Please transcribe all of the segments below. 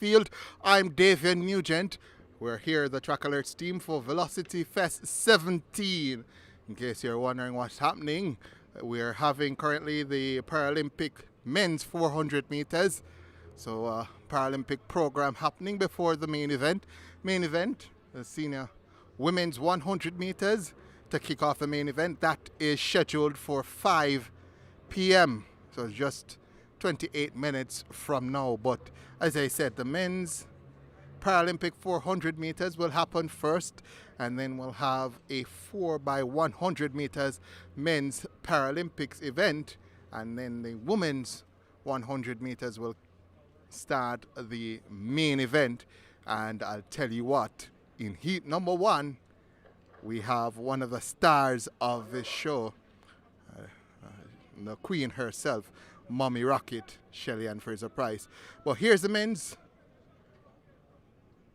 field. I'm Davian Nugent. We're here, the Track Alerts team, for Velocity Fest 17. In case you're wondering what's happening, we're having currently the Paralympic men's 400 meters. So Paralympic program happening before the main event. Main event, the senior women's 100 meters to kick off the main event. That is scheduled for 5 p.m. So just 28 minutes from now. But as I said, the men's Paralympic 400 meters will happen first, and then we'll have a 4x100 meters men's Paralympics event, and then the women's 100 meters will start the main event. And I'll tell you what, in heat number 1, we have one of the stars of this show, the queen herself, Mommy Rocket, Shelly-Ann Fraser-Pryce. But here's the men's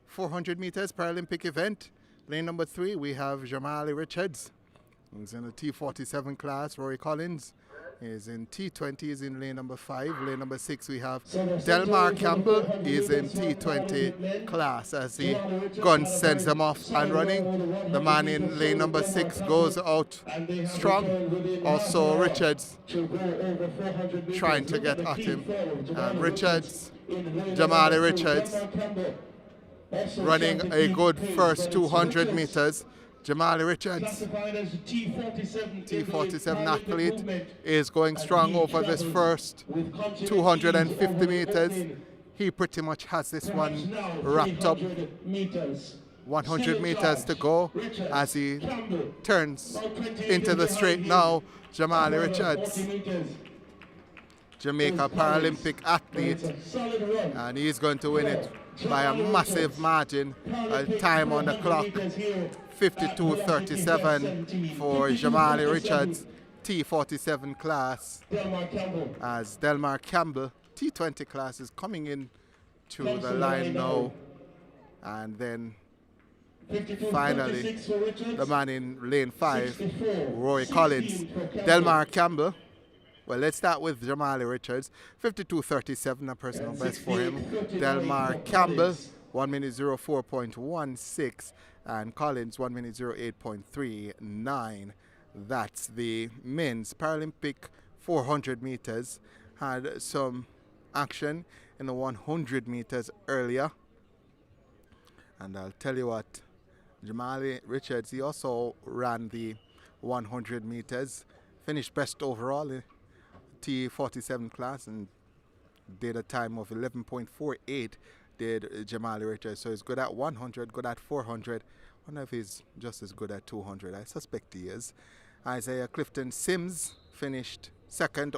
400 meters Paralympic event. Lane number 3, we have Sha'Carri Richardson, who's in the T47 class. Rory Collins is in T20, is in lane number 5. Lane number 6, we have Delmar Campbell, is in T20 class. As the gun sends them off and running, the man in lane number 6 goes out strong. Also Richards trying to get at him. Sha'Carri Richardson running a good first 200 meters. Sha'Carri Richardson, T47 athlete, is going strong over this first 250 meters. He pretty much has this one wrapped up. 100 meters to go as he turns into the straight now. Sha'Carri Richardson, Jamaica Paralympic athlete, and he's going to win it by a massive margin. Time on the clock, 52:37 for Sha'Carri Richardson, T47 class, as Delmar Campbell, T20 class, is coming in to the line now. And then finally, the man in lane 5, Rory Collins. Delmar Campbell, well, let's start with Sha'Carri Richardson, 52:37, a personal best for him. Delmar Campbell, 1 minute 04.16, and Collins, 1 minute 08.39. That's the men's Paralympic 400 meters. Had some action in the 100 meters earlier. And I'll tell you what, Sha'Carri Richardson, he also ran the 100 meters, finished best overall in T47 class, and did a time of 11.48, did Sha'Carri Richardson. So he's good at 100, good at 400. I wonder if he's just as good at 200. I suspect he is. Isaiah Clifton Sims finished second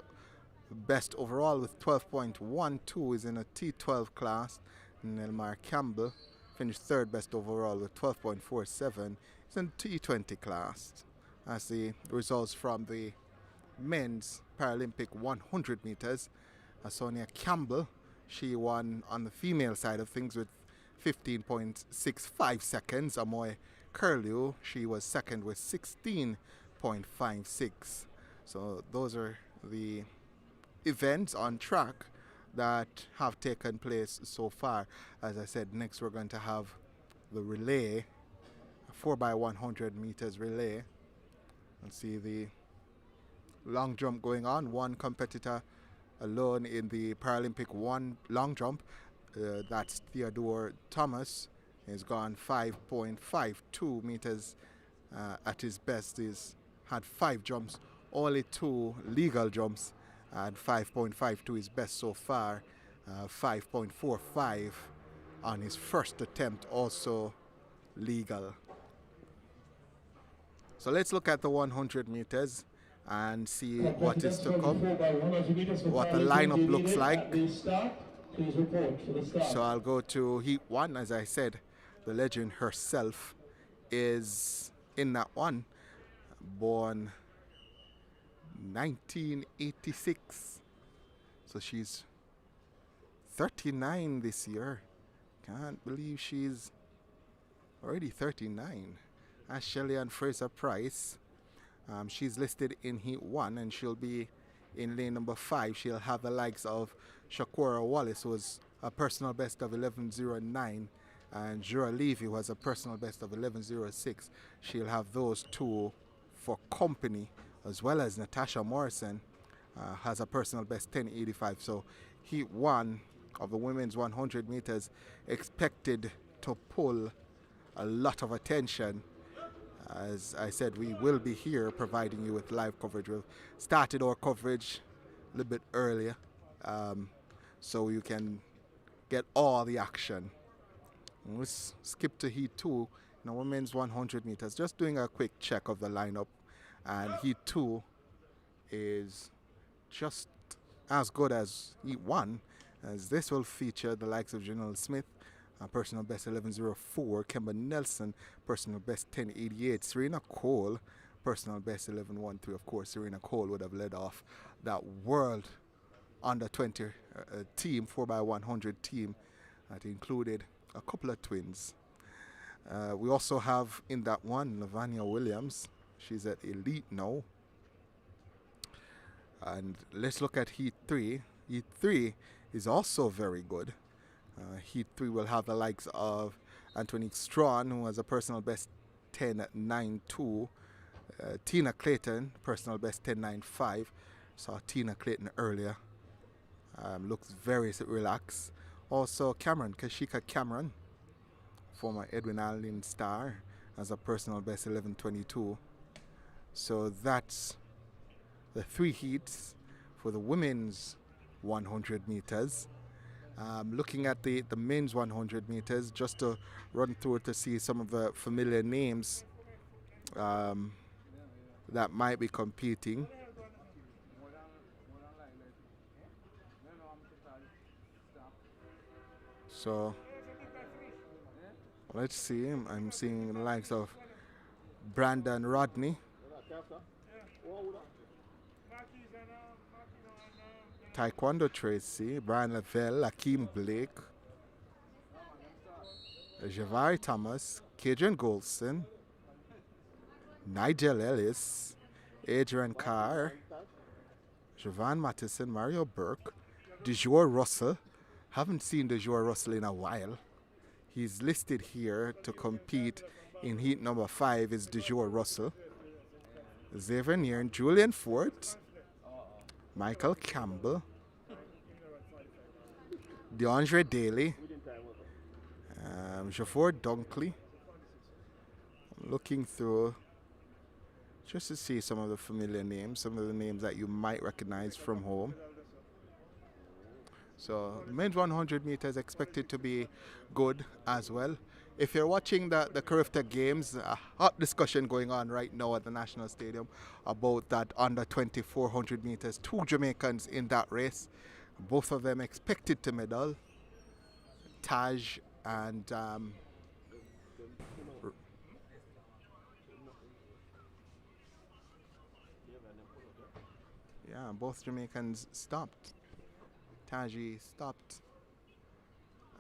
best overall with 12.12, is in a T12 class. Delmar Campbell finished third best overall with 12.47, is in T20 class. As the results from the men's Paralympic 100 meters, Sonia Campbell, she won on the female side of things with 15.65 seconds. Amoy Curlew, she was second with 16.56. So those are the events on track that have taken place so far. As I said, next we're going to have the relay, 4x100 meters relay. Let's see the long jump going on. One competitor alone in the Paralympic 1 long jump. That's Theodore Thomas. He's gone 5.52 meters at his best. He's had 5 jumps, only 2 legal jumps, and 5.52 his best so far. 5.45 on his first attempt, also legal. So let's look at the 100 meters and see what is to come, what the lineup looks like. So I'll go to heat 1. As I said, the legend herself is in that one, born 1986, so she's 39 this year. Can't believe she's already 39. As Shelly-Ann Fraser-Pryce, she's listed in heat 1, and she'll be in lane number 5. She'll have the likes of Shakura Wallace, who was a personal best of 11:09, and Jura Levy, who has a personal best of 11:06. She'll have those two for company, as well as Natasha Morrison has a personal best 10:85. So heat one of the women's 100 meters expected to pull a lot of attention. As I said, we will be here providing you with live coverage. We've started our coverage a little bit earlier, so you can get all the action. And let's skip to heat two in the women's 100 meters. Just doing a quick check of the lineup, and heat two is just as good as heat one, as this will feature the likes of Janelle Smith, personal best 11:04, Kemba Nelson, personal best 10:88, Serena Cole, personal best 11:13. Of course, Serena Cole would have led off that world under 20 team, 4x100 team, that included a couple of twins. We also have in that one Lavanya Williams. She's at elite now. And let's look at heat three. Heat three is also very good. Heat three will have the likes of Anthony Strawn, who has a personal best 10:92. Tina Clayton, personal best 10:95. Saw Tina Clayton earlier. Looks very relaxed. Also Keshika Cameron, former Edwin Allen star, has a personal best 11:22. So that's the three heats for the women's 100 meters. Looking at the men's 100 meters, just to run through to see some of the familiar names that might be competing. So let's see. I'm seeing the likes of Brandon Rodney, Taekwondo Tracy, Brian Lavelle, Akeem Blake, Javari Thomas, Kadrian Golson, Nigel Ellis, Adrian Carr, Javon Mattison, Mario Burke, DeJour Russell. Haven't seen DeJour Russell in a while. He's listed here to compete in heat number 5 is DeJour Russell. Xavier Neern, Julian Fort, Michael Campbell, DeAndre Daly, Jafor Dunkley. I'm looking through just to see some of the familiar names, some of the names that you might recognize from home. So the men's 100 meters expected to be good as well. If you're watching the CARIFTA Games, a hot discussion going on right now at the National Stadium about that under 2400 meters. 2 Jamaicans in that race, both of them expected to medal. Taj and yeah, both Jamaicans stopped. Taji stopped,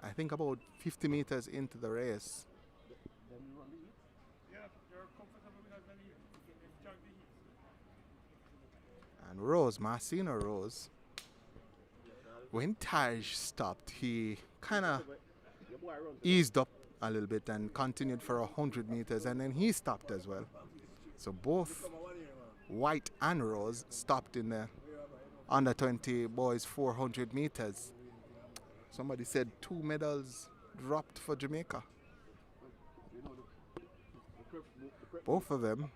I think, about 50 meters into the race. And Rose, Marcina Rose, when Taj stopped, he kind of eased up a little bit and continued for 100 meters, and then he stopped as well. So both White and Rose stopped in the under 20 boys 400 meters. Somebody said 2 medals dropped for Jamaica. Both of them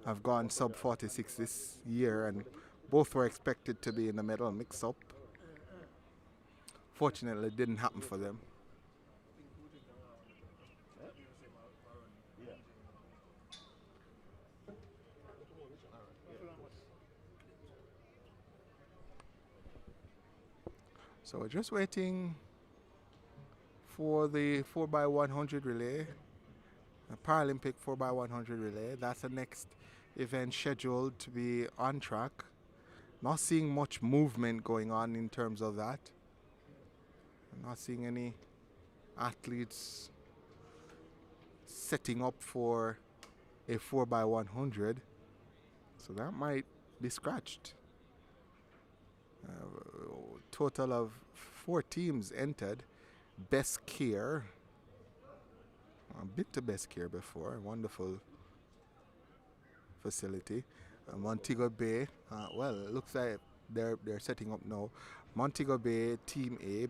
have gone sub 46 this year, and both were expected to be in the medal mix-up. Fortunately, it didn't happen for them. So we're just waiting for the 4x100 relay, a Paralympic 4x100 relay. That's the next event scheduled to be on track. Not seeing much movement going on in terms of that. I'm not seeing any athletes setting up for a 4x100. So that might be scratched. Total of 4 teams entered. Best Care. I've been to Best Care before. Wonderful facility. Montego Bay. Well, it looks like they're setting up now. Montego Bay Team A.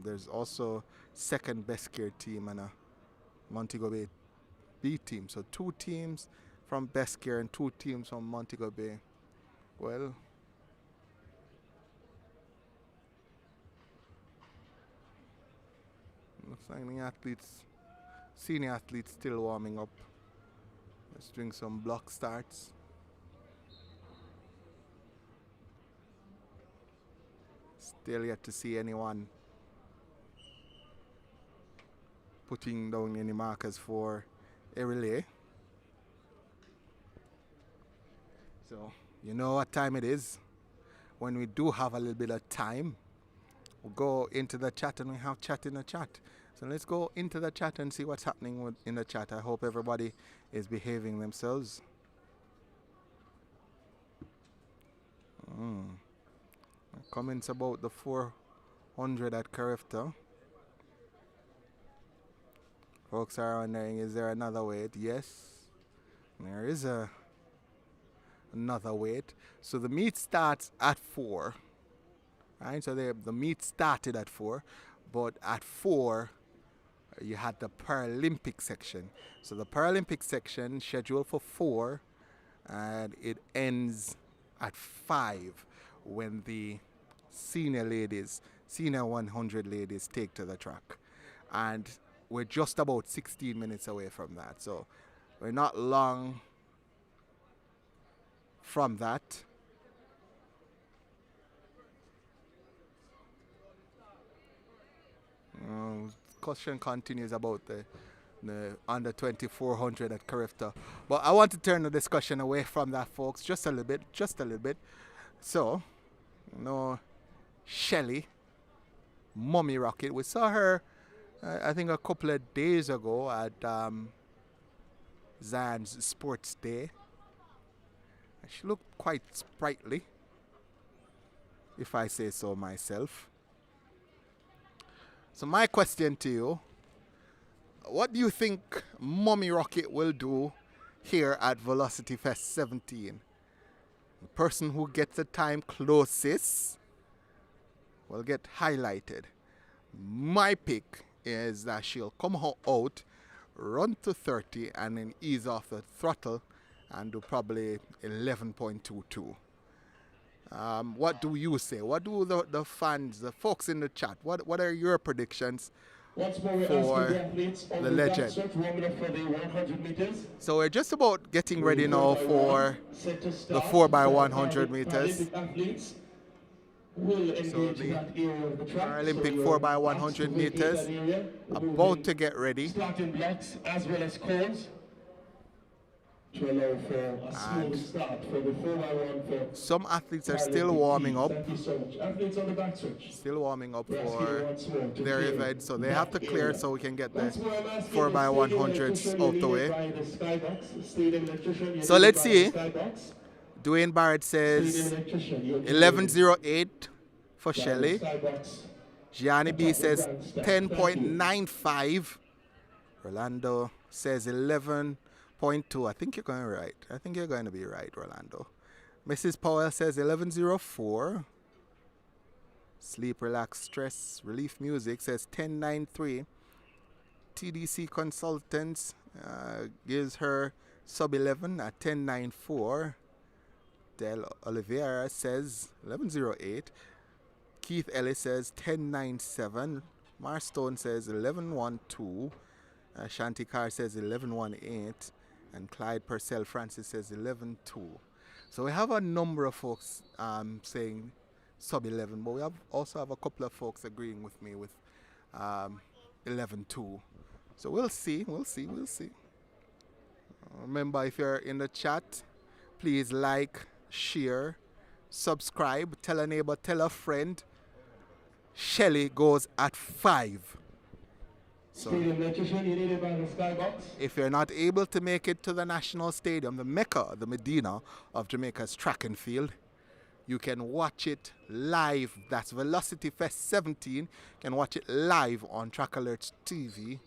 There's also second Best Care team and a Montego Bay B team. So 2 teams from Best Care and 2 teams from Montego Bay. Well, looks like the athletes, senior athletes, still warming up. Let's doing some block starts. Still yet to see anyone putting down any markers for a relay. So you know what time it is. When we do have a little bit of time, we'll go into the chat and we have chat in the chat. So let's go into the chat and see what's happening in the chat. I hope everybody is behaving themselves. Comments about the 400 at CARIFTA. Folks are wondering, is there another weight? Yes, there is another weight. So the meet starts at 4. Right? So the meet started at 4, but at 4 you had the Paralympic section. So the Paralympic section scheduled for 4, and it ends at 5 when the senior 100 ladies take to the track. And we're just about 16 minutes away from that. So we're not long from that. Question continues about the under 2400 at CARIFTA. But I want to turn the discussion away from that, folks, just a little bit. So, Shelly, Mummy Rocket, we saw her, I think a couple of days ago at Zan's Sports Day. She looked quite sprightly, if I say so myself. So my question to you, what do you think Mummy Rocket will do here at Velocity Fest 17? The person who gets the time closest will get highlighted. My pick is that she'll come out, run to 30, and then ease off the throttle and do probably 11.22. What do you say? What do the fans, the folks in the chat, what are your predictions for the legend? So we're just about getting ready now for the 4x100 meters. So the Paralympic 4x100 meters about to get ready. Starting blocks as well as cones to allow for a smooth start for the 4x1 for some athletes are still warming up. Thank you so much. Athletes on the back switch. Still warming up for their event, so they have to clear so we can get the 4x100s out the way. So let's see. Dwayne Barrett says 11.08 for Shelly. Gianni B says 10.95. Rolando says 11.2. I think you're going right. I think you're going to be right, Rolando. Mrs. Powell says 11.04. Sleep, relax, stress, relief music says 10.93. TDC Consultants gives her sub 11 at 10.94. Del Oliveira says 11.08. Keith Ellis says 10.97. Marstone says 11.12. Shanti Carr says 11.18. And Clyde Purcell Francis says 11.2. So we have a number of folks saying sub 11, but we also have a couple of folks agreeing with me with 11.2. So we'll see. Remember, if you're in the chat, please like, share, subscribe, tell a neighbor, tell a friend. Shelly goes at 5. So if you're not able to make it to the National Stadium, the Mecca, the Medina of Jamaica's track and field, You can watch it live. That's Velocity Fest 17. You can watch it live on Track Alerts TV.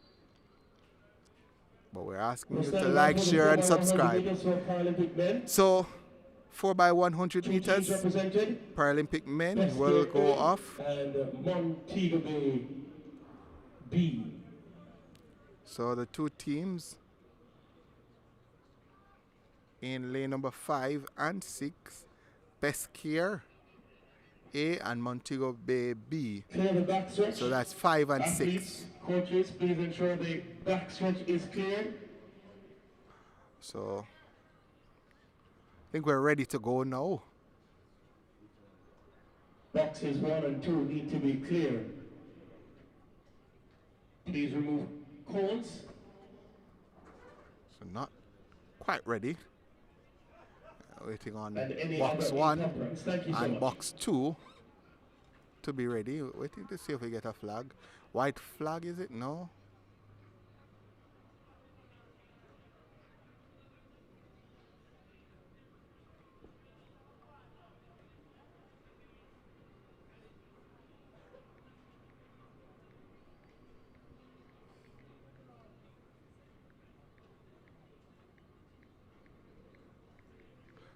But we're asking you to like, share, and subscribe. So, 4x100 meters, Paralympic men will go off. And Montego Bay B. So the two teams in lane number 5 and 6, Pesquire A and Montego Bay B. Clear the backstretch. So that's 5 and Athletes, 6. coaches, please ensure the backstretch is clear. So I think we're ready to go now. Boxes 1 and 2 need to be clear. Please remove cones. So not quite ready. Waiting on And box 1 Thank you so and much. box 2 to be ready. Waiting to see if we get a flag. White flag, is it? No.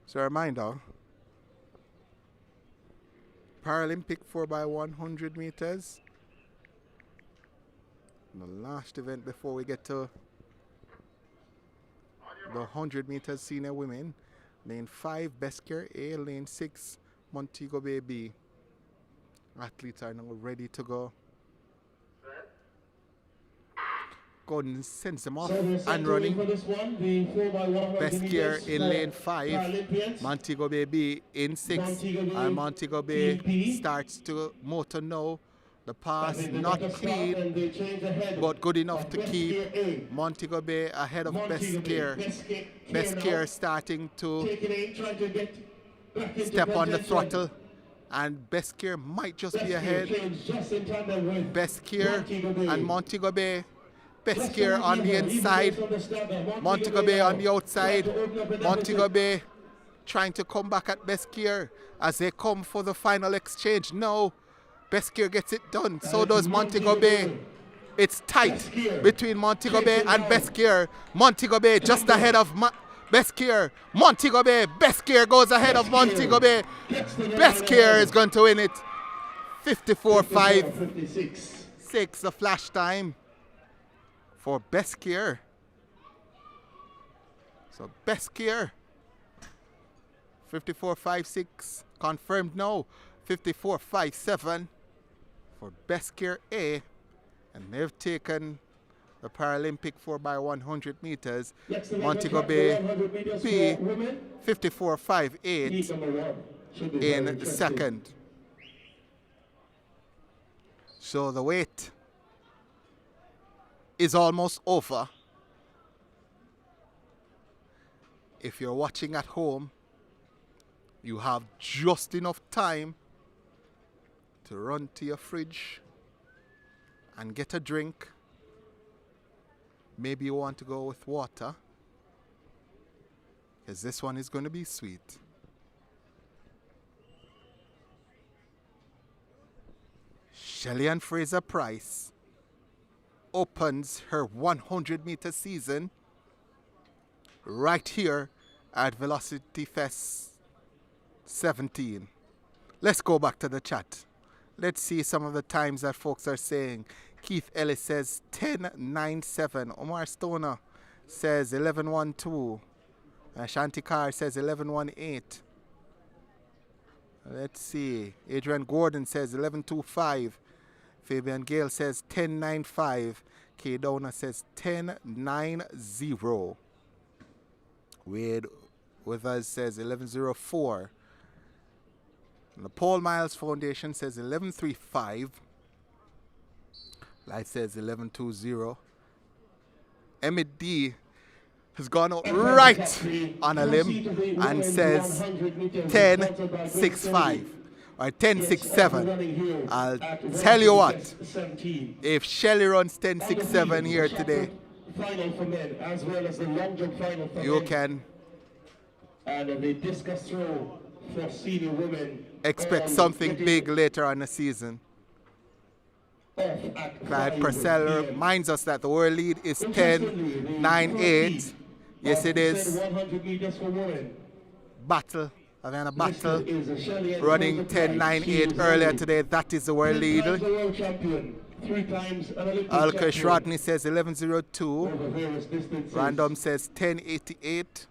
So a reminder, Paralympic 4x100 meters. The last event before we get to the 100 meters senior women. Lane 5, Pesquire A, lane 6, Montego Bay B. Athletes are now ready to go. Gordon sends them off and running. Pesquire in lane 5, Montego Bay B in 6, and Montego Bay starts to motor now. The pass not clean, but good enough to keep Montego Bay ahead of Pesquire. Pesquire starting to step on the throttle, and Pesquire might just be ahead. Pesquire and Montego Bay. Pesquire on the inside, Montego Bay on the outside. Montego Bay trying to come back at Pesquire as they come for the final exchange. No, Pesquire gets it done. So does Montego Bay. It's tight between Montego Bay and Pesquire. Montego Bay just ahead of Pesquire. Montego Bay. Pesquire goes ahead of Montego Bay. Pesquire is going to win it. 54.56, the flash time for Pesquire. So Pesquire, 54.56, confirmed now. 54.57 for Pesquire A, and they've taken the Paralympic 4x100 meters. Montego Bay B, 54.58 in second. So the wait is almost over. If you're watching at home, you have just enough time to run to your fridge and get a drink. Maybe you want to go with water, because this one is going to be sweet. Shelly-Ann Fraser-Pryce opens her 100-meter season right here at Velocity Fest 17. Let's go back to the chat. Let's see some of the times that folks are saying. Keith Ellis says 10.97. Omar Stoner says 11.12. Shanti Carr says 11.18. Let's see. Adrian Gordon says 11.25. Fabian Gale says 10.95. Kay Downer says 10.90. Wade with us says 11.04. And the Paul Miles Foundation says 11.35. Light says 11.20. Emmett D has gone out right on a limb and says 10.65 or 10.67. I'll tell you what, if Shelly runs 10.67 here today, as well as the long jump final for you men. can And the discus throw for senior women. Expect something big later on the season. Clyde Purcell reminds us that the world lead is 10-9-8. Yes, it is. 100 meters for women. Battle. Havana Battle running 10-9-8 earlier today. That is the world lead. Alkesh Rodney says 11:02. Random says 10:88.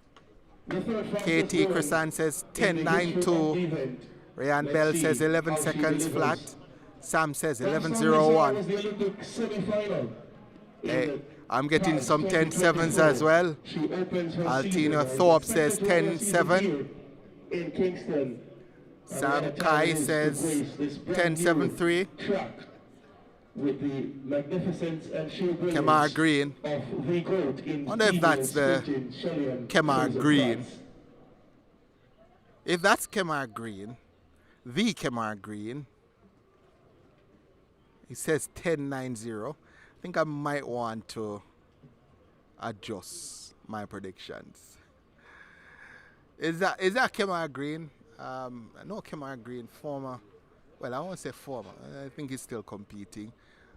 KT Chrisan says 10:92. Rayan Bell says 11 seconds flat. Sam says 11:01. Hey, I'm getting some 10-7s as well. Altina Thorpe says 10-7. In Kingston. Sam Kai says 10-7-3. With the magnificence and sheer brilliance Kemar Green. Of the goat in wonder if that's the Kemar Green. If that's Kemar Green, the Kemar Green, he says 10-9-0. I think I might want to adjust my predictions. Is that Kemar Green? I know Kemar Green, former. Well, I won't say former. I think he's still competing,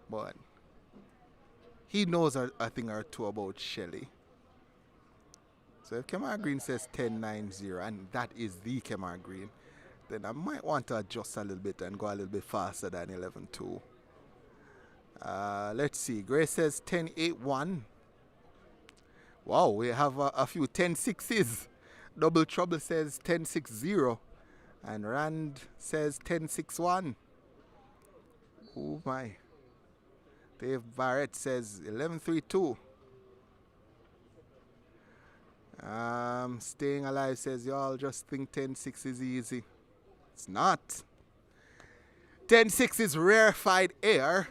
but he knows a thing or two about Shelly. So if Kemar Green says 10-9-0, and that is the Kemar Green, then I might want to adjust a little bit and go a little bit faster than 11-2. Let's see. Grace says 10-8-1. Wow, we have a few 10-6s. Double Trouble says 10-6-0. And Rand says 10-6-1. Oh my. Dave Barrett says 11-3-2. Staying Alive says y'all just think 10-6 is easy. It's not. 10-6 is rarefied air.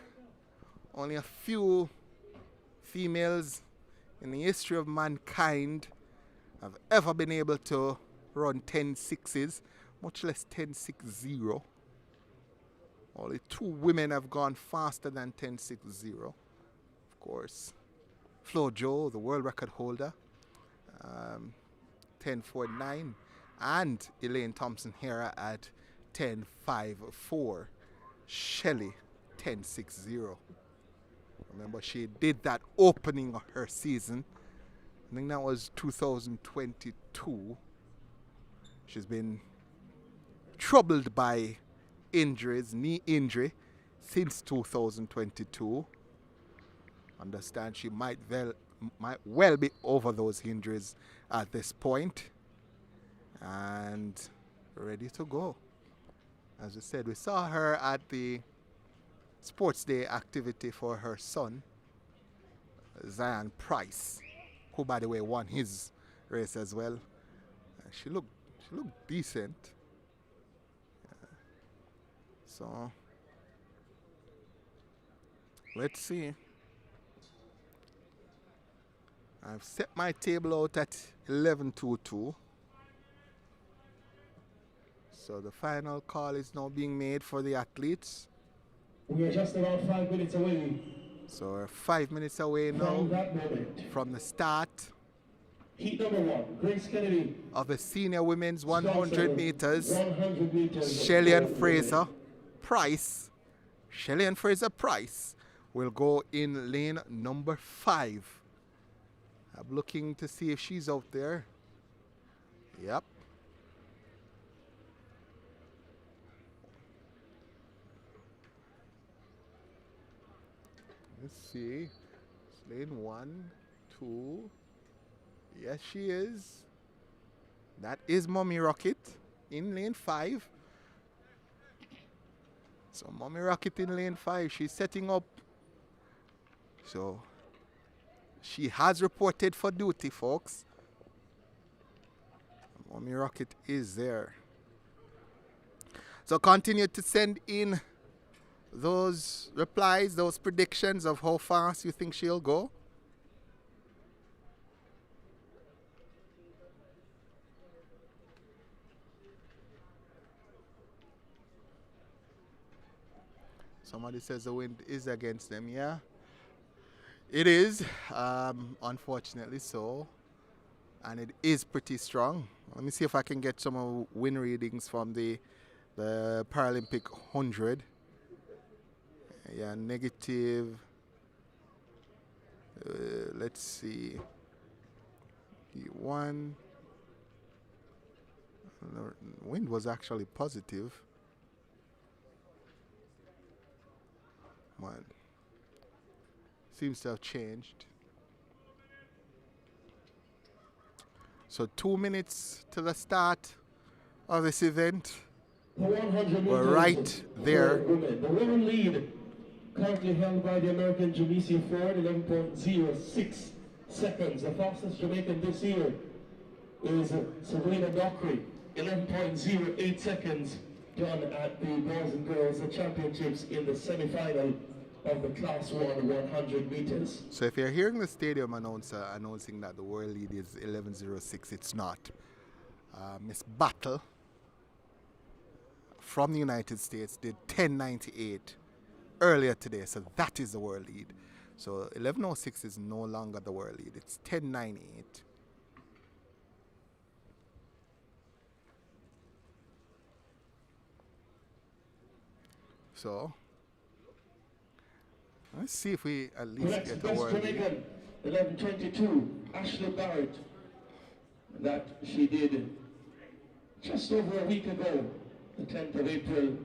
Only a few females in the history of mankind have ever been able to run 10-6s, much less 10-6-0. Only 2 women have gone faster than 10-6-0. Of course, Flo Jo, the world record holder, 10-4-9, and Elaine Thompson-Herah at 10-5-4. Shelly, 10-6-0. Remember, she did that opening of her season. I think that was 2022. She's been troubled by injuries, knee injury, since 2022. Understand she might well be over those injuries at this point and ready to go. As we said, we saw her at the Sports Day activity for her son, Usain Price, who, by the way, won his race as well. She looked decent. So let's see. I've set my table out at 11:22. So the final call is now being made for the athletes. We are just about 5 minutes away. So we're 5 minutes away now from the start. Heat number 1, Grace Kennedy. Of the senior women's 100 meters. Shelly-Ann Fraser-Pryce. Shelly-Ann Fraser-Pryce will go in lane number 5. I'm looking to see if she's out there. Yep. Let's see. It's lane 1, 2. Yes, she is. That is Mommy Rocket in lane 5. So Mommy Rocket in lane 5. She's setting up. So she has reported for duty, folks. Mommy Rocket is there. So continue to send in those replies, those predictions of how fast you think she'll go. Somebody says the wind is against them. Yeah, it is, unfortunately so. and it is pretty strong. Let me see if I can get some win readings from the Paralympic 100. Yeah, negative. Let's see. One. The wind was actually positive. One. Seems to have changed. So 2 minutes to the start of this event. We're right there. The women lead currently held by the American Jamaica Ford, 11.06 seconds. The fastest Jamaican this year is Sabrina Dockery, 11.08 seconds, done at the Boys and Girls Championships in the semi-final of the Class 1 100 meters. So if you're hearing the stadium announcer announcing that the world lead is 11.06, it's not. Miss Battle from the United States did 10.98 earlier today, so that is the world lead. So 11.06 is no longer the world lead, it's 10.98. So let's see if we at least get a world lead. 11.22, Ashley Barrett, that she did just over a week ago, the 10th of April.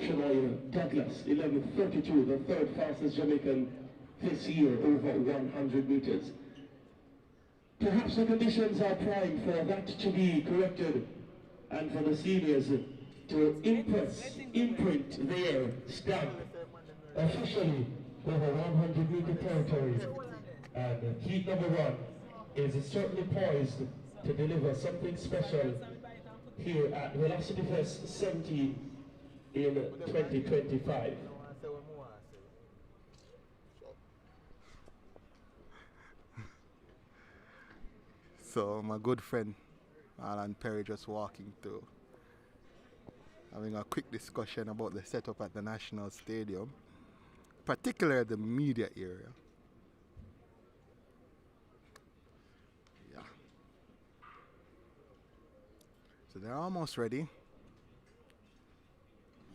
Shaunae Douglas, 11.32, the third fastest Jamaican this year over 100 meters. Perhaps the conditions are prime for that to be corrected and for the seniors to imprint their stamp officially over 100 meter territory. And heat number 1 is certainly poised to deliver something special here at Velocity Fest 17 in 2025. So my good friend Alan Perry just walking through, having a quick discussion about the setup at the National Stadium, particularly the media area. Yeah. So they're almost ready.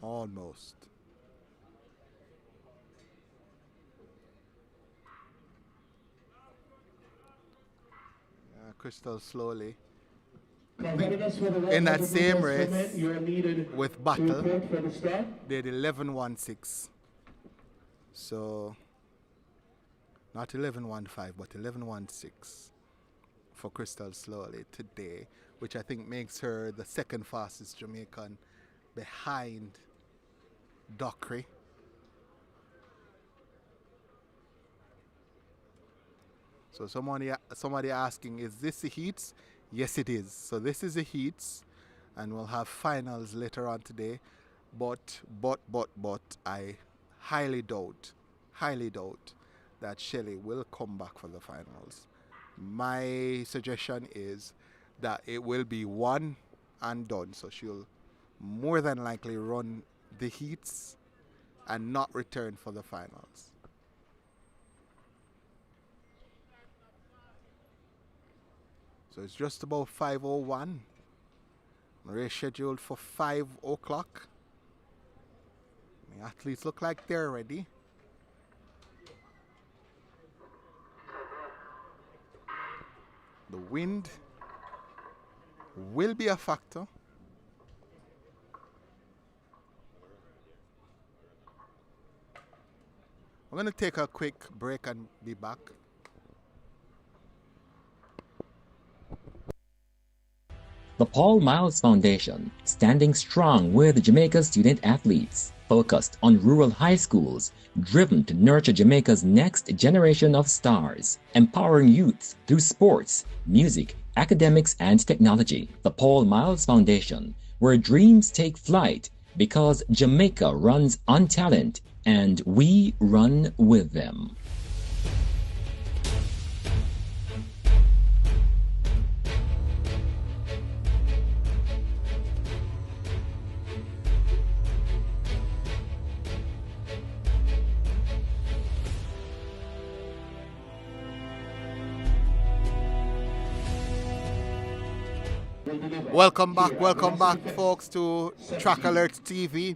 Almost. Crystal slowly. In that same race with Battle, they did 11.16. So not 11.15, but 11.16 for Crystal Slowly today, which I think makes her the second fastest Jamaican behind Dockery. So somebody asking, is this the heats? Yes, it is. So this is the heats, and we'll have finals later on today. But I highly doubt that Shelly will come back for the finals. My suggestion is that it will be one and done. So she'll more than likely run the heats and not return for the finals. So it's just about 5:01. Race scheduled for 5 o'clock. The athletes look like they're ready. The wind will be a factor. We're going to take a quick break and be back. The Paul Miles Foundation, standing strong with Jamaica's student athletes, focused on rural high schools, driven to nurture Jamaica's next generation of stars, empowering youth through sports, music, academics, and technology. The Paul Miles Foundation, where dreams take flight because Jamaica runs on talent and we run with them. Welcome back, folks, to Track Alert TV.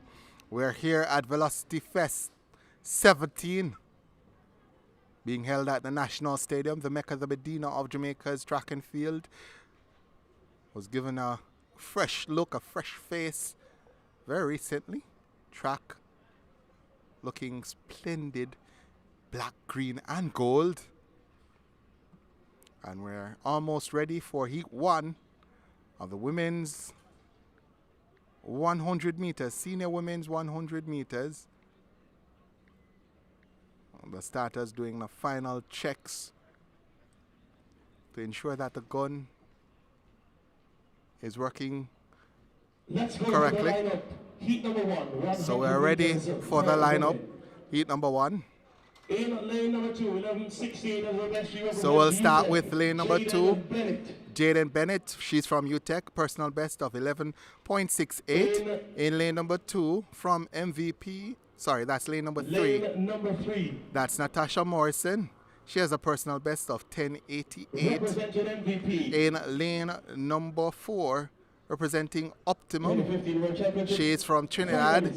We're here at Velocity Fest 17, being held at the National Stadium, the Mecca, the Medina of Jamaica's track and field. Was given a fresh look, a fresh face very recently. Track looking splendid, black, green, and gold. And we're almost ready for Heat 1 of the women's 100 meters, senior women's 100 meters. The starters doing the final checks to ensure that the gun is working correctly. Heat number 1. So we're ready for the lineup. Heat number 1. Lane number 2, 11:16. So we'll start with lane number 2. Jaden Bennett, she's from UTEC, personal best of 11.68. In lane number 2 from MVP, sorry, that's lane number 3. Lane number 3. That's Natasha Morrison. She has a personal best of 10.88. Representing MVP. In lane number 4, representing Optimum, she is from Trinidad,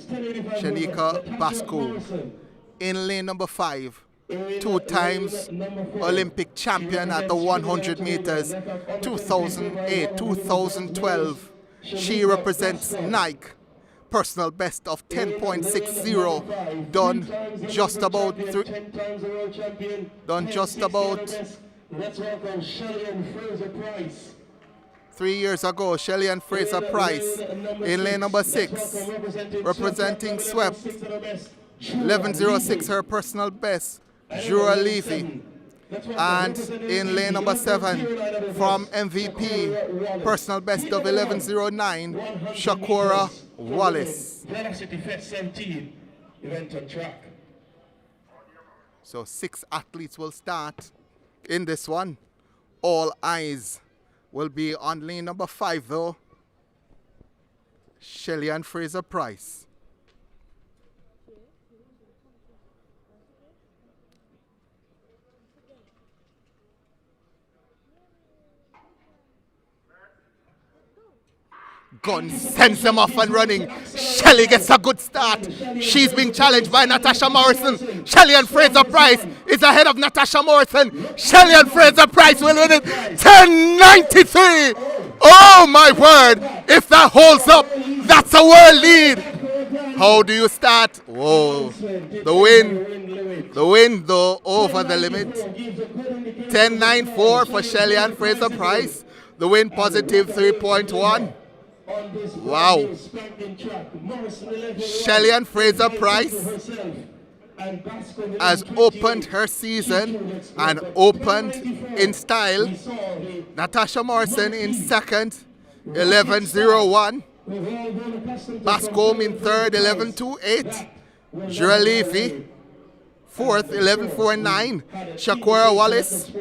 Shanika Basco. In lane number 5, 2 times Olympic champion at the 100 meters, 2008, 2012. She represents Nike, personal best of 10.60, done just about Let's welcome Shelly-Ann Fraser-Pryce. 3 years ago. Shelly-Ann Fraser-Pryce in lane number 6, representing Swept, 11.06 her personal best, Jura Levy. And in lane number 7 from MVP, personal best of 11.09, Shakura Wallace. Velocity Fest 17 event on track. So 6 athletes will start in this one. All eyes will be on lane number 5 though. Shelly-Ann Fraser-Pryce. Gun sends them off and running. Shelly gets a good start. She's being challenged by Natasha Morrison. Shelly-Ann Fraser-Pryce is ahead of Natasha Morrison. Shelly-Ann Fraser-Pryce will win it. 10.93. Oh my word. If that holds up, that's a world lead. How do you start? Whoa. The win though over the limit. 10.94 for Shelly-Ann Fraser-Pryce. The win positive 3.1. Wow. Shelly-Ann Fraser-Pryce has opened her season and opened in style. Natasha Morrison in second, 11.01. Bascom in third, 11.28. Jura Levy, fourth, 11.49. Shakura Wallace,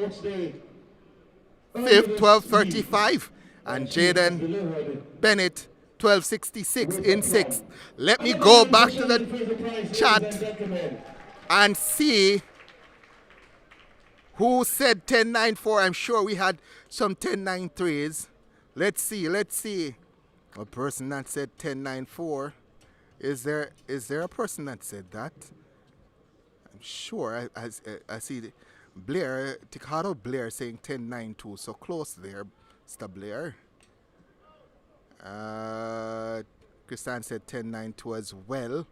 fifth, 12.35. And Jaden Bennett, 12.66 in sixth. Let me go back to the chat and see who said 10.94. I'm sure we had some 10.93s. Let's see. A person that said 10.94. Is there a person that said that? I'm sure. I see Blair, Tikado Blair saying 10.92. So close there. Mr. Blair. Christian said 10.92 as well.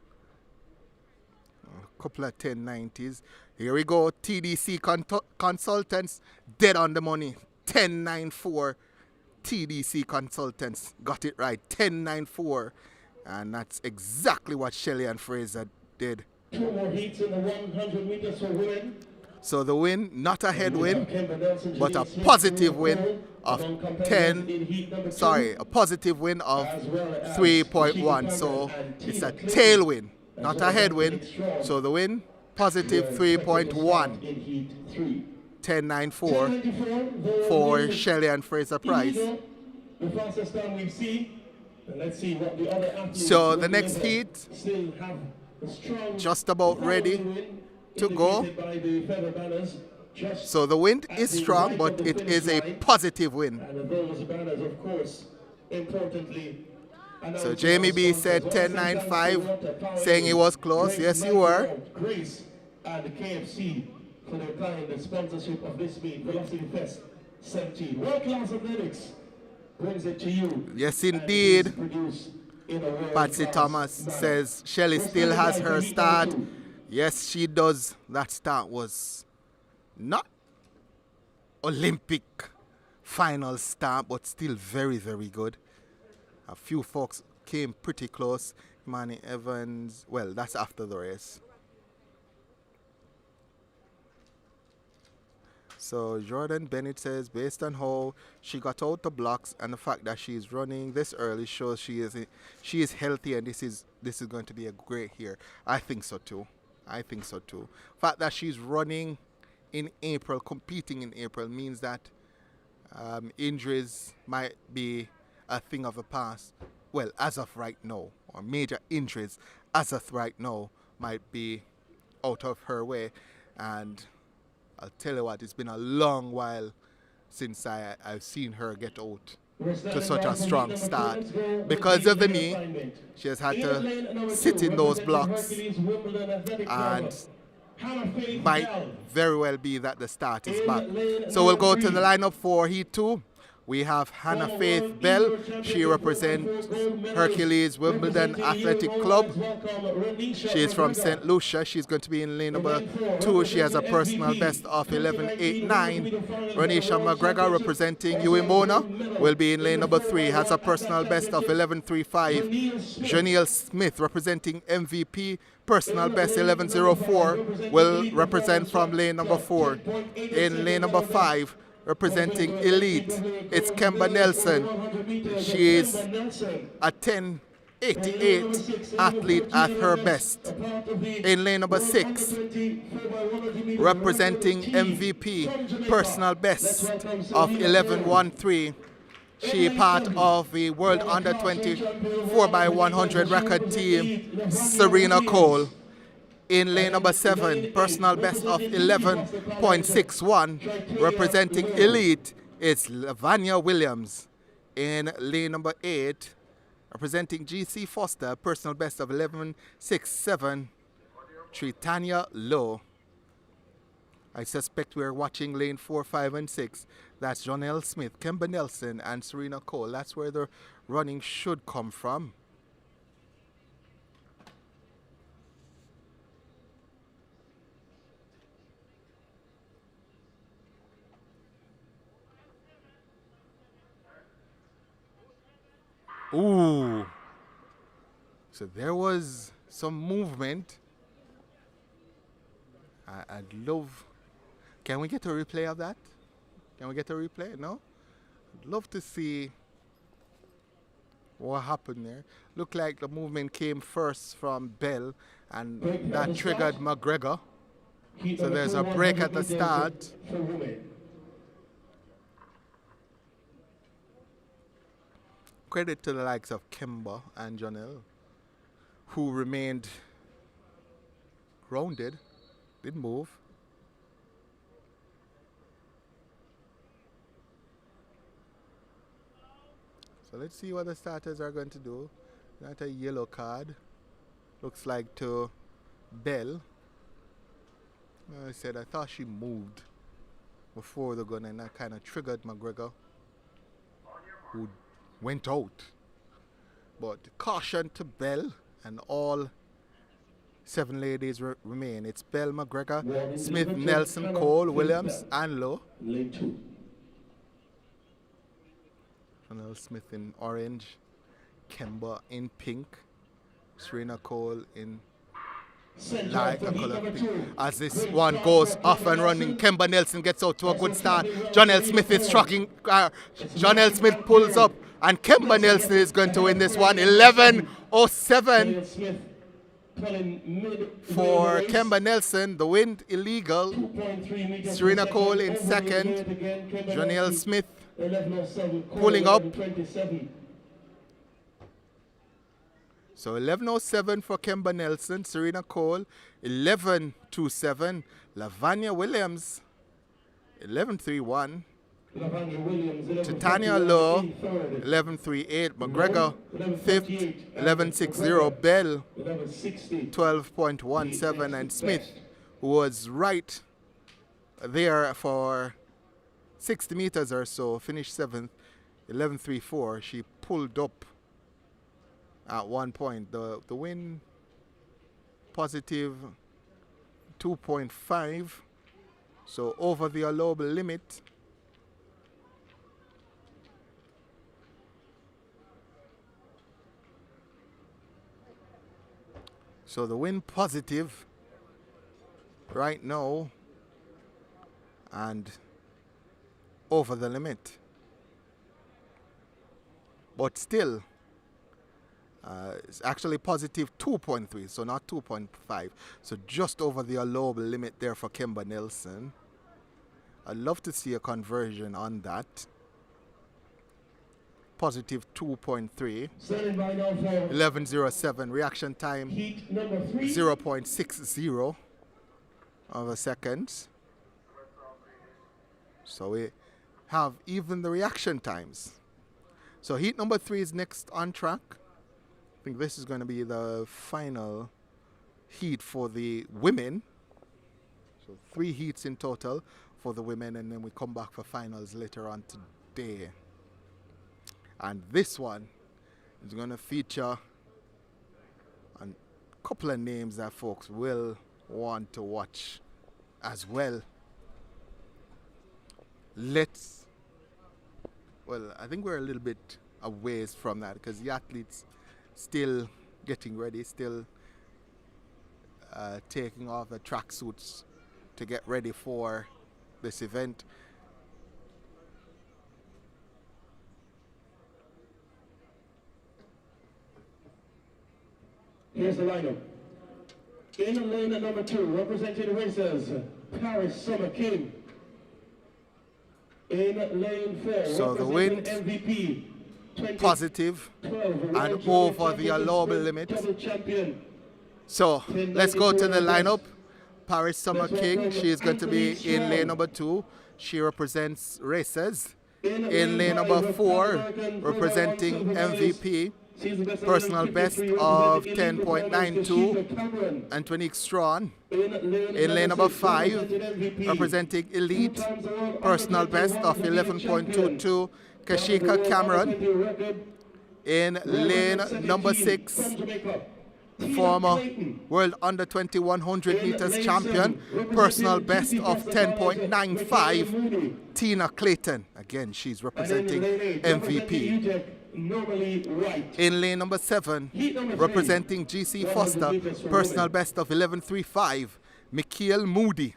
A couple of 10.90s. Here we go. TDC Consultants, dead on the money. 10.94. TDC Consultants got it right. 10.94. And that's exactly what Shelly-Ann Fraser did. 2 more heats in the 100 meters for women. So the win, not a headwind, but a positive win of a positive win of 3.1. So it's a tailwind, not a headwind. So the win, positive 3.1. 10.94 for Shelly-Ann Fraser-Pryce. So the next heat, just about ready to go. So the wind is strong, but it is a positive wind. And the banners, of course, importantly. So Jamie B said 10.95, saying it was close. Yes, you were. Grace and KFC for their time, the sponsorship of this meet, Velocity Fest 17. World Class Athletics brings it to you. Yes, indeed. Patsy Thomas says Shelly still has her start. Yes, she does. That start was not Olympic final start, but still very, very good. A few folks came pretty close. Manny Evans, well, that's after the race. So Jordan Bennett says, based on how she got out the blocks and the fact that she's running this early shows she is healthy, and this is going to be a great year. I think so too. Fact that she's running in April, competing in April, means that injuries might be a thing of the past. Well, as of right now, or major injuries as of right now might be out of her way. And I'll tell you what, it's been a long while since I've seen her get out to such a strong start. Because of the knee, she has had to sit in those blocks, and might very well be that the start is back. So we'll go to the lineup for Heat 2. We have Hannah Faith Bell. She represents Hercules Wimbledon Athletic Club. She is from St. Lucia. She's going to be in lane number 2. She has a personal best of 11.89. Ronisha McGregor, representing Uimona, will be in lane number 3. Has a personal best of 11.35. Janiel Smith, representing MVP, personal best 11.04, will represent from lane number 4. In lane number 5, representing Elite, it's Kemba Nelson. She is a 10.88 athlete at her best. In lane number 6, representing MVP, personal best of 11.13. She part of the World Under 20 4x100 record team, Serena Cole. In lane number 7, personal best of 11.61, representing Elite, it's Lavanya Williams. In lane number 8, representing GC Foster, personal best of 11.67, Tritania Lowe. I suspect we're watching lane 4, 5, and 6. That's Jonelle Smith, Kemba Nelson, and Serena Cole. That's where the running should come from. Ooh. So there was some movement. I'd love... Can we get a replay of that? Can we get a replay? No? I'd love to see what happened there. Looked like the movement came first from Bell, and that triggered McGregor. So there's a break at the start. Credit to the likes of Kemba and Jonelle, who remained grounded, didn't move. So let's see what the starters are going to do. Not a yellow card. Looks like to Bell. I said I thought she moved before the gun, and that kind of triggered McGregor, who went out. But caution to Bell, and all 7 ladies remain. It's Bell, McGregor, Smith, Nelson, Cole, Williams, and Lowe. Chanel Smith in orange, Kemba in pink, Serena Cole in light color pink. As this one goes off and running, Kemba Nelson gets out to a good start. Jonelle Smith is trucking. Jonelle Smith pulls up, and Kemba Nelson is going to win this one. 11.07 for Kemba Nelson. The wind illegal. Serena Cole in second. Jonelle Smith pulling up. So 11.07 for Kemba Nelson. Serena Cole 11.27. Lavanya Williams 11.31. Titania Lowe, 11.38. McGregor, 5th, 11.60. Bell, 12.17. And Smith, who was right there for 60 meters or so, finished 7th, 11.34. She pulled up at one point. The wind positive 2.5, so over the allowable limit. So the wind positive right now and over the limit. But still, it's actually positive 2.3, so not 2.5. So just over the allowable limit there for Kemba Nelson. I'd love to see a conversion on that. Positive 2.3. 11.07. Reaction time 0.60 of a second. So we have even the reaction times. So heat number 3 is next on track. I think this is going to be the final heat for the women. So 3 heats in total for the women, and then we come back for finals later on today. And this one is going to feature a couple of names that folks will want to watch as well. Well, I think we're a little bit a ways from that because the athletes still getting ready, still taking off the tracksuits to get ready for this event. Here's the lineup. In lane number 2, representing the racers, Paris Summer King. In lane 4, so the wind MVP, positive and over the allowable limit. So let's go to the lineup. Paris Summer King, she is going to be in lane number 2. She represents racers. In lane number 4, representing MVP, personal best of 10.92, Antonique Strawn. In lane number 5, representing Elite, personal best of 11.22, Keshorn Cameron. In lane number 6, former World Under 2100 meters champion, personal best of 10.95, Tina Clayton. Again, she's representing MVP. In lane number 7, representing GC Foster, personal best of 11.35, Michael Moody.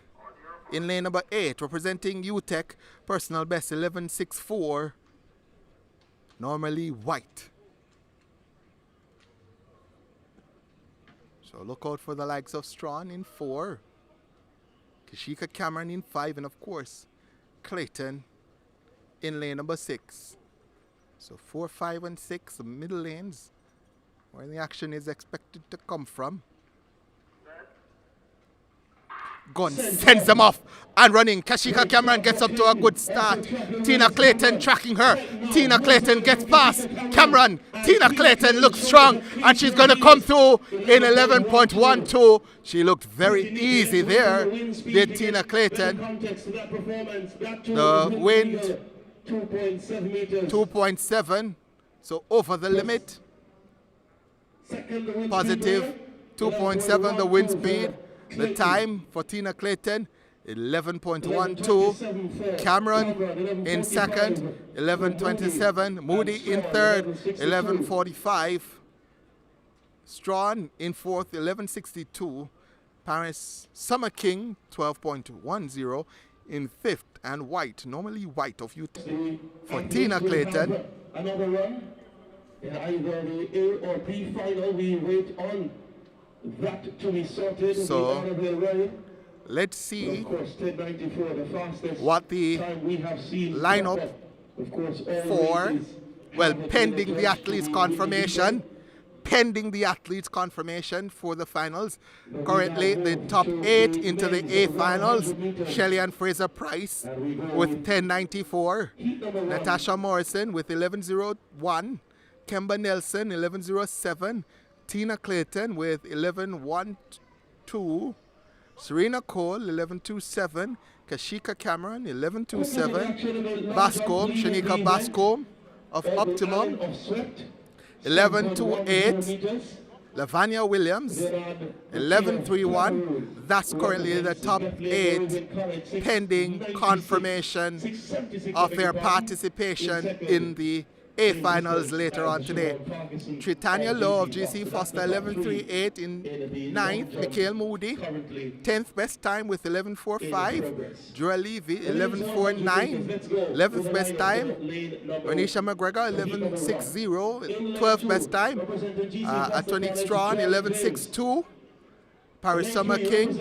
In lane number 8, representing UTEC, personal best 11.64, Normally White. So look out for the likes of Strawn in 4, Keshorn Cameron in 5, and of course, Clayton in lane number 6. So 4, 5, and 6, the middle lanes, where the action is expected to come from. Gun sends them off and running. Keshorn Cameron gets up to a good start. Tina Clayton tracking her. Tina Clayton gets past Cameron. Tina Clayton looks strong and she's going to come through in 11.12. She looked very easy there, did Tina Clayton. The wind 2.7, so over the limit. Positive 2.7 the wind speed. The time for Tina Clayton, 11.12. Cameron in second, 11.27. Moody in third, 11.45. Strawn in fourth, 11.62. Paris Summer King, 12.10. In fifth, and White, normally White of youth for Tina Clayton. Another run in either the A or B final. We wait on that to be sorted. So let's see what the lineup for, well, pending the athletes' confirmation, pending the athletes' confirmation for the finals. Currently, the top 8 into the A finals. Shelly-Ann Fraser-Pryce with 10.94. Natasha Morrison with 11.01. Kemba Nelson 11.07. Tina Clayton with 11.12. Serena Cole 11.27. Kashika Cameron 11.27. Bascom, Shanika Bascom of Optimum 11.28. Lavanya Williams 11.31. That's currently the top 8 pending confirmation of their participation in the A finals later on today. Tritania Lowe of GC Foster 11.38 in 9th. Mikhail Moody 10th best time with 11.45. Jura Levy 11.49. 11th best time. Renisha McGregor 11.60. 12th best time. Atonique Strawn 11.62. Paris Summer King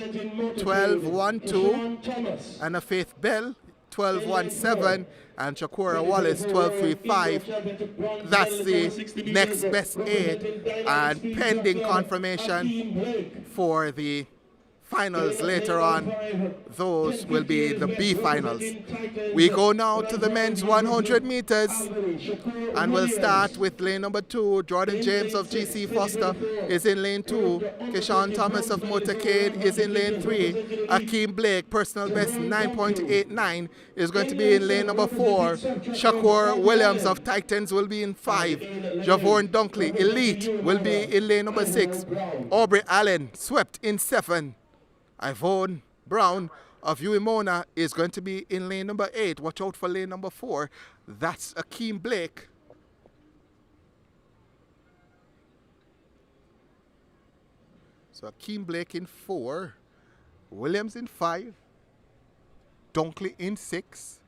12.12. Anna Faith Bell 12.17, and Shakura Wallace 12.35. That's the next best 8, and pending confirmation for the finals later on, those will be the B finals. We go now to the men's 100 meters, and we'll start with lane number 2. Jordan James of GC Foster is in lane 2. Keshorn Thomas of Motorcade is in lane 3. Akeem Blake, personal best 9.89, is going to be in lane number 4. Shakur Williams of Titans will be in 5. Javon Dunkley, Elite, will be in lane number 6. Aubrey Allen, swept in 7. Yvonne Brown of Uimona is going to be in lane number 8. Watch out for lane number 4. That's Akeem Blake. So Akeem Blake in 4. Williams in 5. Dunkley in 6.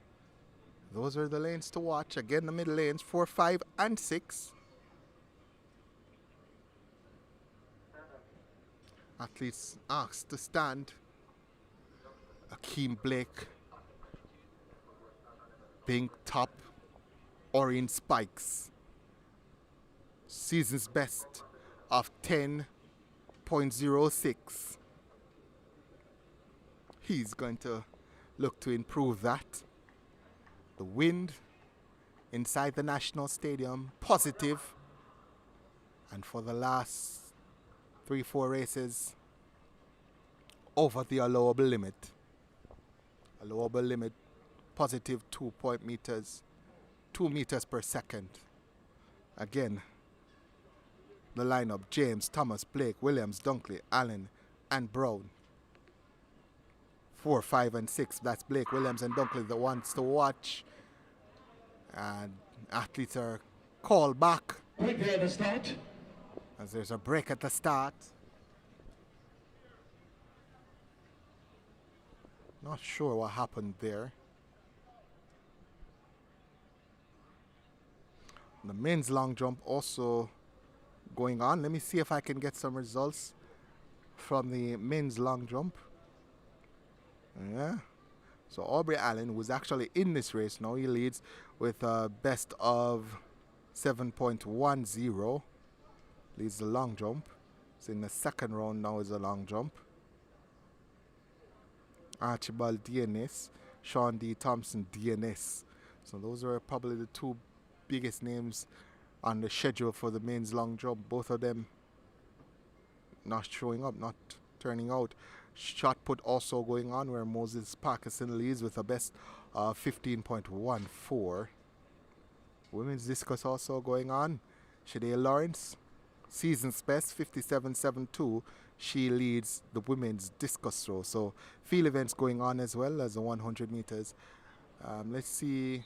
Those are the lanes to watch. Again, the middle lanes, 4, 5, and 6. Athletes asked to stand. Akeem Blake, pink top, orange spikes. Season's best of 10.06. He's going to look to improve that. The wind inside the National Stadium, positive. And for the last 3-4 races, over the allowable limit. Allowable limit, positive 2 meters, 2 meters per second. Again, the lineup: James, Thomas, Blake, Williams, Dunkley, Allen, and Brown. 4, 5, and 6. That's Blake, Williams, and Dunkley, the ones to watch. And athletes are called back. Quick there at the start. As there's a break at the start. Not sure what happened there. The men's long jump also going on. Let me see if I can get some results from the men's long jump. Yeah. So Aubrey Allen, who's actually in this race now, he leads with a best of 7.10. Leads the long jump. So in the second round now is a long jump. Archibald DNS, Sean D. Thompson DNS. So those are probably the 2 biggest names on the schedule for the men's long jump. Both of them not showing up, not turning out. Shot put also going on, where Moses Parkinson leads with a best of 15.14. Women's discus also going on. Shade Lawrence, season's best 57.72. She leads the women's discus throw. So field events going on as well as the 100 meters. Let's see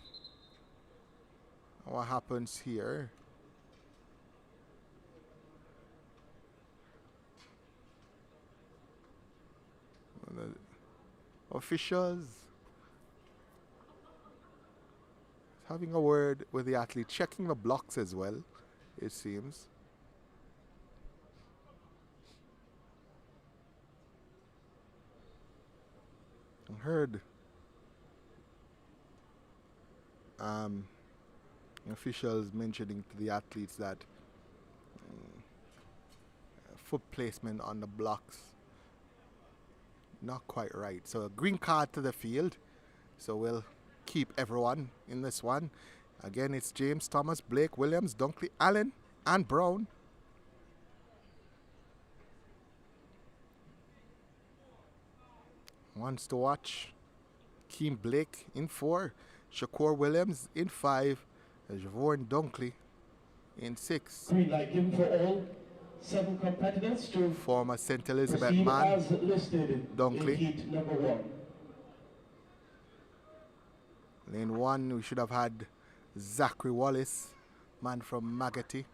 what happens here. The officials having a word with the athlete, checking the blocks as well, it seems. I heard officials mentioning to the athletes that foot placement on the blocks. Not quite right. So a green card to the field. So we'll keep everyone in this one. Again, it's James, Thomas, Blake, Williams, Dunkley, Allen, and Brown. Ones to watch. Keem Blake in 4. Shakur Williams in 5. Javon Dunkley in 6. Green light given for all 7 competitors to former St. Elizabeth proceed man, as listed Dunkley. in heat number 1. Lane 1, we should have had Zachary Wallace, man from Magotty.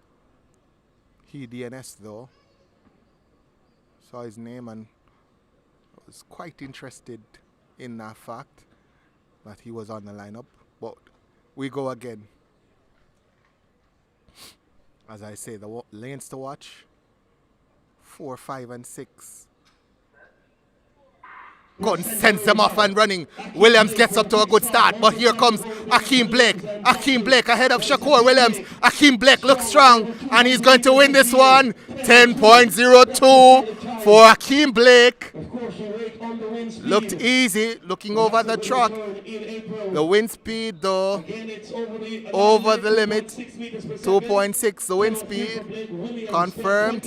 He DNS though. Saw his name and was quite interested in that fact that he was on the lineup. But we go again. As I say, the lanes to watch, 4, 5, and 6. Gun sends them off and running. Williams gets up to a good start, but here comes Akeem Blake. Akeem Blake ahead of Shakur Williams. Akeem Blake looks strong, and he's going to win this one. 10.02 for Akeem Blake. Looked easy, looking over the truck. The wind speed, though, over the limit. 2.6 the wind speed. Confirmed.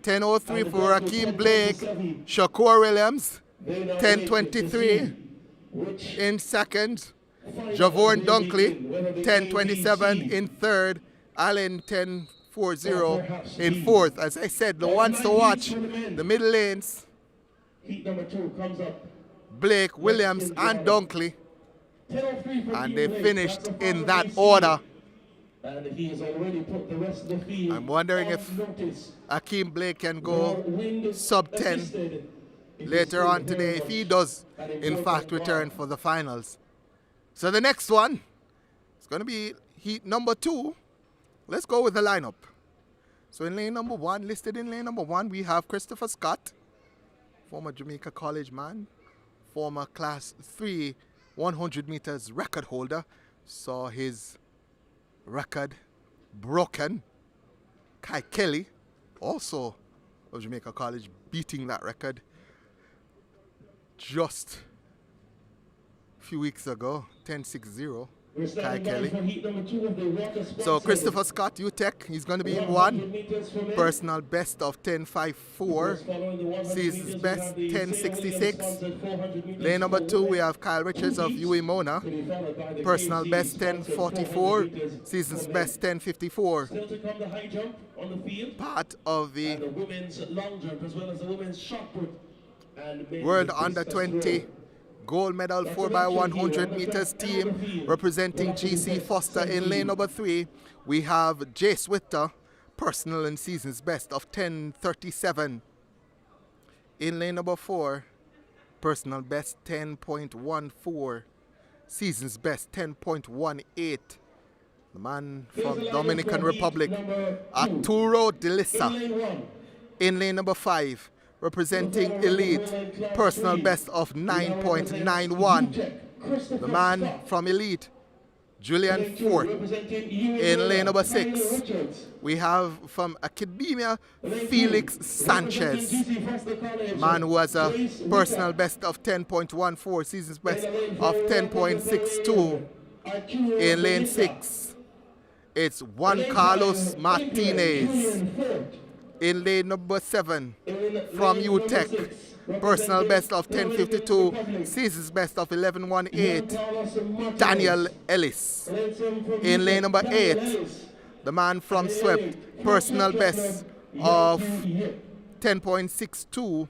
10.03 for Akeem Blake. Shakur Williams. 10.23 in second. Javon Dunkley 10.27 in third. Allen 10.40 in fourth. As I said, the ones to watch, the middle lanes, Heat number 2 comes up. Blake, Williams, and Dunkley. And they finished in that order. And he has already put the rest of the field. I'm wondering if Akeem Blake can go sub 10 later on today, if he does in fact return for the finals. So the next one is going to be heat number 2. Let's go with the lineup. So in lane number 1, listed in lane number 1, we have Christopher Scott, former Jamaica College man, former class 3 100 meters record holder, saw his record broken. Kai Kelly, also of Jamaica College, beating that record just a few weeks ago, 10.60, Kai Kelly. So Christopher Scott, UTEC, he's going to be in 1. Personal best of 10.54. Season's best 10.66. Lane number 2, we have Kyle Richards of UE Mona. Personal best 10.44. Season's best 10.54. Part of the World Under 20 gold medal 4x100 meters team representing GC Foster. In lane number 3, we have Jace Witter, personal and season's best of 10.37. In lane number 4, personal best 10.14, season's best 10.18. The man from Dominican Republic, Arturo Delissa. In lane number 5, representing Elite, personal best of 9.91. The man from Elite, Julian Fort. In lane number 6, we have from Academia, Felix Sanchez. Man who has a personal best of 10.14, season's best of 10.62. In lane 6, it's Juan Carlos Martinez. In lane number 7, from UTEC, personal best of 10.52, season's best of 11.18, Daniel Ellis. In lane number 8, the man from Swept, personal best of 10.62,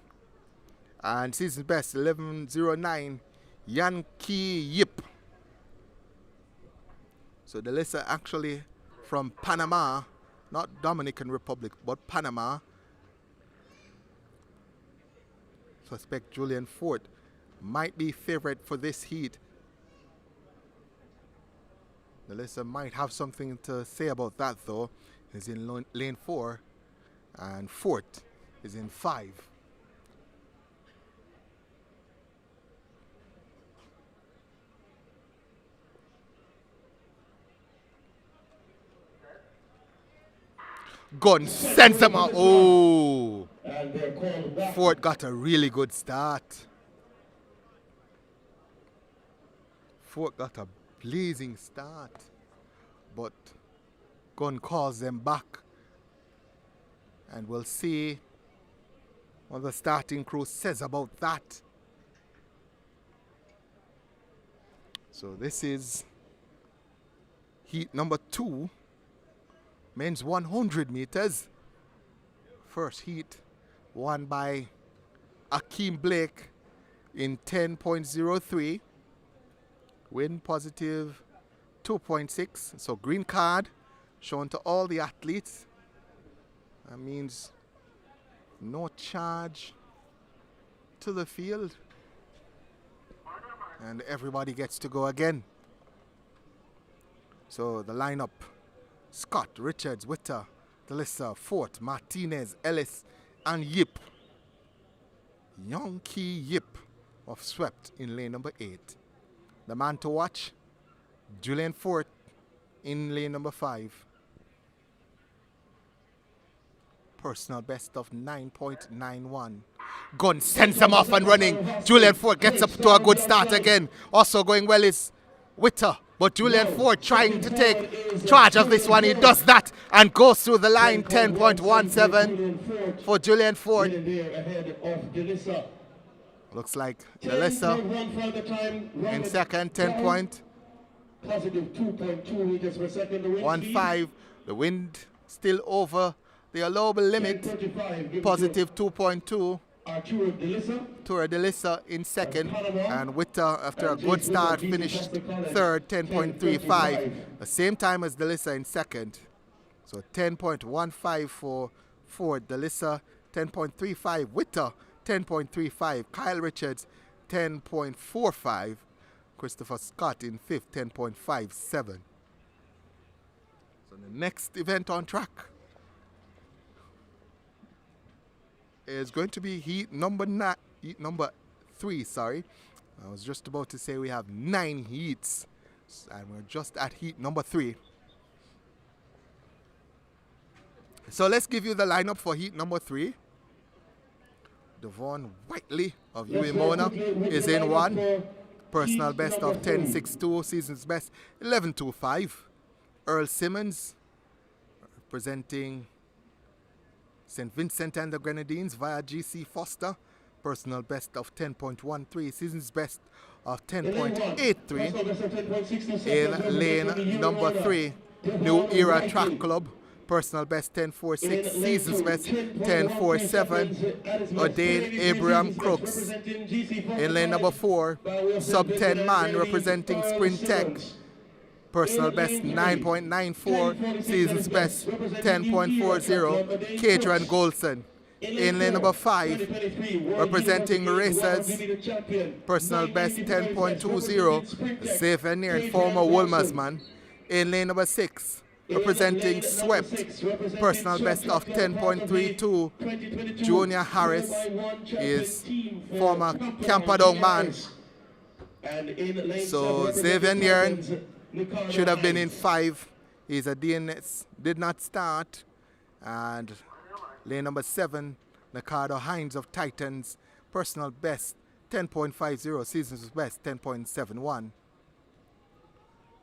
and season's best 11.09, Yankee Yip. So the list are actually from Panama, not Dominican Republic, but Panama. Suspect Julian Fort might be favorite for this heat. The listener might have something to say about that though. He's in lane 4 and Fort is in 5. Gun sends them out. Oh. And they're called back. Fort got a really good start. Fort got a blazing start. But Gun calls them back. And we'll see what the starting crew says about that. So this is heat number 2. Men's 100 meters. First heat won by Yohan Blake in 10.03. Win positive 2.6. So green card shown to all the athletes. That means no charge to the field. And everybody gets to go again. So the lineup: Scott, Richards, Witter, Dalilah, Fort, Martinez, Ellis, and Yip. Young Key Yip of swept in lane number 8. The man to watch, Julian Fort in lane number 5. Personal best of 9.91. Gun sends him off and running. Julian Fort gets up to a good start again. Also going well is Witter. But Julian Fort trying to take charge of this one. He does that and goes through the line. 10.17 for Julian Fort. Looks like Dalilah in second, 10 point. Positive 2.2 meters per second. 1.5. The wind still over the allowable limit. Positive 2.2. Tour Dalilah in second, and Witter, after a good start, finished third, 10.35. The same time as Dalilah in second. So 10.15 for Ford. Dalilah 10.35. Witter 10.35. Kyle Richards 10.45. Christopher Scott in fifth, 10.57. So the next event on track is going to be heat number 3. Sorry, I was just about to say we have 9 heats, and we're just at heat number 3. So let's give you the lineup for heat number 3. Devon Whiteley of Mona is in 1. Personal best of 10.62. Season's best 11.25. Earl Simmons representing St. Vincent and the Grenadines via GC Foster. Personal best of 10.13. Season's best of 10.83. In lane number 3, New Era Track Club. Personal best 10.46. Season's best 10.47. Ordained Abraham Crooks. In lane number 4, sub 10 man representing Sprint Tech. Personal best 9.94. Season's best 10.40. Keshorn Walcott. In lane number 5, representing Racers. Personal best 10.20. Safe and near former Wolmer's man. In lane number 6, representing Swept. Personal best of 10.32. Junior Harris is former Camperdown man. So Xavier Nairn should have been in 5. He's a DNS, did not start. And lane number 7, Ricardo Hines of Titans. Personal best 10.50. Season's best 10.71.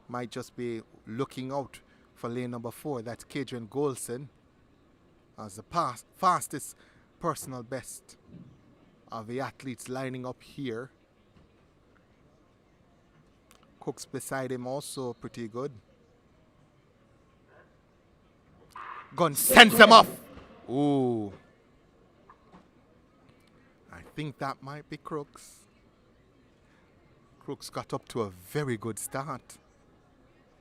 Might just be looking out for lane number 4. That's Keshorn Walcott as the fastest personal best of the athletes lining up here. Cooks beside him also pretty good. Gun sends them off. Ooh. I think that might be Crooks. Crooks got up to a very good start.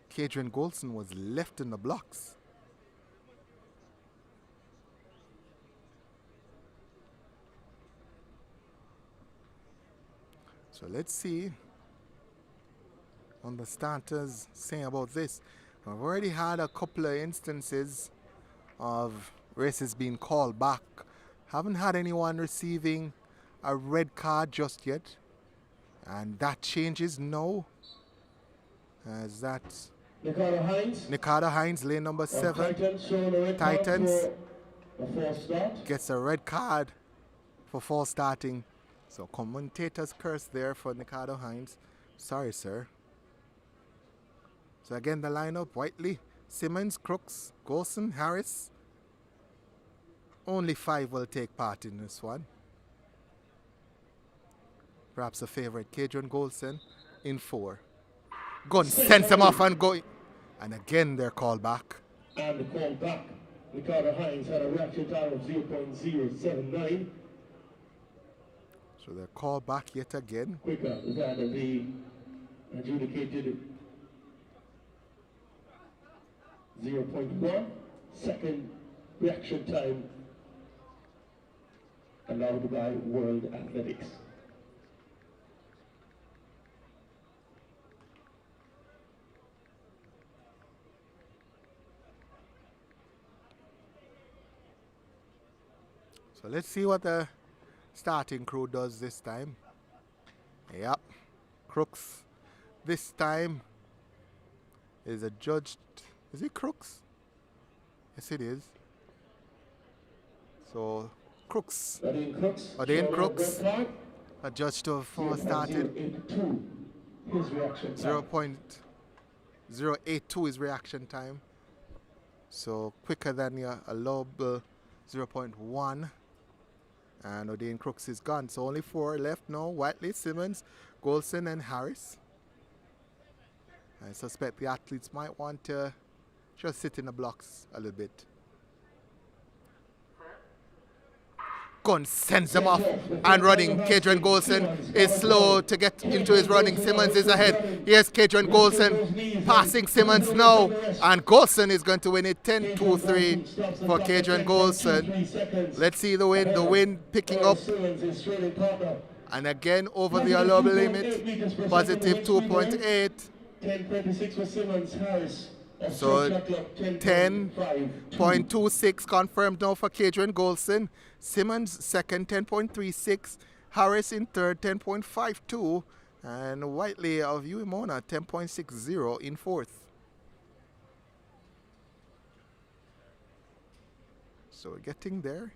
Keshorn Walcott was left in the blocks. So let's see what the starters say about this. I've already had a couple of instances of races being called back. Haven't had anyone receiving a red card just yet. And that changes now, as that Nikada Hines, lane number 7. Titans gets a red card for false starting. So commentators curse there for Nikada Hines. Sorry, sir. So again, the lineup: Whiteley, Simmons, Crooks, Golson, Harris. Only 5 will take part in this one. Perhaps a favorite, Keshorn Golson in 4. Gun sends him off and going. And again, they're called back. And the call back. Ricardo Hines had a reaction time of 0.079. So they're called back yet again. Quicker than the adjudicated 0.1 second reaction time allowed by World Athletics. So let's see what the starting crew does this time. Yep, Crooks this time is adjudged. Is it Crooks? Yes, it is. So Crooks, Ordain Crooks, adjudged to 4 started. 0.082 is reaction time. So quicker than your allowable 0.1. And Ordain Crooks is gone. So only 4 left now. Whiteley, Simmons, Golson, and Harris. I suspect the athletes might want to just sit in the blocks a little bit. Gun sends them off and running. Keshorn Golson is slow to get into his running. Simmons is ahead. Here's Keshorn Golson passing Simmons now. And Golson is going to win it 10-2-3 for Keshorn Golson. Let's see the win. The win picking up. And again over the allowable limit. Positive 2.8. 10.26 for Simmons, Harris. So 10.26 confirmed now for Keshorn Golson. Simmons second, 10.36. Harris in third, 10.52. And Whiteley of Uimona, 10.60 in fourth. So we're getting there.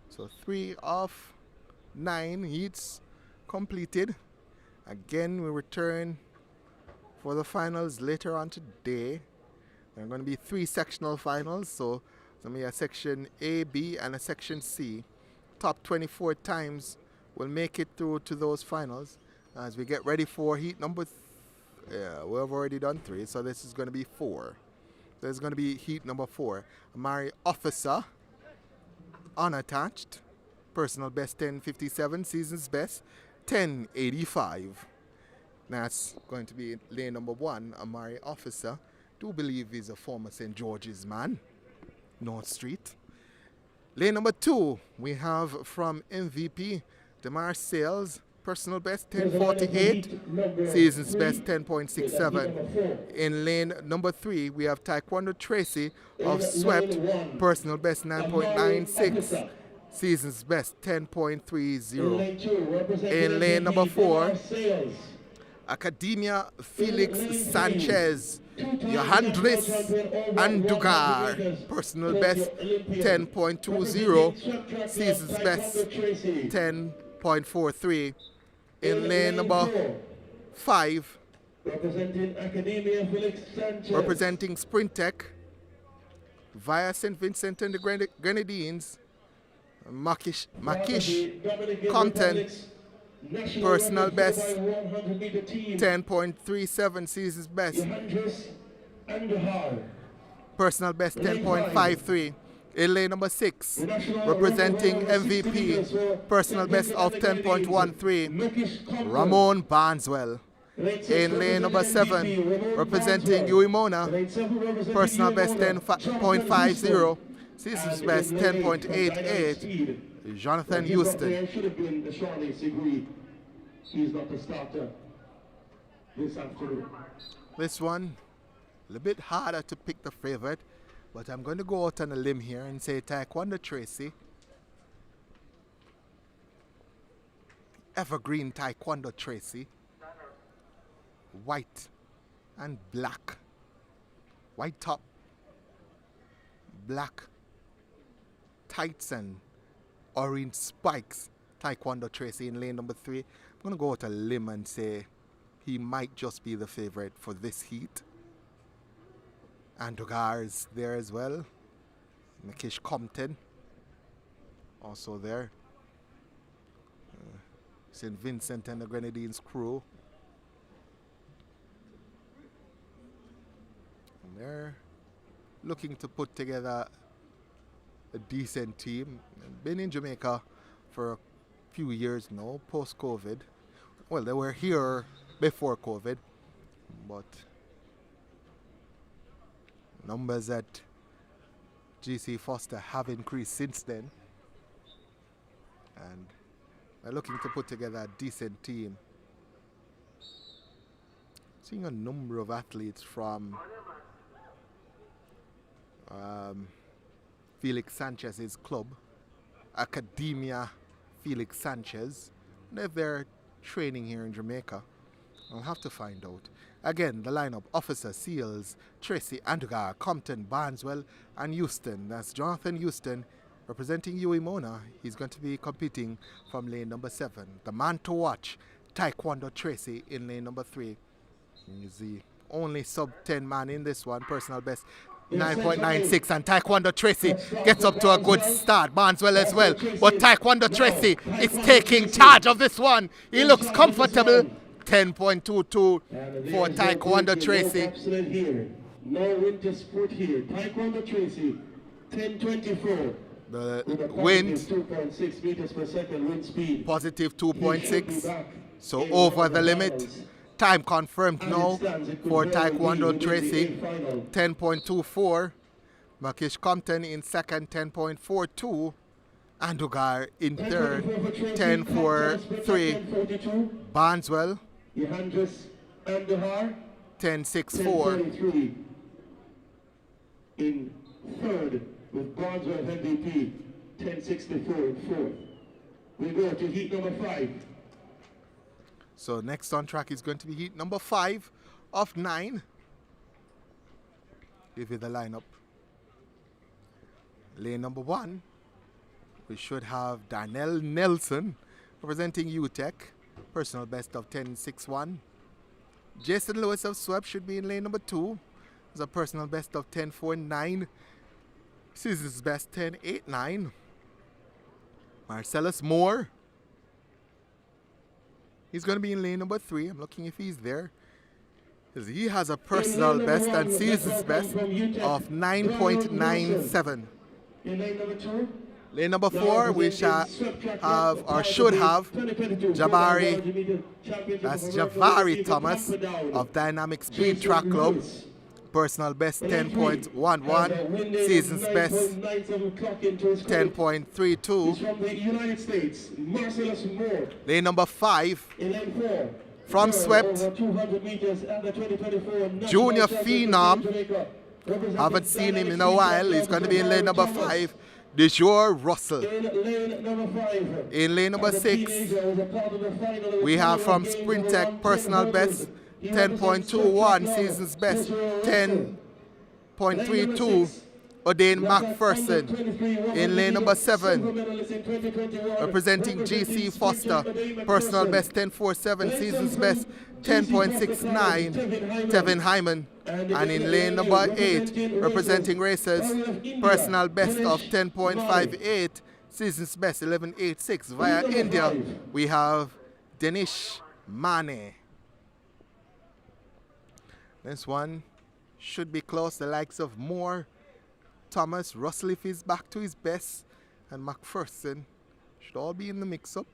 So 3 of 9 heats completed. Again, we return for the finals later on today. There are going to be 3 sectional finals, so there's going to be a section A, B, and a section C. Top 24 times will make it through to those finals as we get ready for heat number we've already done 3, so this is going to be 4. There's going to be heat number 4. Amari Officer, unattached, personal best 10.57, season's best 10.85. That's going to be lane number 1, Amari Officer. Do believe he's a former St. George's man, North Street. Lane number 2, we have from MVP, Demar Sales, personal best 10.48, season's best 10.67. In lane number 3, we have Taekwondo Tracy of Swept, personal best 9.96, season's best 10.30. In lane number 4, Academia Felix Sanchez, Johandris Andugar, personal best 10.20, season's best 10.43. In lane number 5, representing Sprintech, via St. Vincent and the Grenadines, Makish Compton, personal best 10.37, season's best personal best 10.53. In lane number 6, representing MVP, personal best of 10.13, Ramon Barneswell. In lane number 7, representing Uimona, personal best 10.50, season's best 10.88, Jonathan Houston. He's not the starter this afternoon. This one, a little bit harder to pick the favorite, but I'm going to go out on a limb here and say Taekwondo Tracy. Evergreen Taekwondo Tracy. White and black white top, black tights and orange spikes. Taekwondo Tracy in lane number 3. I'm going to go out a limb and say he might just be the favorite for this heat. Andugar is there as well. Makish Compton also there. St. Vincent and the Grenadines crew. And they're looking to put together a decent team. Been in Jamaica for a few years now, post-COVID. Well, they were here before COVID, but numbers at GC Foster have increased since then. And they're looking to put together a decent team. Seeing a number of athletes from Felix Sanchez's club, Academia Felix Sanchez. And if they're training here in Jamaica, I'll have to find out. Again, the lineup: Officer, Seals, Tracy, Andugar, Compton, Barneswell, and Houston. That's Jonathan Houston representing UE Mona. He's going to be competing from lane number 7. The man to watch, Taekwondo Tracy in lane number 3. He's the only sub-10 man in this one. Personal best 9.96, and Taekwondo Tracy gets up to a good start. Barneswell as well, but Taekwondo Tracy is taking charge of this one. He looks comfortable. 10.22 for Taekwondo Tracy. No winter sport here. Taekwondo Tracy, 10.24. The wind, 2.6 meters per second wind speed. positive 2.6, so over the limit. Time confirmed now for Taekwondo Tracy, 10.24. Makish Compton in second, 10.42. Andugar in third, 10.43. Barneswell, 10.64. In third with Barneswell MVP, 10.64 in fourth. We go to heat number 5. So next on track is going to be heat number 5 of 9. Give you the lineup. Lane number 1, we should have Darnell Nelson representing UTEC, personal best of 10.61. Jason Lewis of SWEP should be in lane number 2. There's a personal best of 10.49. Season's best 10.89. Marcellus Moore, he's going to be in lane number 3. I'm looking if he's there. He has a personal best and season's best of 9.97. In lane number 2. Lane number 4, we shall have, or should have, Javari Thomas of Dynamic Speed Track Club. Personal best 10.11, season's best 10.32. From the United States, Marcellus Moore. Lane number 5, In lane 4. from Swept, Junior Phenom. Haven't seen him in a while. He's going to be in lane number 5. DeJour Russell. In lane number 6, we have from Sprintech, personal best 10.21, season's best 10.32, O'Dane McPherson. In lane number 7, representing GC Foster, personal best 10.47, season's best 10.69, Tevin Hyman. And in lane number 8, representing Racers, personal best of 10.58, season's best 11.86. Via India, we have Danish Mane. This one should be close. The likes of Moore, Thomas, Russell if he's back to his best, and McPherson should all be in the mix-up.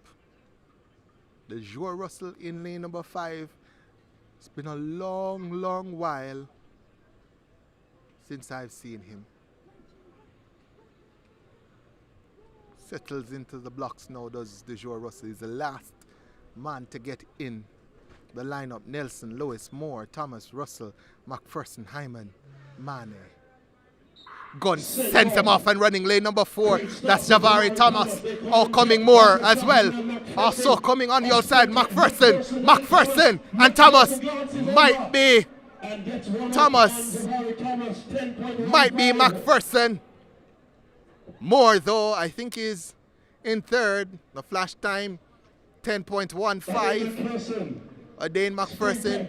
The Joe Russell in lane number 5. It's been a long, long while since I've seen him. Settles into the blocks now, does the Joe Russell. He's the last man to get in the lineup. Nelson, Lewis, Moore, Thomas, Russell, McPherson, Hyman, Mane. Gun sends him off and running. Lane number 4, that's Javari Thomas. Oh, coming Moore as well. Also coming on the outside, McPherson, and Thomas might be And gets one Thomas. Thomas 10.15. Might be McPherson. More though, I think he's in third. The flash time 10.15. Dane McPherson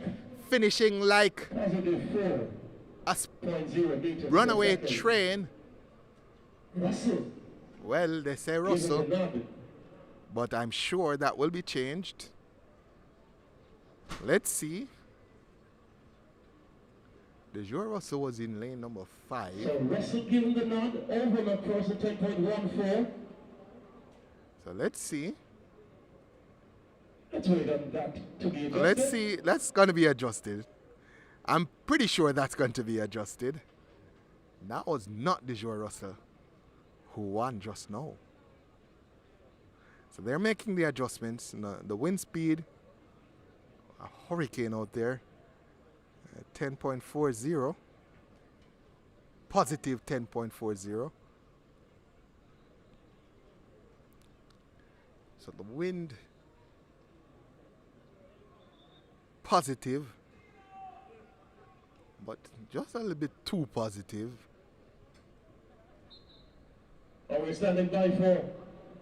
finishing like a runaway train. Well, they say Russell, but I'm sure that will be changed. Let's see. DeJour Russell was in lane number 5. So Russell giving the nod over McPherson 10.14. So let's see. Let's wait on that to be adjusted. Let's see. That's going to be adjusted. I'm pretty sure that's going to be adjusted. That was not DeJour Russell who won just now. So they're making the adjustments. The wind speed, a hurricane out there, 10.40, positive 10.40. So the wind, positive, but just a little bit too positive. We're standing by for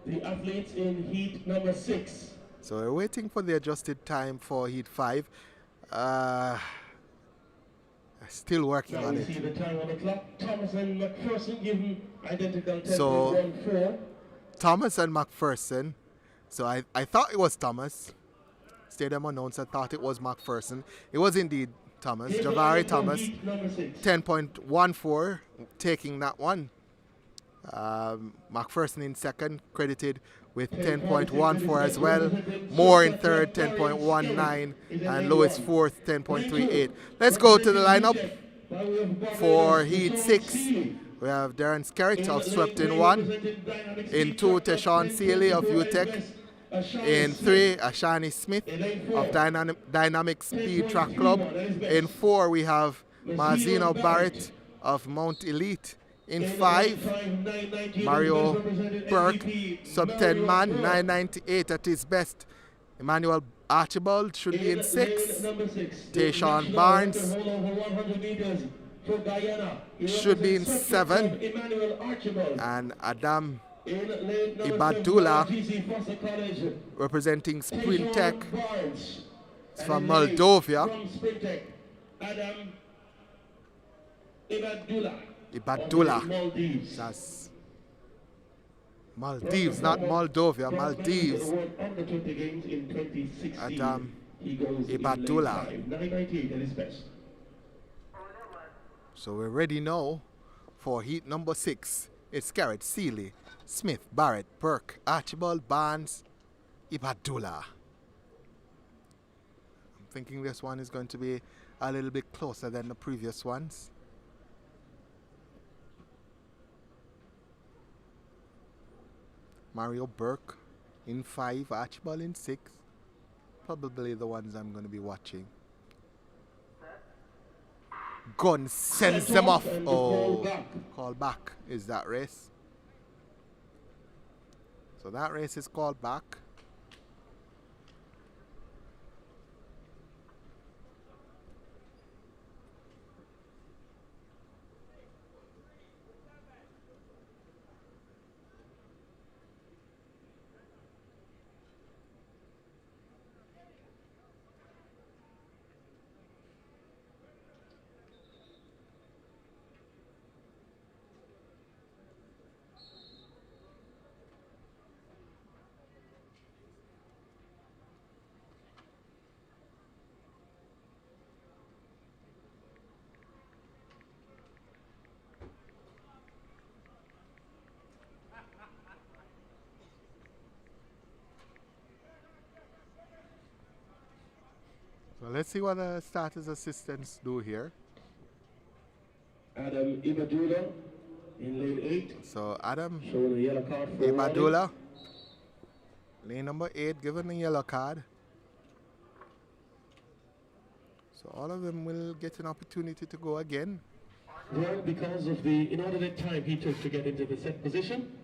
the athletes in heat number 6. So we're waiting for the adjusted time for heat 5. Still working now on we it. See the time on the clock. Thomas and McPherson given identical 10.14. So Thomas and McPherson. So I thought it was Thomas. Stadium announcer thought it was McPherson. It was indeed Thomas. Javari Thomas, 10.14, taking that one. McPherson in second, credited with 10.14 as well. Moore in third, 10.19, and Lewis fourth, 10.38. Let's go to the lineup for heat 6. We have Darren Skerritt of Swept in 1. In 2, Teshawn Sealey of UTEC. In 3, Ashani Smith of Dynamic Speed Track Club. In 4, we have Mazino Barrett of Mount Elite. In 5, Mario Burke, sub-10 man, 998 at his best. Emmanuel Archibald should be in 6. Tayshawn Barnes should be in 7. And Adam Ibadullah, representing Sprint Tech from Moldova. Ibadullah. That's Maldives, not Moldova, Maldives. Adam Ibadullah. So we're ready now for heat number 6. It's Skerritt, Sealey, Smith, Barrett, Burke, Archibald, Barnes, Ibadullah. I'm thinking this one is going to be a little bit closer than the previous ones. Mario Burke in 5, Archibald in 6. Probably the ones I'm going to be watching. Gun sends them off. Oh, call back is that race. So that race is called back. So let's see what the starters assistants do here. Adam Ibadullah in lane 8. So Adam Showing a yellow card for Ibadullah, lane number 8, given a yellow card. So all of them will get an opportunity to go again. Well, because of the inordinate time he took to get into the set position.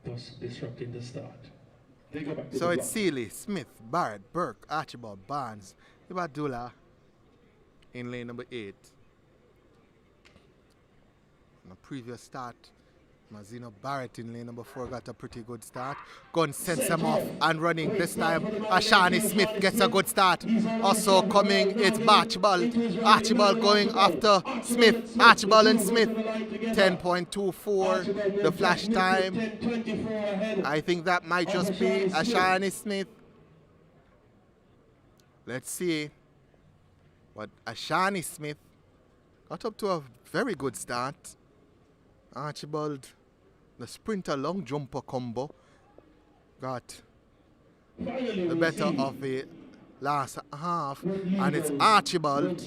Thus disrupting the start. They go back to So the it's block. Seeley, Smith, Barrett, Burke, Archibald, Barnes, Ibadullah in lane number 8. On the previous start, Mazino Barrett in lane number 4 got a pretty good start. Gun sends him off and running. This time, Ashani Smith gets a good start. Also coming, it's Archibald. Archibald going after Smith. Archibald and Smith. 10.24, the flash time. I think that might just be Ashani Smith. Let's see. But Ashani Smith got up to a very good start. Archibald, the sprinter long jumper combo, got the better of the last half, and it's Archibald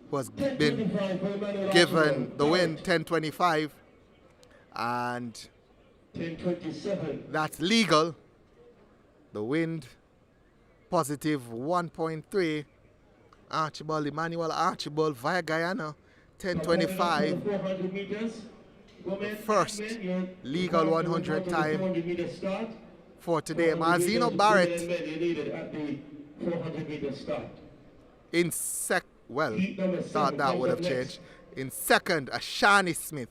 who has been given the win, 10.25, and 10:27. that's legal. The wind positive 1.3. Archibald, Emmanuel Archibald via Guyana, 10.25. 400 meters. First legal 100 time for today. Mazino Barrett in thought that would have changed. In second, Ashani Smith,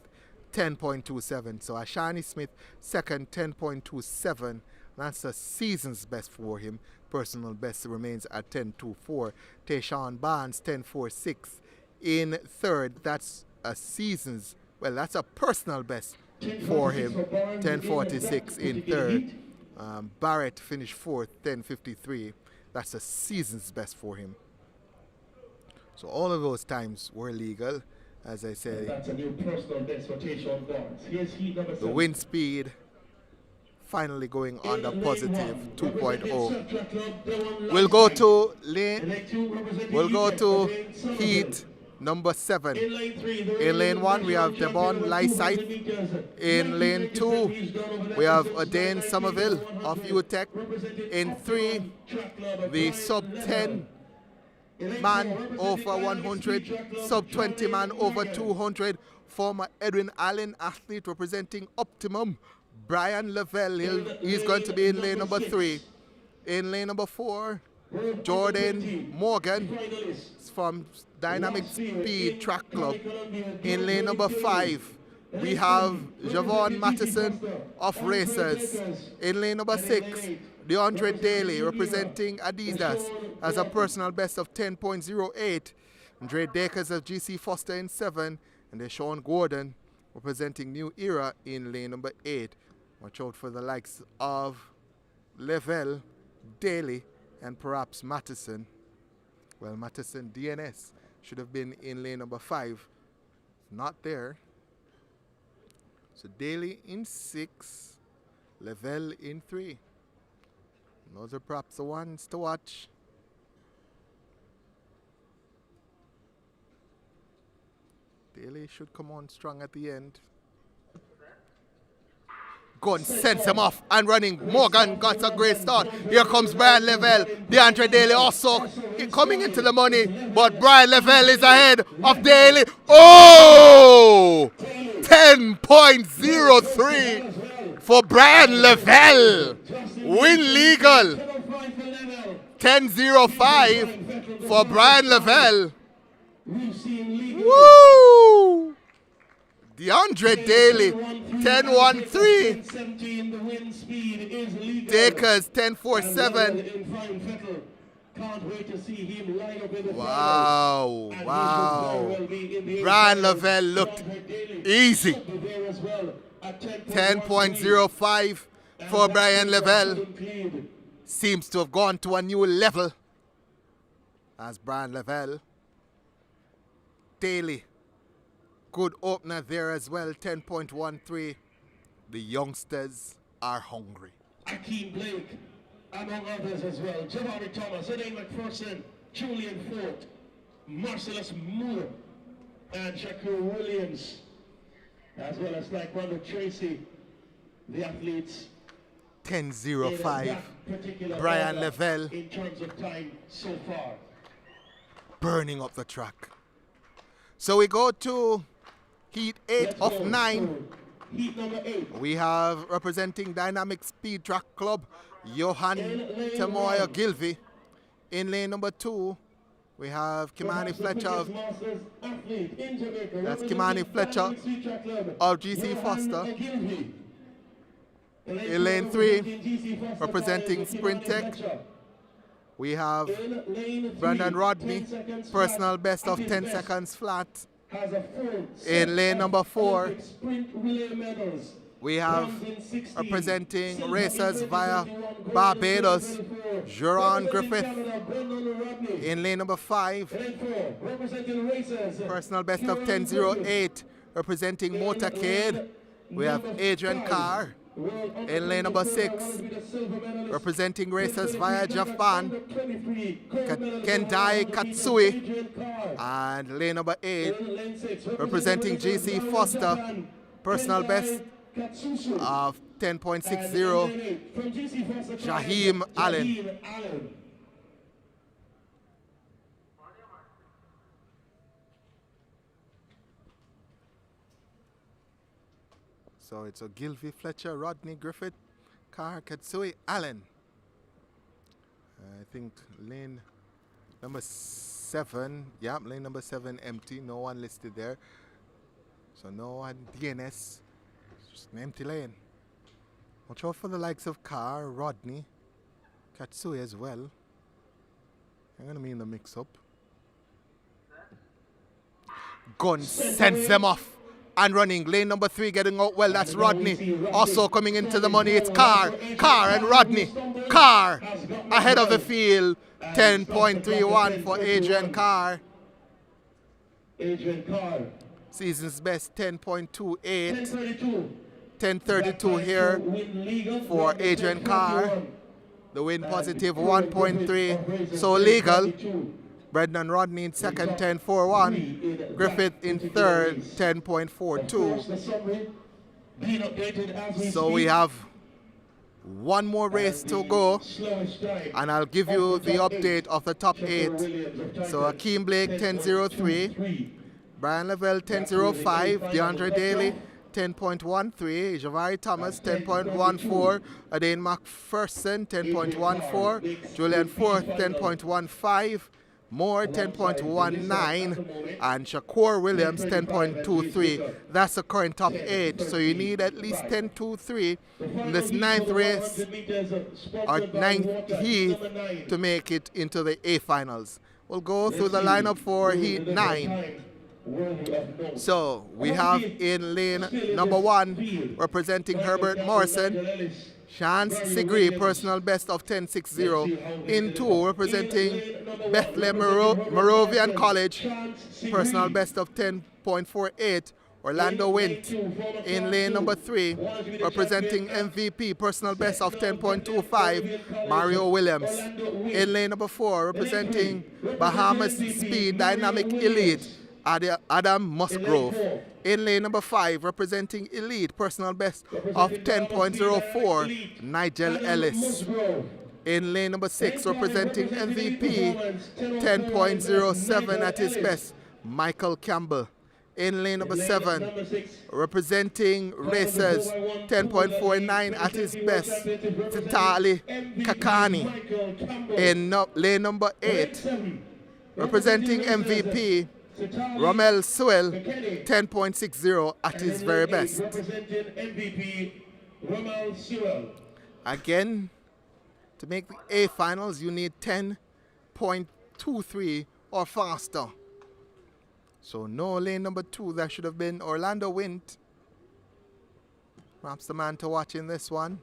10.27. So Ashani Smith, second, 10.27. That's a season's best for him. Personal best remains at 10.24. Tayshawn Barnes, 10.46. In third, that's a season's, well, that's a personal best for him, 10.46 in third. Barrett finished fourth, 10.53. That's a season's best for him. So all of those times were legal, as I said. That's a new personal best for Tayshawn Barnes. Here's heat number 7. The wind speed finally going on the positive 2.0. We'll go to heat number 7. In lane 1, we have Devon Lysythe. In lane 2, we have Adain Somerville of UTEC. In 3, the sub 10 man over 100, sub 20 man over 200. Former Edwin Allen athlete representing Optimum, Brian Lavelle. He's going to be in lane number 3. In lane number 4, Jordan Morgan from Dynamic Speed Track Club. In lane number 5, we have Javon Mattison of Racers. In lane number 6, DeAndre Daly representing Adidas has a personal best of 10.08. Andre Dakers of GC Foster in 7. And Deshaun Gordon representing New Era in lane number 8. Watch out for the likes of Lavelle, Daly, and perhaps Mattison. Well, Mattison DNS should have been in lane number 5. Not there. So Daly in 6, Lavelle in 3. Those are perhaps the ones to watch. Daly should come on strong at the end. Gun sends him off and running. Morgan got a great start. Here comes Brian Lavelle. DeAndre Daly also coming into the money. But Brian Lavelle is ahead of Daly. Oh! 10.03 for Brian Lavelle. Win legal. 10.05 for Brian Lavelle. Woo! DeAndre Daly, 10.13. Dakers, 10.47. Wow, wow. Brian Lavelle looked easy. 10.05 for Brian Lavelle. Seems to have gone to a new level as Brian Lavelle. Daly, good opener there as well, 10.13. The youngsters are hungry. Akeem Blake, among others as well. Jabari Thomas, Elaine McPherson, Julian Fort, Marcellus Moore, and Shakur Williams, as well as Taekwondo Tracy, the athletes. 10.05. Brian Lavelle in terms of time so far. Burning up the track. So we go to heat 8 of 9. Heat number 8. We have representing Dynamic Speed Track Club, Yohan Blake. In lane number 2, we have Kimani Fletcher of, that's Kimani Fletcher of GC Foster. In lane 3, representing Sprint Tech, we have Brandon Rodney, personal best of 10 seconds flat. In lane number 4, we have representing racers via Barbados, Jerron Griffith. In lane number 5, personal best of 10.08, representing Motorcade, we have Adrian Carr. In lane number 6, representing racers via Japan, Kendai Katsui. And lane number 8, representing GC Foster, personal best of 10.60, Jaheim Allen. So it's Ogilvy, Fletcher, Rodney, Griffith, Carr, Katsui, Allen. I think lane number 7, yeah, lane number 7 empty, no one listed there. So no one DNS, just an empty lane. Watch out for the likes of Carr, Rodney, Katsui as well. I'm going to be in the mix-up. Gun sends them off. And running, lane number 3 getting out well, that's Rodney. Also coming into the money, it's Carr and Rodney. Carr ahead of the field, 10.31 for Adrian Carr. Season's best, 10.28. 10.32 here for Adrian Carr. The win positive, 1.3, so legal. Brendan Rodney in second, 10.41. Griffith in third, 10.42. So we have one more race to go, and I'll give you the update of the top 8. So Akeem Blake, 10.03. Brian Lavelle, 10.05. DeAndre Daly, 10.13. Javari Thomas, 10.14. Adain McPherson, 10.14. Julian Forth, 10.15. Moore, 10.19, and Shakur Williams, 10.23. That's the current top 8. So you need at least 10.23 in this 9th race or 9th heat to make it into the A finals. We'll go through the lineup for heat 9. So we have in lane number 1 representing Herbert Morrison, Chance Sigri, personal best of 10.60. In 2, representing Bethlehem Moravian College, personal best of 10.48, Orlando Wint. In lane number 3, representing MVP, personal best of 10.25, Mario Williams. In lane number 4, representing Bahamas Speed Dynamic Elite, Adam Musgrove. In lane number 5, representing Elite, personal best of 10.04, Nigel Ellis. In lane number 6, representing MVP, 10.07 at his best, Michael Campbell. In lane number 7, representing Racers, 10.49 at his best, Titali Kakani. In lane number 8, representing MVP, Romel Sewell, 10.60 at his very best. Again, to make the A finals, you need 10.23 or faster. So no lane number 2, that should have been Orlando Wint. Perhaps the man to watch in this one,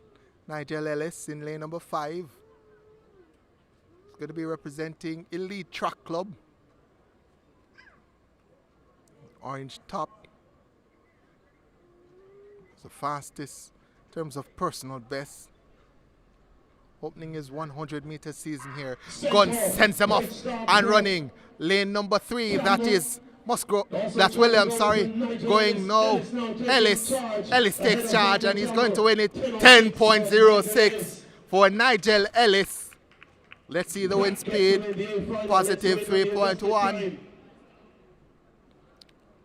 Nigel Ellis in lane number 5. He's going to be representing Elite Track Club. Orange top. It's the fastest in terms of personal best. Opening his 100-meter season here. Gun sends him off and running. Lane number 3, that is Musgrove. That's Williams, sorry. Going now. Ellis takes charge and he's going to win it. 10.06 for Nigel Ellis. Let's see the wind speed. Positive 3.1.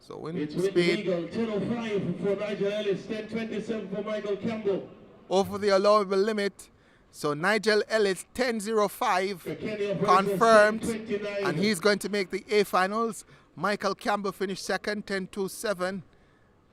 So wind It's with speed legal, 10:05 for Nigel Ellis, 10:27 for Michael Campbell. over the allowable limit. So Nigel Ellis 10:05 Kenny confirmed, 10:29. and he's going to make the A finals. Michael Campbell finished second, 10:27,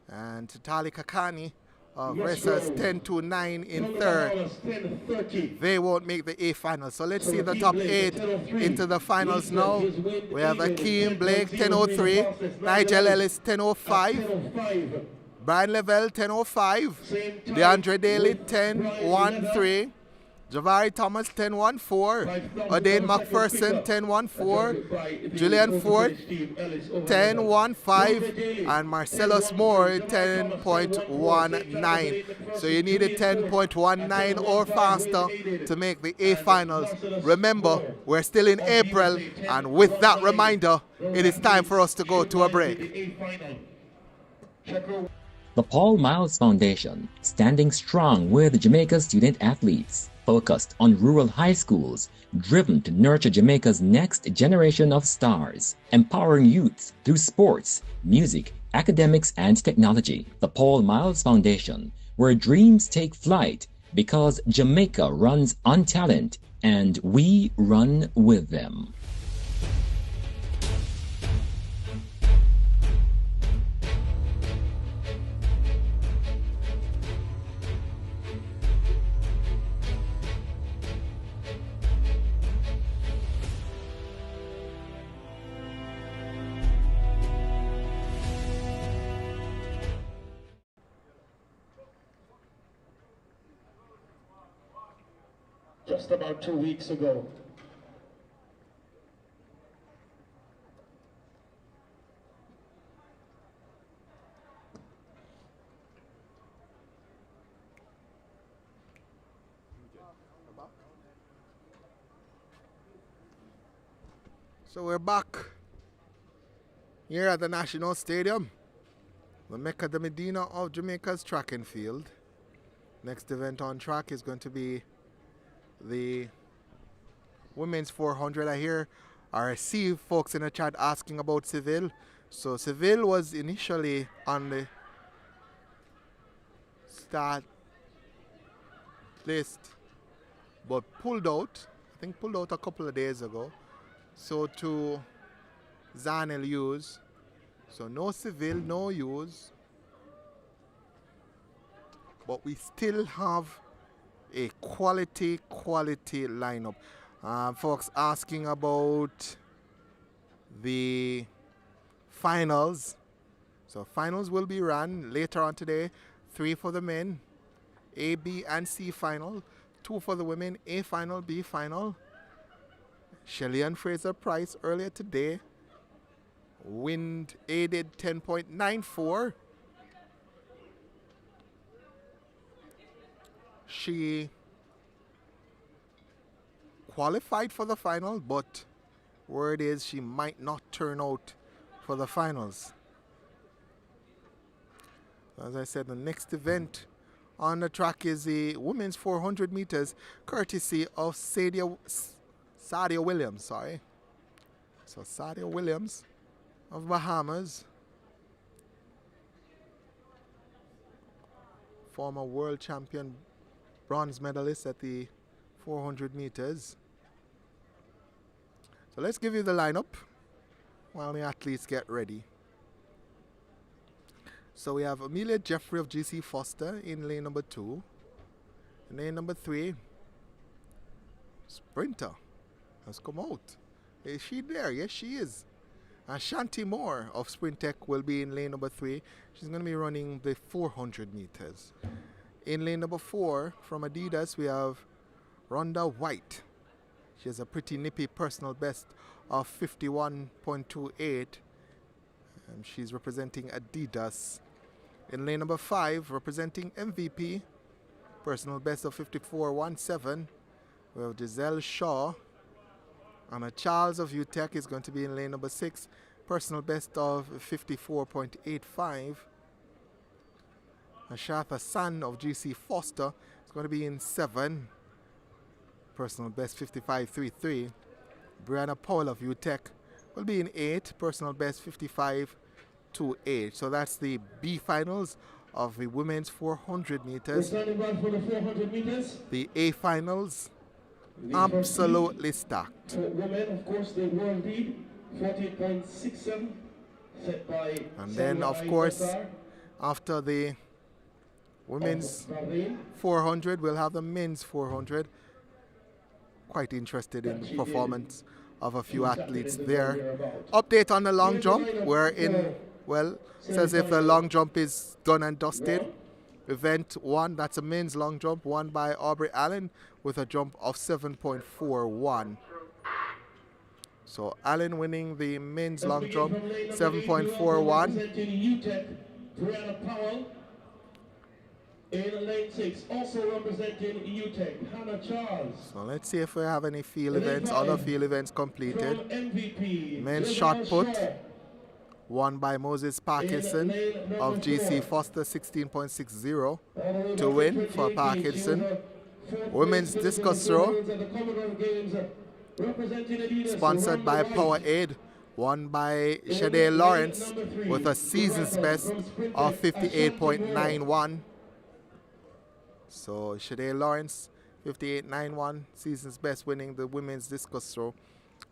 and Tatali Kakani of Racers 10:29 in third. 10:30. They won't make the A finals. So let's see the top 8 into the finals now. We have Yohan Blake 10:03, Nigel Ellis 10:05, 10:05. Brian Lavelle 10:05, DeAndre Daly 10:13, Javari Thomas 10:14, O'Dane McPherson 10:14, Julian Ford 10:15, and Marcellus Moore 10.19. So you need a 10.19 or faster to make the A finals. Remember, we're still in April, and with that reminder, it is time for us to go to a break. The Paul Miles Foundation, standing strong with Jamaica's student athletes, focused on rural high schools, driven to nurture Jamaica's next generation of stars, empowering youth through sports, music, academics, and technology. The Paul Miles Foundation, where dreams take flight because Jamaica runs on talent and we run with them. Just about 2 weeks ago. So we're back here at the National Stadium, the Mecca de Medina of Jamaica's track and field. Next event on track is going to be the women's 400. I see folks in the chat asking about Seville. So Seville was initially on the start list, but pulled out. I think pulled out a couple of days ago. So to Zanel use. So no Seville, no use. But we still have a quality lineup. Folks asking about the finals. So finals will be run later on today. 3 for the men, A, B, and C final. 2 for the women, A final, B final. Shelly-Ann Fraser-Pryce earlier today. Wind aided 10.94. She qualified for the final, but word is she might not turn out for the finals. As I said, the next event on the track is the women's 400 meters, courtesy of Sadia Williams, So Sadia Williams of Bahamas, former world champion bronze medalist at the 400 meters. So let's give you the lineup while the athletes get ready. So we have Amelia Jeffrey of GC Foster in lane number 2. In lane number 3, sprinter has come out. Is she there? Yes, she is. And Shanti Moore of Sprint Tech will be in lane number 3. She's going to be running the 400 meters. In lane number 4, from Adidas, we have Rhonda White. She has a pretty nippy personal best of 51.28. She's representing Adidas. In lane number 5, representing MVP, personal best of 54.17. We have Giselle Shaw. Anna Charles of UTEC is going to be in lane number 6, personal best of 54.85. Ashatha San of GC Foster is going to be in 7, personal best 55.33. Brianna Powell of UTEC will be in 8, personal best 55 2.28. So that's the B finals of the women's 400 We're meters. standing by for the 400 meters. The A finals, The absolutely stacked. For women, of course, the world lead, 40.67, set by And then, of course, after the women's 400, we'll have the men's 400. Quite interested in the performance of a few athletes there. Update on the long jump. We're in, well, says if the long jump is done and dusted. Event 1, that's a men's long jump, won by Aubrey Allen with a jump of 7.41. So Allen winning the men's long jump, 7.41. Brianna Powell in lane 6, also representing UTEC, Hannah Charles. So let's see if we have any field events, other field events completed. From MVP, Men's shot put, won by Moses Parkinson of GC Foster, 16.60 to win for Parkinson. Women's discus throw, sponsored by Powerade, won by Shade Lawrence with a season's best of 58.91. So Shade Lawrence, 58.91, season's best, winning the women's discus throw.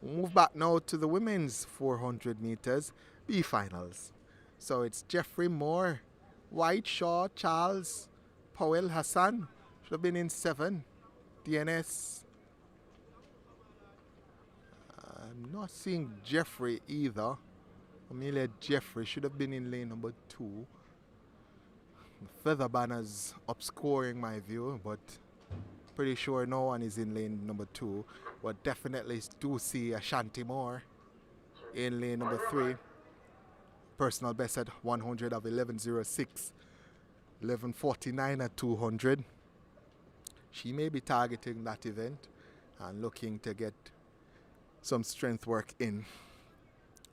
We'll move back now to the women's 400 meters B finals. So it's Jeffrey Moore, White, Shaw, Charles, Powell, Hassan. Should have been in 7. DNS. I'm not seeing Jeffrey either. Amelia Jeffrey should have been in lane number 2. The feather banners obscuring my view, but pretty sure no one is in lane number 2. But definitely do see Ashanti Moore in lane number 3. Personal best at 100 of 11.06. 11.49 at 200. She may be targeting that event and looking to get some strength work in.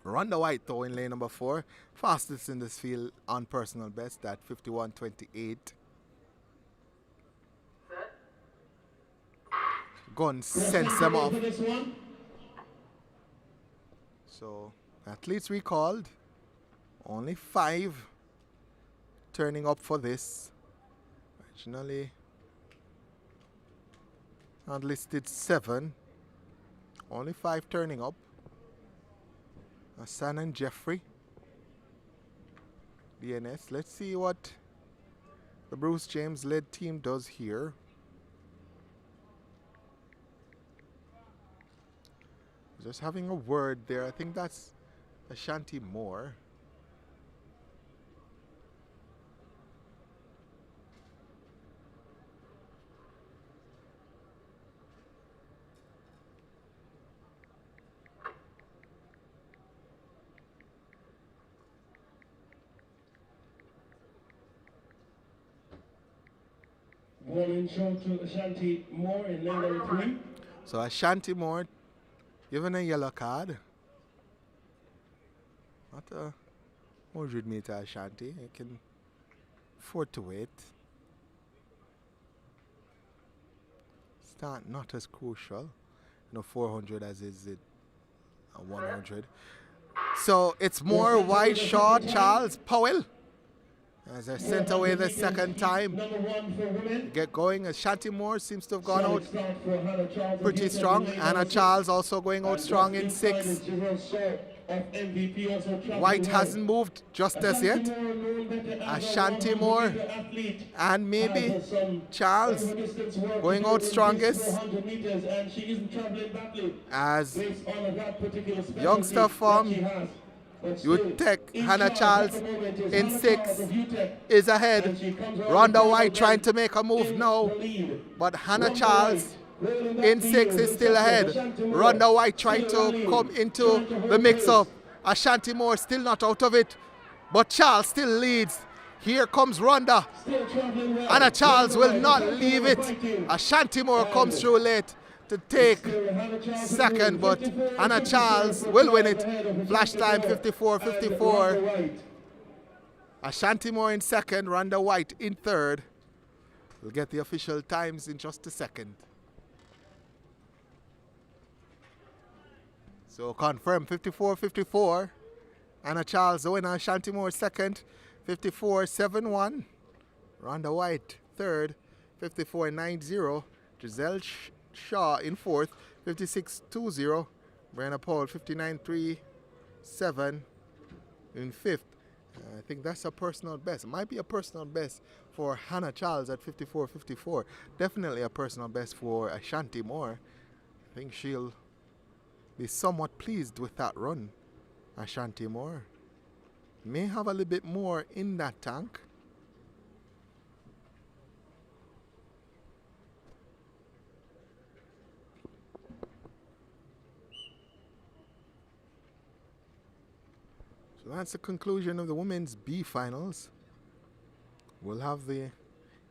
Rhonda White, though, in lane number 4, fastest in this field on personal best at 51.28. Gun sends them off. So, athletes recalled. Only 5 turning up for this. Originally had listed 7. Only 5 turning up. Hassan and Jeffrey. DNS. Let's see what the Bruce James led team does here. Just having a word there. I think that's Ashanti Moore. Warning show to Ashanti Moore in lane number 3. So Ashanti Moore given a yellow card. Not a 100 meter Ashanti. You can afford to wait. Start not as crucial. 400 as is it 100. So it's more White, Shaw, Charles, Powell. As I sent away the second time. Get going. Ashanti Moore seems to have gone out pretty strong. Anna Charles also going out strong in 6. White hasn't moved just as yet. Ashanti Moore and maybe Charles going out strongest. As youngster from UTEC, Hannah Charles in 6 is ahead. Rhonda White trying to make a move now, but Hannah Charles in 6 is still ahead. Rhonda White trying to come into the mix-up. Ashanti Moore still not out of it, but Charles still leads. Here comes Rhonda. Hannah Charles will not leave it. Ashanti Moore comes through late to take second, but Hannah Charles will win it. Flash time 54.54. Ashanti Moore in second, Rhonda White in third. We'll get the official times in just a second. So confirm 54.54. Anna Charles, the winner. Shanti Moore second, 54.71. Rhonda White third, 54.90. Giselle Shaw in fourth, 56.20. Brianna Paul, 59.37 in fifth. I think that's a personal best. It might be a personal best for Hannah Charles at 54.54. Definitely a personal best for Ashanti Moore. I think she'll be somewhat pleased with that run. Ashanti Moore may have a little bit more in that tank. So that's the conclusion of the women's B finals. We'll have the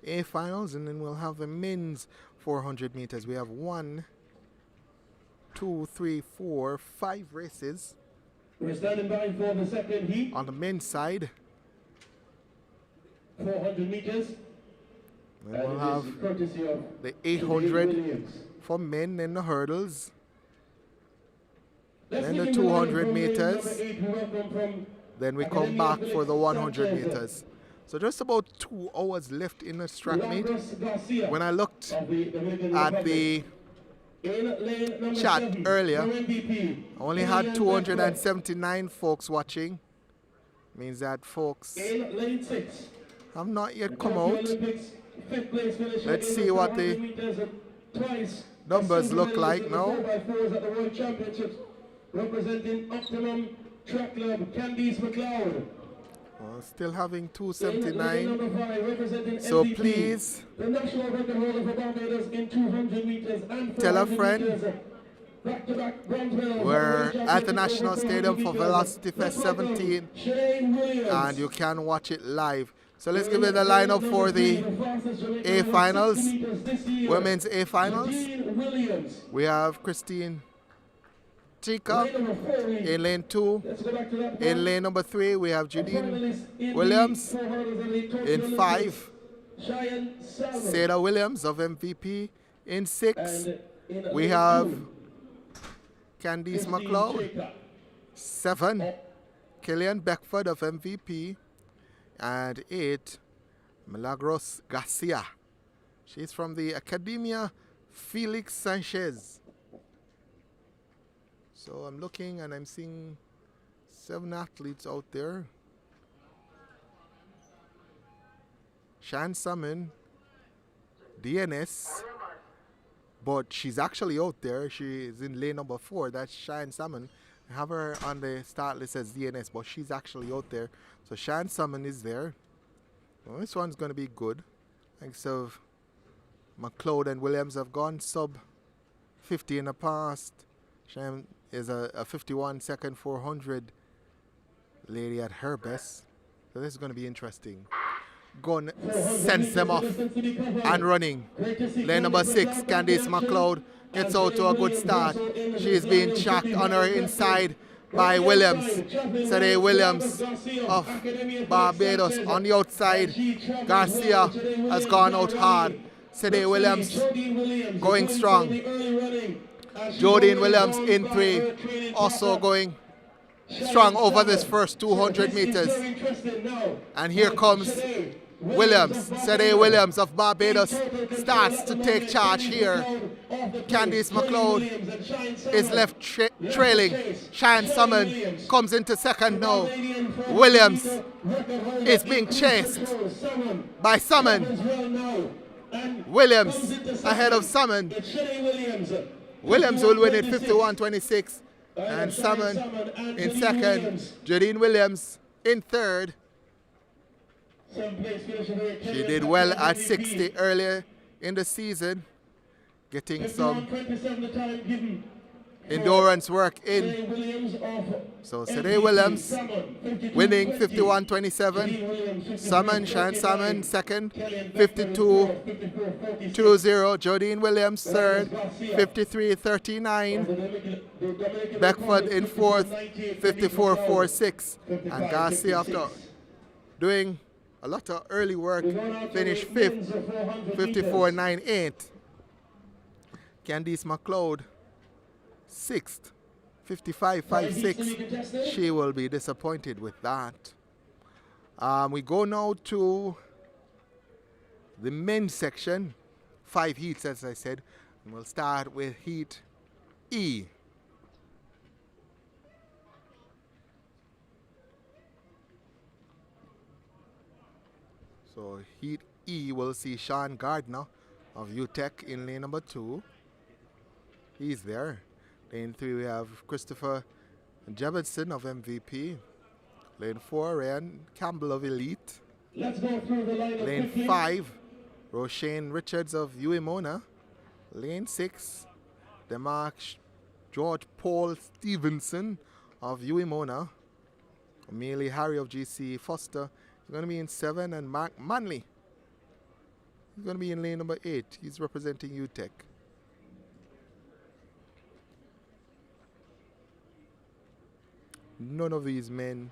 A finals, and then we'll have the men's 400 meters. We have 1, 2, 3, 4, 5 races. We're standing by for the second heat. On the men's side, 400 meters. then we'll have the 800 for men in the hurdles. Then the 200 meters. Then we come back for the 100 meters. So just about 2 hours left in the track meet. When I looked at the chat earlier, I only had 279 folks watching. Means that folks have not yet come out. Let's see what the numbers look like now. Representing Optimum Track Club, Candice McLeod. Still having 279. So please tell a friend. We're at the National Stadium for Velocity Fest 17, and you can watch it live. So let's give it a lineup for the A finals, women's A finals. We have Christine Tika in lane 2. In lane number 3, we have Judine Williams. In 5, Seda Williams of MVP. In 6, we have Candice McLeod. 7, Killian Beckford of MVP. And 8, Milagros Garcia. She's from the Academia Felix Sanchez. So I'm looking and I'm seeing 7 athletes out there. Shan Salmon, DNS, but she's actually out there. She is in lane number 4. That's Shan Salmon. I have her on the start list as DNS, but she's actually out there. So Shan Salmon is there. Well, this one's going to be good. Thanks of McLeod and Williams have gone sub 50 in the past. Shan is a 51 second 400 lady at her best. So this is going to be interesting. Gun sends them off and running. Lane number 6, Candice McLeod gets out to a good start. She's being tracked on her inside by Williams. Sadie Williams of Barbados on the outside. Garcia has gone out hard. Sadie Williams going strong. Jodine Williams in 3, also going strong over this first 200 meters. And here comes Williams. Sadie Williams of Barbados starts to take charge here. Candice McLeod is left trailing. Shan Salmon comes into second now. Williams is being chased by Salmon. Williams ahead of Salmon. Williams will win it 51-26. And Salmon in second. Jodine Williams in third. She did well at 60 earlier in the season, getting some endurance work in. So Sadie Williams winning 51-27. Shan Salmon second, 52-20. Jodine Williams third, 53-39. Beckford in fourth, 54-46. And Garcia, after doing a lot of early work, finished fifth, 54-98. Candice McLeod, sixth, 55.56. She will be disappointed with that. We go now to the men's section. 5 heats, as I said. And we'll start with heat E. So heat E will see Sean Gardner of UTEC in lane number 2. He's there. Lane 3 we have Christopher Jebedson of MVP. Lane 4, Ryan Campbell of Elite. Let's go through the line. Lane 5, Roshane Richards of UEMONA. Lane 6, Demark George Paul Stevenson of UEMONA. Amelie Harry of GC Foster is going to be in 7, and Mark Manley is going to be in lane number 8. He's representing UTEC. None of these men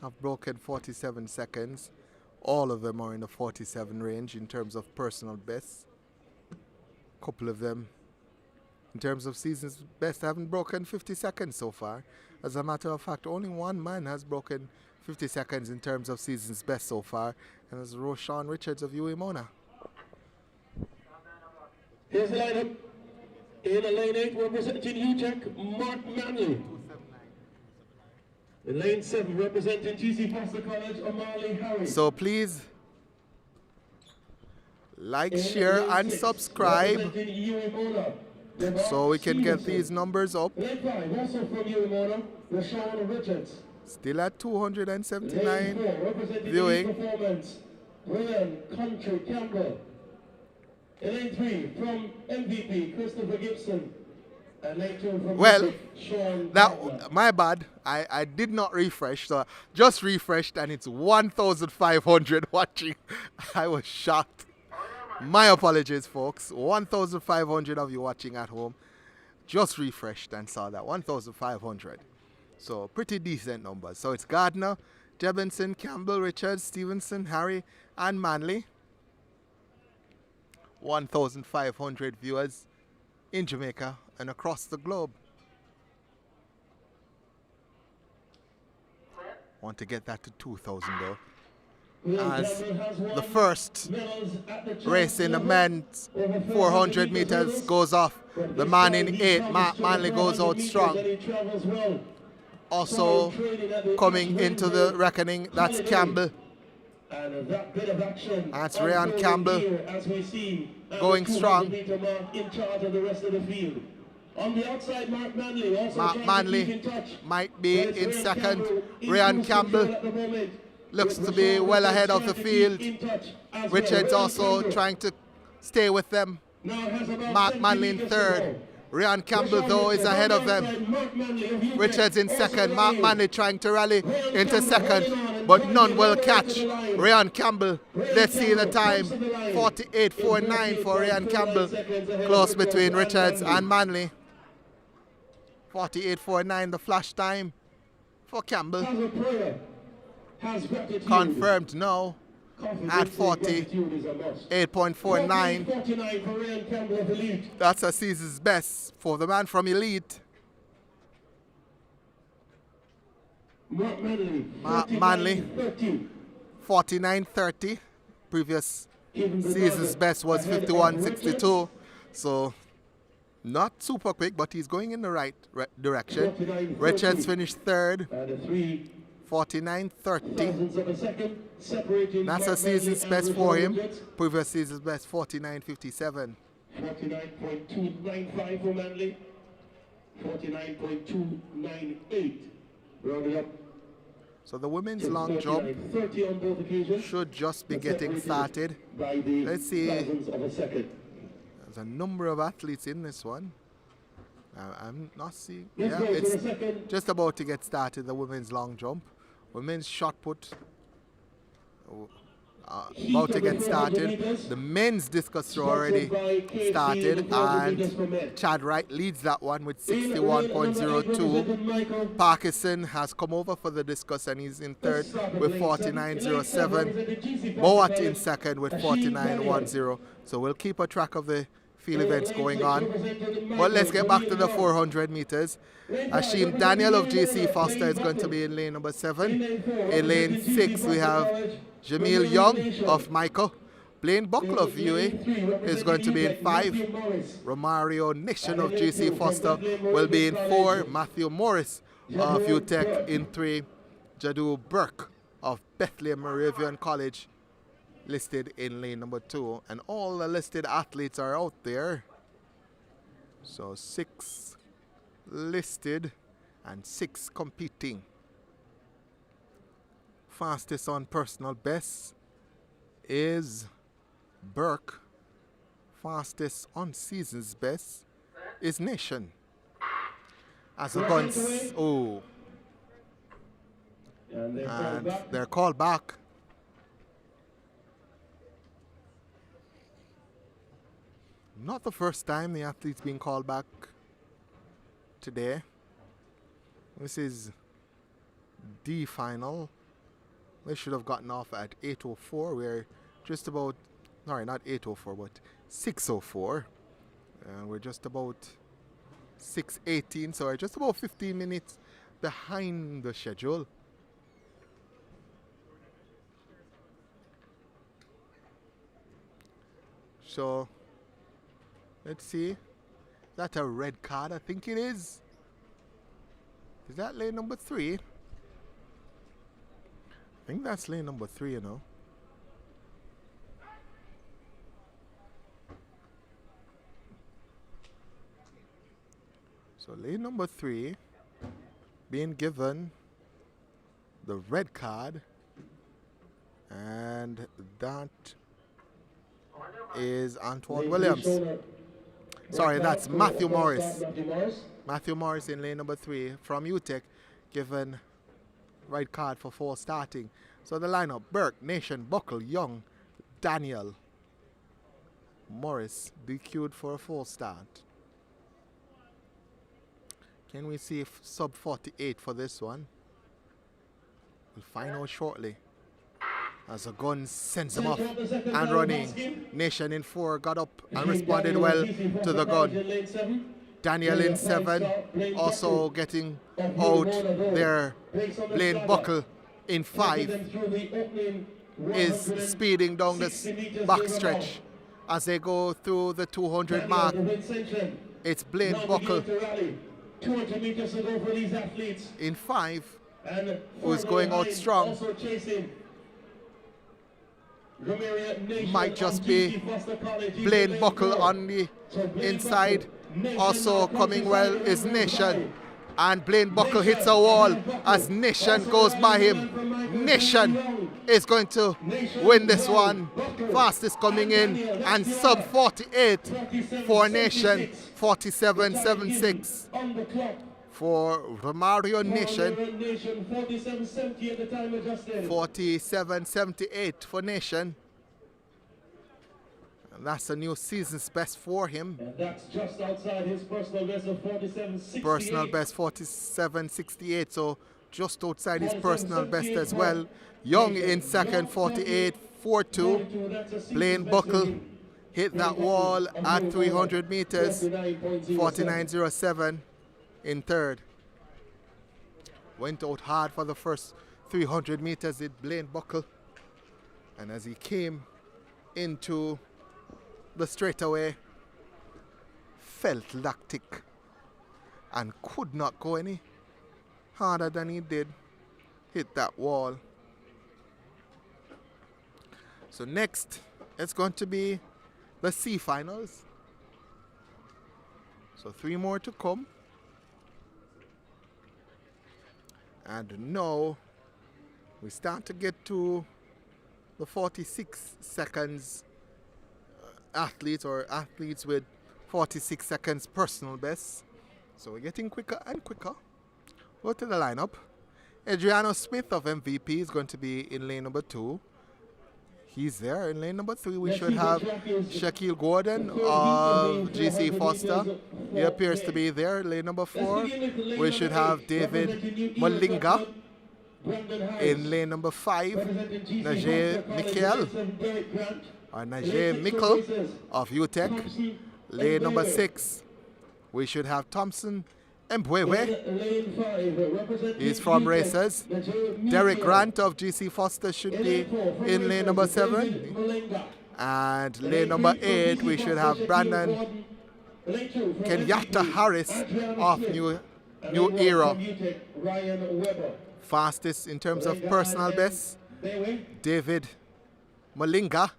have broken 47 seconds. All of them are in the 47 range in terms of personal best. A couple of them, in terms of season's best, haven't broken 50 seconds so far. As a matter of fact, only one man has broken 50 seconds in terms of season's best so far, and that's Roshane Richards of UEMONA. Here's the lineup. In lane 8, representing UTEC, Mark Manley. In lane 7, representing GC Foster College, Amelie Harry. So please like, share, and subscribe so we can get these numbers up. Lane 5, also from UEMONA, Sha'Carri Richardson. Still at 279 Lane 4, representing viewing. Performance, Ryan Country Campbell. In lane 3, from MVP, Christopher Gibson. And lane 2 from Well, Sean that Gardner. my bad. I did not refresh, so just refreshed, and it's 1,500 watching. I was shocked. My apologies, folks. 1,500 of you watching at home. Just refreshed and saw that 1,500. So pretty decent numbers. So it's Gardner, Jebinson, Campbell, Richards, Stevenson, Harry, and Manley. 1,500 viewers in Jamaica and across the globe. Want to get that to 2,000 though. As the first race in the men's 400 meters goes off. The man in 8, Manley, goes out strong. Also coming into the reckoning, that's Campbell. That's Ryan Campbell going strong. On the outside, Mark Manley also Mark Manley might be in second. Ryan Campbell looks to be well ahead of the field. Richards also trying to stay with them. Mark Manley in third. Ryan Campbell though is ahead of them. Richards in second. Mark Manley trying to rally into second, but none will catch Ryan Campbell. Let's see the time. 48.49 for Ryan Campbell. Close between Richards and Manley. 48.49 the flash time for Campbell. Confirmed now at 48.49. That's a season's best for the man from Elite. Mark Manley, 49.30. Previous season's best was 51.62. So not super quick, but he's going in the right direction. Richards finished third. 49.30. That's a season's best for him. Previous season's best 49.57. 49.295 for Manley. 49.298. Rounded up. So the women's long jump should just be getting started. Let's see. There's a number of athletes in this one. I'm not seeing. Yeah, it's just about to get started, the women's long jump. Women's shot put about to get started. The men's discus throw already started, and Chad Wright leads that one with 61.02. Parkinson has come over for the discus and he's in third with 49.07. Boat in second with 49.10. So we'll keep a track of the field events going on. But let's get back to the 400 meters. Ashim Daniel of JC Foster is going to be in lane number 7. In lane 6, we have Jamil Young of Michael. Blaine Buckle of UA is going to be in 5. Romario Nation of JC Foster will be in 4. Matthew Morris of UTEC in 3. Jadu Burke of Bethlehem Moravian College listed in lane number 2. And all the listed athletes are out there. So 6 listed and 6 competing. Fastest on personal best is Burke. Fastest on season's best is Nation. As a guns, and they're called back. Not the first time the athlete's being called back today. This is D final. They should have gotten off at 8:04. We're just about, sorry, not 8:04, but 6:04. We're just about 6:18, so we're just about 15 minutes behind the schedule. So, let's see. Is that a red card? I think it is. Is that lane number 3? I think that's lane number 3, you know. So lane number 3 being given the red card, and that is Antoine Williams. Sorry, that's Matthew Morris. Matthew Morris in lane number 3 from UTEC, given red card for 4 starting. So the lineup: Burke, Nation, Buckle, Young, Daniel, Morris DQ'd for a 4 start. Can we see if sub 48 for this one? We'll find out shortly. As a gun sends him off and running. Nation in 4 got up and responded well to the gun. Daniel in 7 also getting out there. Blaine Buckle in 5 is speeding down this backstretch as they go through the 200 mark. It's Blaine Buckle 200 meters to go for these athletes. In 5, who's going out strong. Might just be Blaine Buckle on the inside. Also coming well is Nation. And Blaine Buckle hits a wall as Nation goes by him. Nation is going to win this one. Fastest coming in, and sub 48 for Nation. 47.76 for Romario Nation. 47.78 for Nation. And that's a new season's best for him. And that's just outside his personal best of 47.68. Personal best 47.68, so just outside his personal best as well. Young in second, 48.42. Blaine Buckle hit that wall at 300 meters, 49.07 in third. Went out hard for the first 300 meters with Blaine Buckle. And as he came into the straightaway, felt lactic and could not go any harder than he did. Hit that wall. So next, it's going to be the C finals. So 3 more to come. And now we start to get to the 46 seconds athletes, or athletes with 46 seconds personal best. So we're getting quicker and quicker. Go to the lineup. Adriano Smith of MVP is going to be in lane number 2. He's there. In lane number 3, we should have Shaquille Gordon of GC Foster. He appears to be there. Lane number 4, we should have David Malinga. In lane number 5, Najee Mikkel of UTEC. Lane number 6, we should have Thompson Mbwewe. He's from Racers. Derek Grant of GC Foster should be in lane number 7. And lane number 8, we should have Brandon Kenyatta Harris of New Era. Fastest in terms of personal best, David Malinga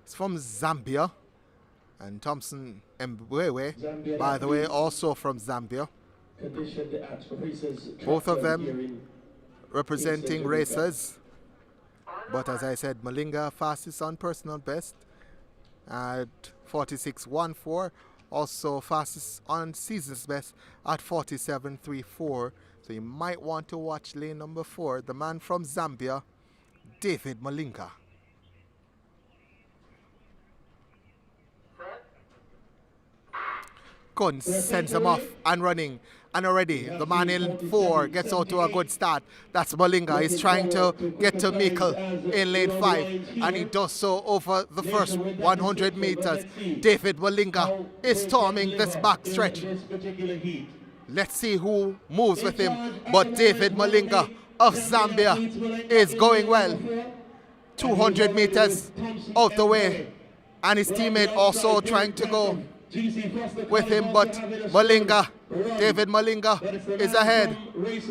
is from Zambia. And Thompson Mbwewe, by the way, also from Zambia. Both of them representing Racers. But as I said, Malinga fastest on personal best at 46.14. Also fastest on season's best at 47.34. So you might want to watch lane number 4, the man from Zambia, David Malinga. Gun sends him off and running. And already the man in 4 gets out to a good start. That's Malinga. He's trying to get to Mikkel in lane 5. And he does so over the first 100 meters. David Malinga is storming this back stretch. Let's see who moves with him. But David Malinga of Zambia is going well. 200 meters out the way. And his teammate also trying to go with him, but David Malinga is ahead.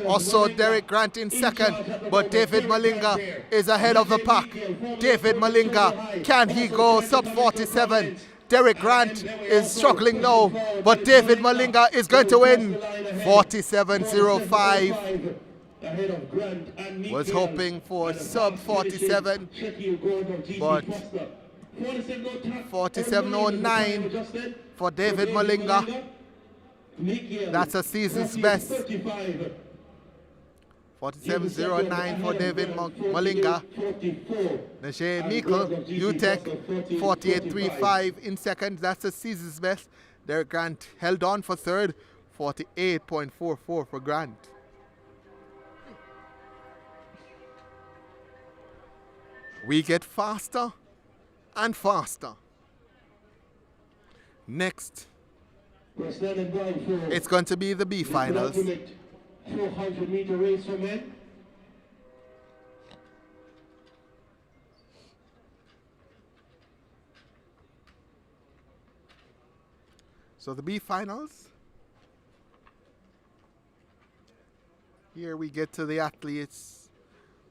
Also Derek Grant in second, but David Malinga is ahead of the pack. David Malinga, can he go sub 47? Derek Grant is struggling now, but David Malinga is going to win 47.05. Was hoping for sub 47, but 47.09 for David Malinga. That's a season's best. 47.09 for David Malinga. Najee Mikkel, UTEC, 48.35 in second. That's a season's best. Derek Grant held on for third. 48.44 for Grant. We get faster and faster. Next, it's going to be the B finals. 400-meter race for men. So the B finals. Here we get to the athletes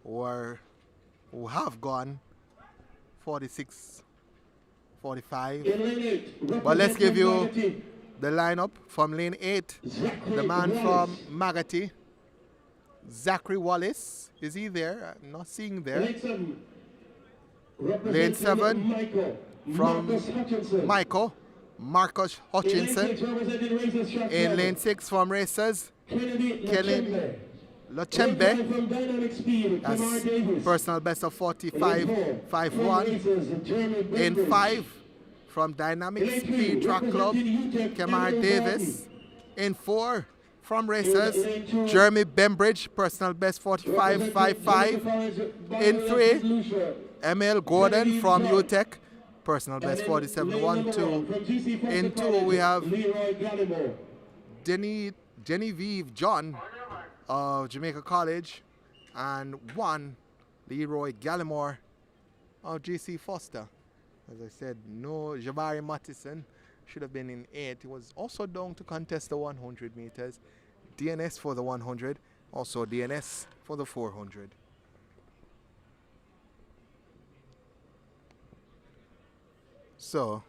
who have gone 46.45. But let's give you the lineup from lane 8. The man from Magati, Zachary Wallace. Is he there? I'm not seeing there. Lane 7 from Marcus Hutchinson. In lane 6 from Racers, Kelly Lochembe. That's personal best of 45.51. In 5 from Dynamic Speed Track Club, Kemar Davis. In 4 from Racers, Jeremy Bembridge, personal best 45.55. In 3, Emil Gordon from UTEC, personal best 47.12. In 2, we have Genevieve John of Jamaica College, and 1, Leroy Gallimore of GC Foster. As I said, no Jabari Mattison, should have been in 8. He was also down to contest the 100 meters. DNS for the 100, also DNS for the 400. So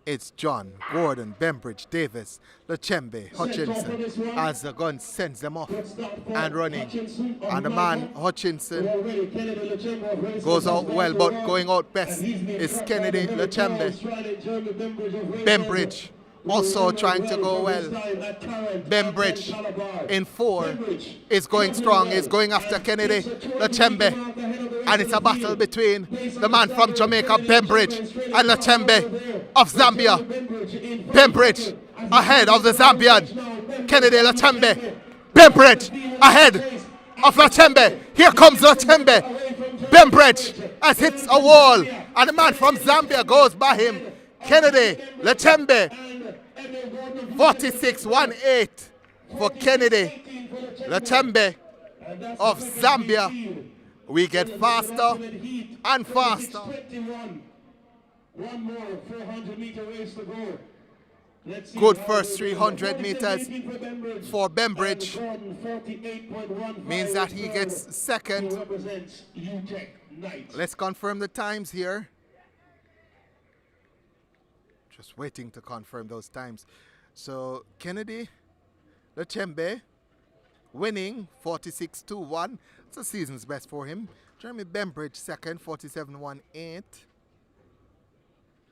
it's John, Gordon, Bembridge, Davis, Lochembe, Hutchinson, as the gun sends them off and running. And the man, Hutchinson, goes out well, but going out best is Kennedy Lochembe. Bembridge also trying to go well. Bembridge in 4 is going strong, is going after Kennedy Lochembe. And it's a battle between the man from Jamaica, Bembridge, and Lochembe of Zambia. Bembridge ahead of the Zambian, Kennedy Lochembe. Bembridge ahead of Lochembe. Here comes Lochembe. Bembridge has hit a wall, and the man from Zambia goes by him. Kennedy Letembe, 46.18 for Kennedy Letembe of Zambia. We get faster and faster. One more 400-meter race to go. Good first 300 meters for Bembridge. Means that he gets second. Let's confirm the times here. Just waiting to confirm those times. So Kennedy Letembe winning 46.21. It's a season's best for him. Jeremy Bembridge second, 47.18.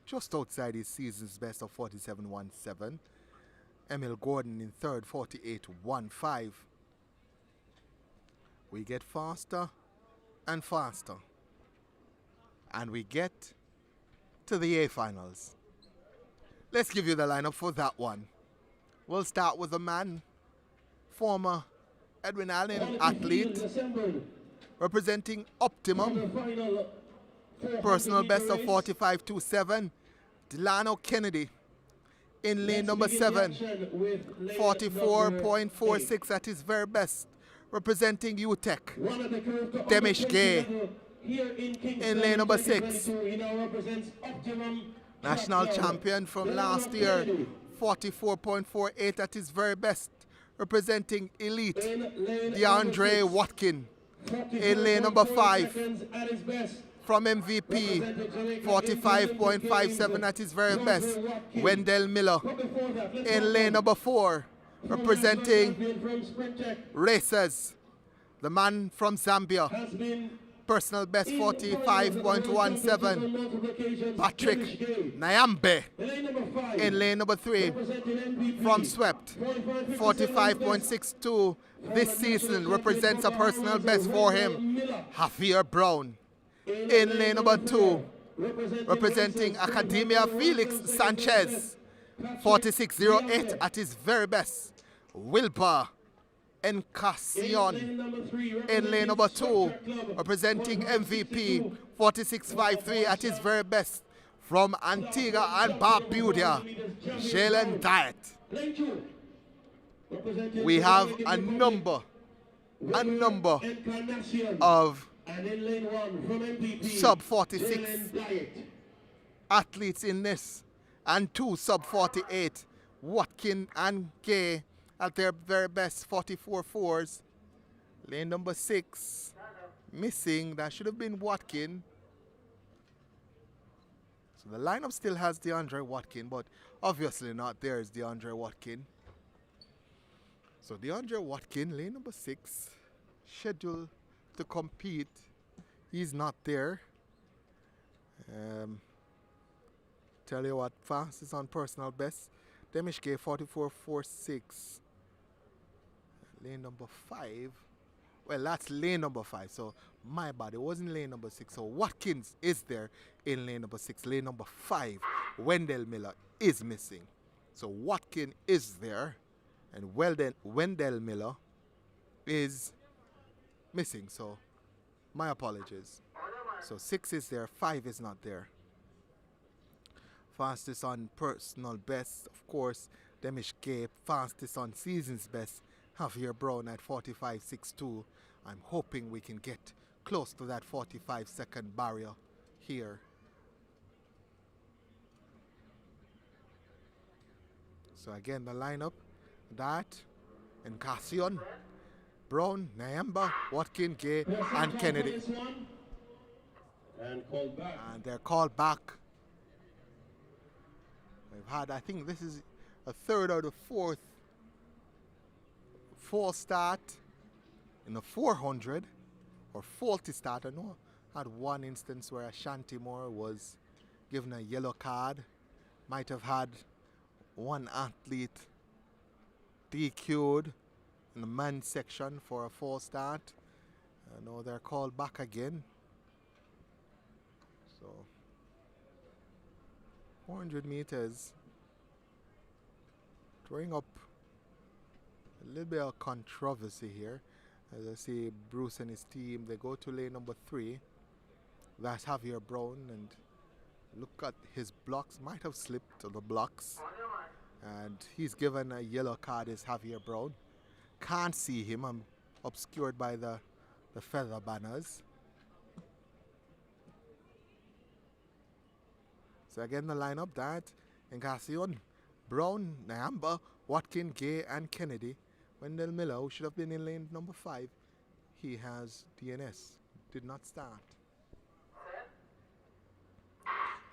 Just outside his season's best of 47.17. Emil Gordon in third, 48.15. We get faster and faster. And we get to the A finals. Let's give you the lineup for that one. We'll start with a man, former Edwin Allen athlete, representing Optimum. Personal best of 45.27. Delano Kennedy in lane number 7, 44.46 at his very best, representing UTEC. Demish Gay in lane number 6, national champion from last year, 44.48 at his very best, representing Elite. DeAndre Watkin in lane number 5. From MVP, 45.57 at his very best. Wendell Miller in lane number 4, representing Racers. The man from Zambia, personal best 45.17. Patrick Nyambe in lane number 3, from Swept, 45.62. This season represents a personal best for him. Javier Brown in lane number 2, representing Academia Felix Sanchez, 46.08 at his very best. Wilbur Encarnacion in lane number 2, representing MVP, 46.53 at his very best. From Antigua and Barbuda, Jalen Diet. We have a number of sub 46 athletes in this, and 2 sub 48. Watkin and Gay at their very best, 44.4s. Lane number 6 missing. That should have been Watkin. So the lineup still has DeAndre Watkin, but obviously not there is DeAndre Watkin. So DeAndre Watkin, lane number 6, scheduled to compete. He's not there. Tell you what, fast is on personal best. Demish Gay 44.46. Lane number 5. Well, that's lane number 5. So my bad, it wasn't lane number 6. So Watkins is there in lane number 6. Lane number 5, Wendell Miller is missing. So Watkin is there, and Wendell Miller is missing. So my apologies. So 6 is there, 5 is not there. Fastest on personal best, of course, Demish Gay. Fastest on season's best, Javier Brown at 45.62. I'm hoping we can get close to that 45-second barrier here. So again, the lineup, that, Encarnacion, Brown, Nyamba, Watkin, Gay, and Kennedy. And they're called back. We've had, I think this is a third or the fourth false start in the 400 or faulty start. I know I had one instance where Ashanti Moore was given a yellow card. Might have had one athlete DQ'd in the men's section for a false start. I know they're called back again. So 400 meters, throwing up a little bit of controversy here. As I see Bruce and his team, they go to lane number 3. That's Javier Brown, and Look at his blocks. Might have slipped to the blocks. And he's given a yellow card is Javier Brown. Can't see him. I'm obscured by the feather banners. So again the lineup that Encarnacion, Brown, Nyamba, Watkin, Gay and Kennedy. Wendell Miller, who should have been in lane number 5, he has DNS. Did not start.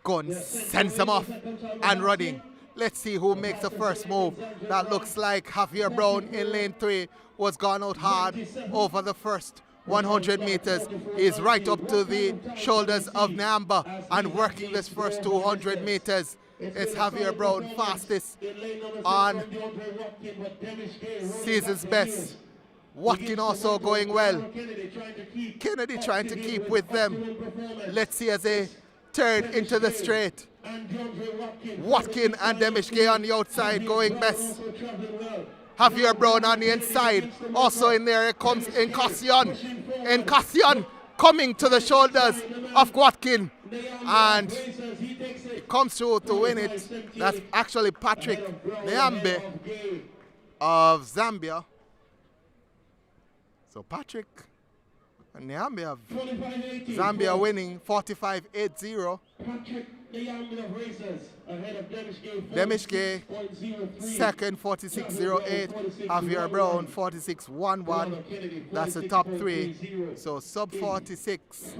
Gun sends him off and running. Let's see who makes the first move. That looks like Javier Brown in lane 3 was gone out hard over the first 100 meters. Is right up to the shoulders of Nyamba and working this first 200 meters. It's Javier Brown, fastest on season's best. Watkin also going well. Kennedy trying to keep with them. Let's see as they turn into the straight. Watkin and Demishke on the outside going best. Javier Brown on the inside. Also in there it comes Encarnacion coming to the shoulders of Watkin. And he comes through to win it. That's actually Patrick Nyambe of Zambia. So Patrick and Nyambe of Zambia winning 45.80. Demishke second 46.08. Javier Brown 46.11. That's the top 3. So sub 46.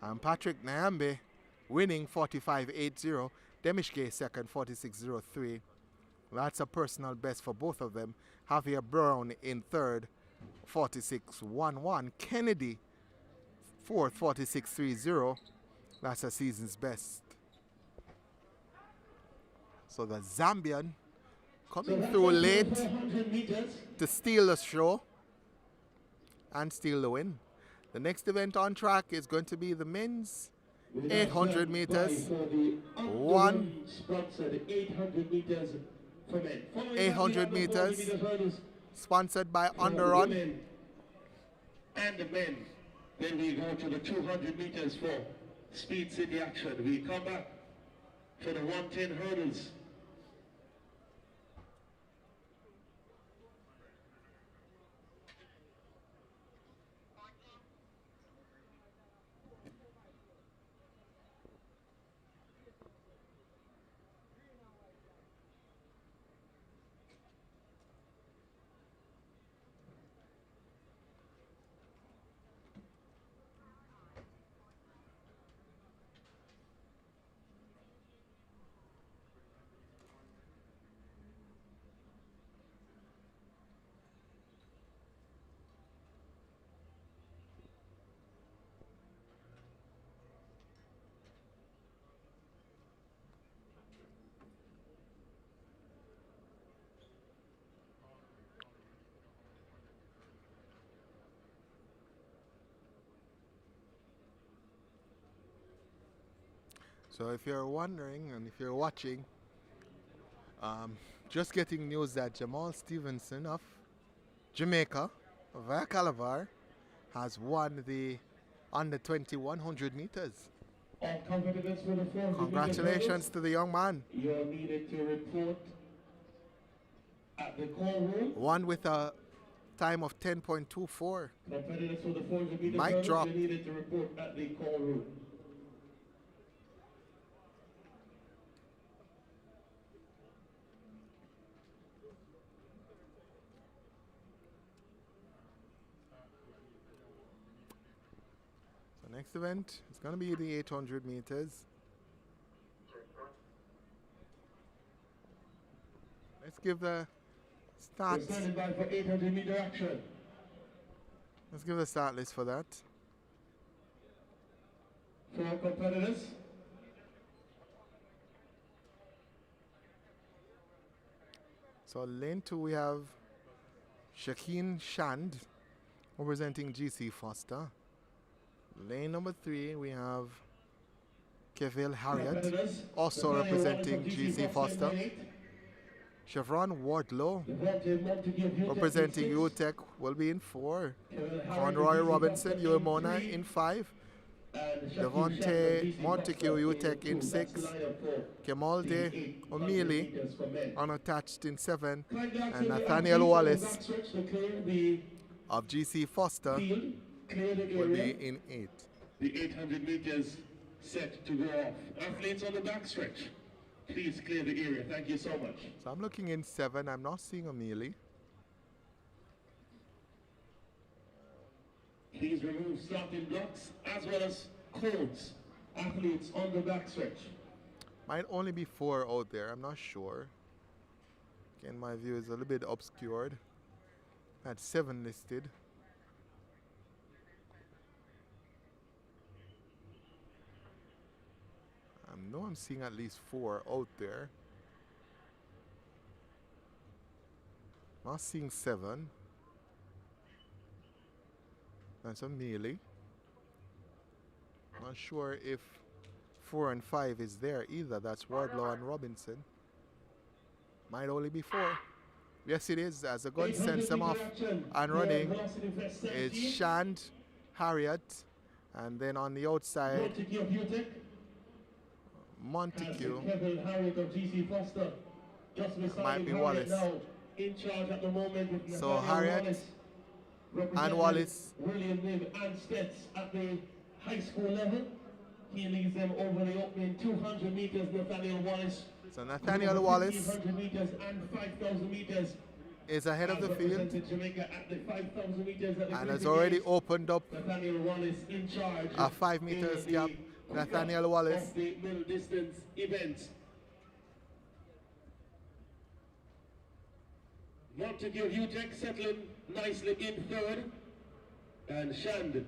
And Patrick Nyambe winning 45.80. Demishke second 46.03. That's a personal best for both of them. Javier Brown in third 46.11. Kennedy fourth 46.30. That's a season's best. So the Zambian coming through late to steal the show and steal the win. The next event on track is going to be the men's 800 meters. 800 meters sponsored by Underrun. And the men. Then we go to the 200 meters for Speed City action. We come back for the 110 hurdles. So if you're wondering and if you're watching, just getting news that Jamal Stevenson of Jamaica via Calabar has won the under 20 100 meters. Congratulations to the young man. You're needed to report at the call room. Won with a time of 10.24. Competitors for the 400 meters Mic drop. You're needed to report at the call room. Next event is going to be the 800 meters. Let's give the start. We're standing by for 800 meter action. Let's give the start list for that. For our competitors. So lane 2 we have Shakeen Shand representing GC Foster. Lane number 3 we have Keville Harriet also representing GC Foster. Chevron Wardlow representing UTEC will be in 4. Conroy Robinson, UMona in 5. Devontae Montague Utek in 6. Kemalde O'Mealy unattached in 7. And Nathaniel Wallace of GC Foster will be in 8. The 800 meters set to go off. Athletes on the backstretch, please clear the area. Thank you so much. So I'm looking in 7. I'm not seeing O'Mealy. Please remove starting blocks as well as codes. Athletes on the backstretch. Might only be 4 out there. I'm not sure. Again, my view is a little bit obscured. I had 7 listed. I know I'm seeing at least 4 out there. Not seeing 7. That's O'Mealy. Not sure if 4 and 5 is there either. That's Wardlaw and Robinson. Might only be 4. Yes, it is. As the gun sends them off and running, it's Shand, Harriet, and then on the outside, Montague. Might be Wallace. So Harriet and Wallace. William Lim and Stets at the high school level. He leads them over the opening 200 meters. Nathaniel Wallace. So Nathaniel Wallace 100 meters and 5,000 meters is ahead of the field Jamaica at the 5,000 meters at the and has already opened up Nathaniel Wallace in charge a 5 meters gap. Nathaniel Wallace. Of the middle distance event. Montague Utek settling nicely in 3rd. And Shand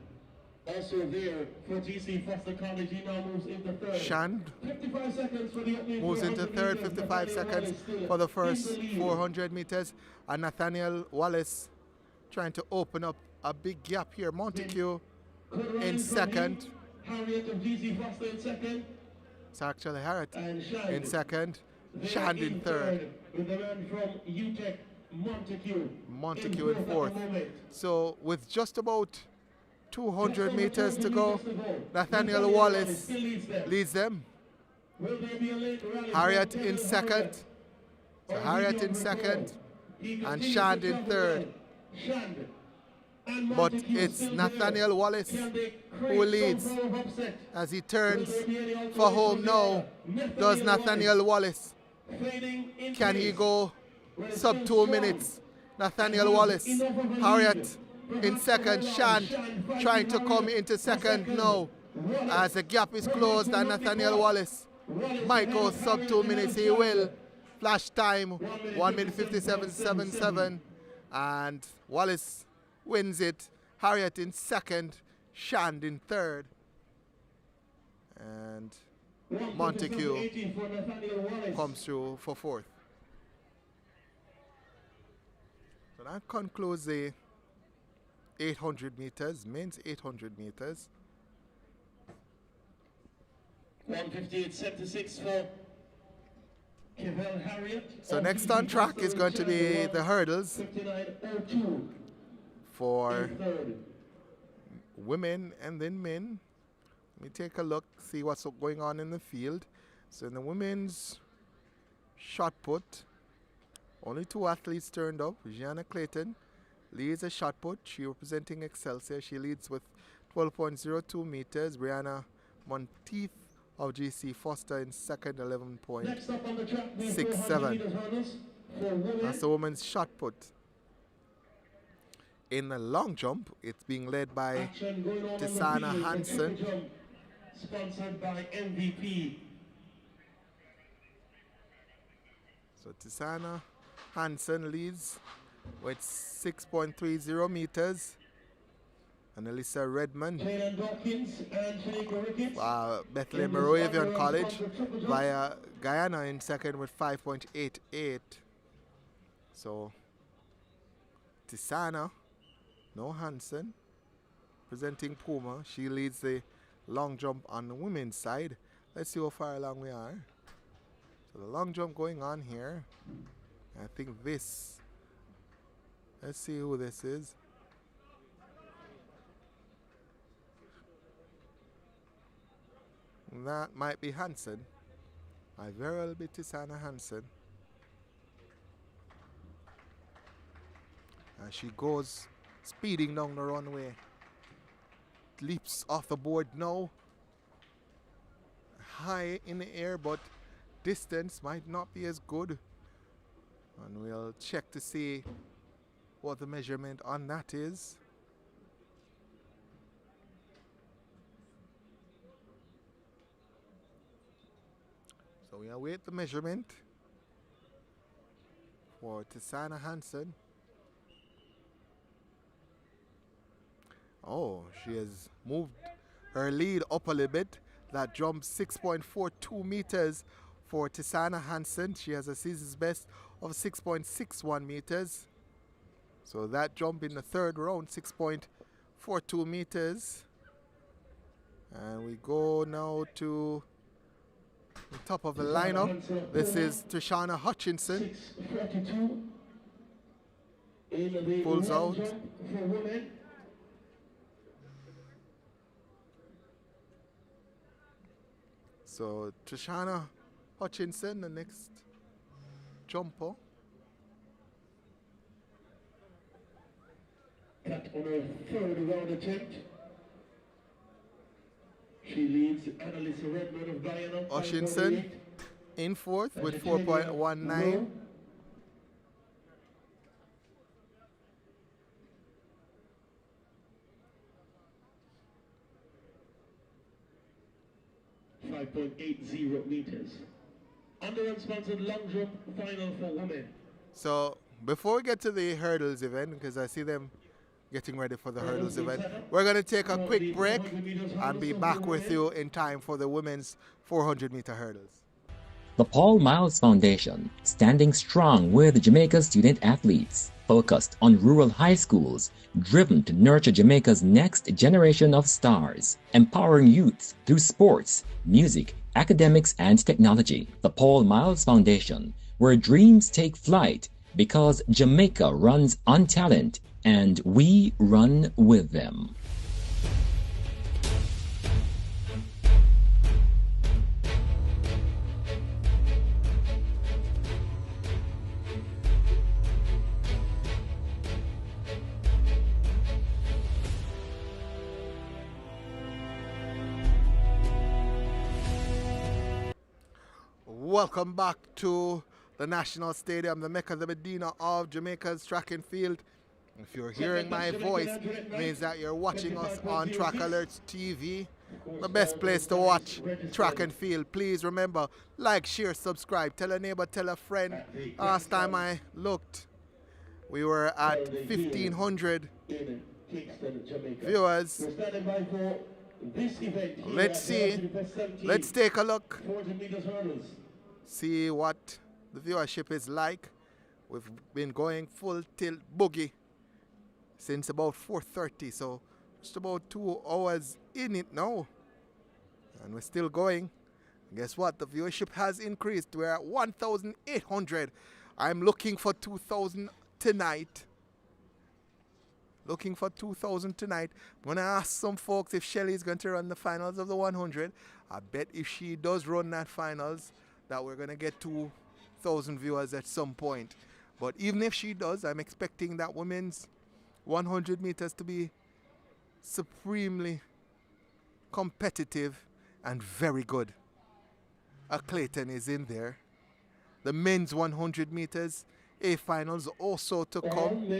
also there for GC Foster College. He now moves into 3rd. Shand 55 seconds for the opening moves into 3rd, 55 seconds for the first 400 meters. And Nathaniel Wallace trying to open up a big gap here. Montague in 2nd. Harriet of GC Foster in 2nd. It's actually Harriet in 2nd. Shand in 3rd. With the man from UTEC, Montague in 4th. So with just about 200 meters to go, Nathaniel Wallace leads them. Harriet in 2nd. So Harriet in 2nd and Shand in 3rd. But it's Nathaniel Wallace who leads as he turns for home now. Does Nathaniel Wallace, can he go sub 2 minutes? Nathaniel Wallace, Harriet in 2nd, Shand trying to come into 2nd now as the gap is closed and Nathaniel Wallace might go sub 2 minutes. He will. Flash time 1 minute 57.77 and Wallace wins it. Harriet in 2nd, Shand in 3rd, and Montague comes through for 4th. So that concludes the 800 meters, men's 800 meters. 158.76 for Kevin Harriet. So next on track is going to be the hurdles for women and then men. Let me take a look, see what's going on in the field. So in the women's shot put, only 2 athletes turned up. Gianna Clayton leads a shot put. She representing Excelsior. She leads with 12.02 meters. Brianna Monteith of GC Foster in 2nd, 11.67. That's the women's shot put. In the long jump, it's being led by Tisana Hansen. Sponsored by MVP. So Tisana Hansen leads with 6.30 meters. And Alyssa Redmond, Bethlehem Moravian College, via Guyana in 2nd with 5.88. So Tisana, no Hansen, presenting Puma. She leads the long jump on the women's side. Let's see how far along we are. So the long jump going on here. I think this, let's see who this is. that might be Hansen. Might very well be Tisana Hansen. And she goes speeding down the runway. Leaps off the board now. High in the air, but distance might not be as good. And we'll check to see what the measurement on that is. So we await the measurement for Tisana Hansen. Oh, she has moved her lead up a little bit. That jump 6.42 meters for Tisana Hansen. She has a season's best of 6.61 meters. So that jump in the third round, 6.42 meters. And we go now to the top of the lineup. This is Tashana Hutchinson. Pulls out. So Tashana Hutchinson, the next jumper. Cut on her third round attempt. She leads Annalisa Redmond of Guyana. Hutchinson in fourth with 4.19. .80 meters. Under unsponsored long jump final for women. So before we get to the hurdles event, because I see them getting ready for the hurdles event, we're going to take a quick break and be back with you in time for the women's 400 meter hurdles. The Paul Miles Foundation, standing strong with Jamaica's student athletes, focused on rural high schools, driven to nurture Jamaica's next generation of stars, empowering youth through sports, music, academics, and technology. The Paul Miles Foundation, where dreams take flight because Jamaica runs on talent and we run with them. Welcome back to the National Stadium, the Mecca, the Medina of Jamaica's track and field. If you're hearing my voice, it means that you're watching us on Track Alerts TV, the best place to watch track and field. Please remember, like, share, subscribe, tell a neighbor, tell a friend. Last time I looked, we were at 1,500 viewers. Let's see. Let's take a look. See what the viewership is like. We've been going full tilt boogie since about 4:30, so just about 2 hours in it now. And we're still going. Guess what? The viewership has increased. We're at 1,800. I'm looking for 2,000 tonight. Looking for 2,000 tonight. I'm going to ask some folks if Shelly is going to run the finals of the 100. I bet if she does run that finals, that we're going to get 2,000 viewers at some point. But even if she does, I'm expecting that women's 100 meters to be supremely competitive and very good. A Clayton is in there. The men's 100 meters A finals also to come.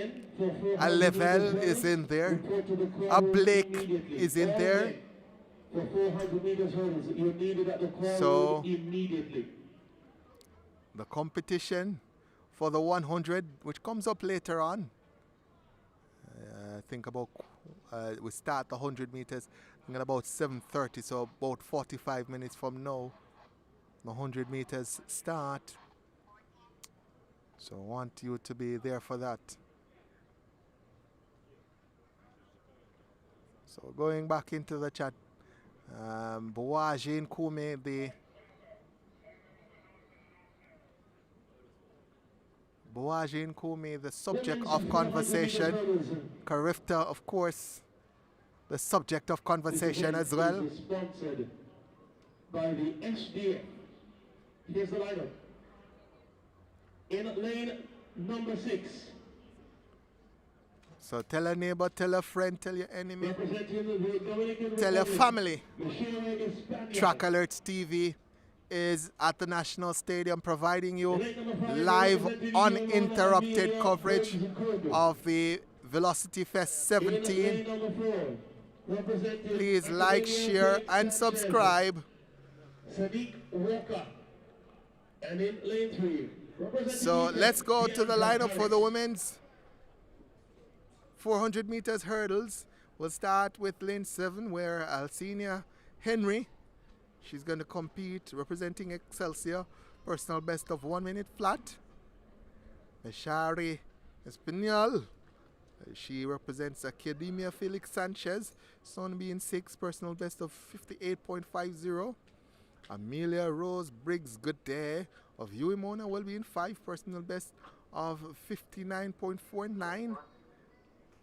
A Level is in there. A Blake is in there. So the competition for the 100, which comes up later on. I think about we start the 100 meters at about 7:30, so about 45 minutes from now, the 100 meters start. So I want you to be there for that. So going back into the chat, Boaji Nkume, the subject of conversation. CARIFTA, of course, the subject of conversation as well. by the SDF. Here's the lineup. In lane number 6. So tell a neighbor, tell a friend, tell your enemy, Representing the Dominican tell your Republic, family. Michelle Espana. Track Alerts TV is at the National Stadium providing you live uninterrupted coverage of the Velocity Fest 17. Please like, share and subscribe. Sadiq Walker. And in lane 3. So let's go to the lineup for the women's 400 meters hurdles. We'll start with lane 7 where Alcina Henry, she's going to compete representing Excelsior, personal best of 1 minute flat. Sha'Carri Espinal, she represents Academia Felix Sanchez, Sunbeam 6, personal best of 58.50. Amelia Rose Briggs Goodday of Uimona will be in 5, personal best of 59.49.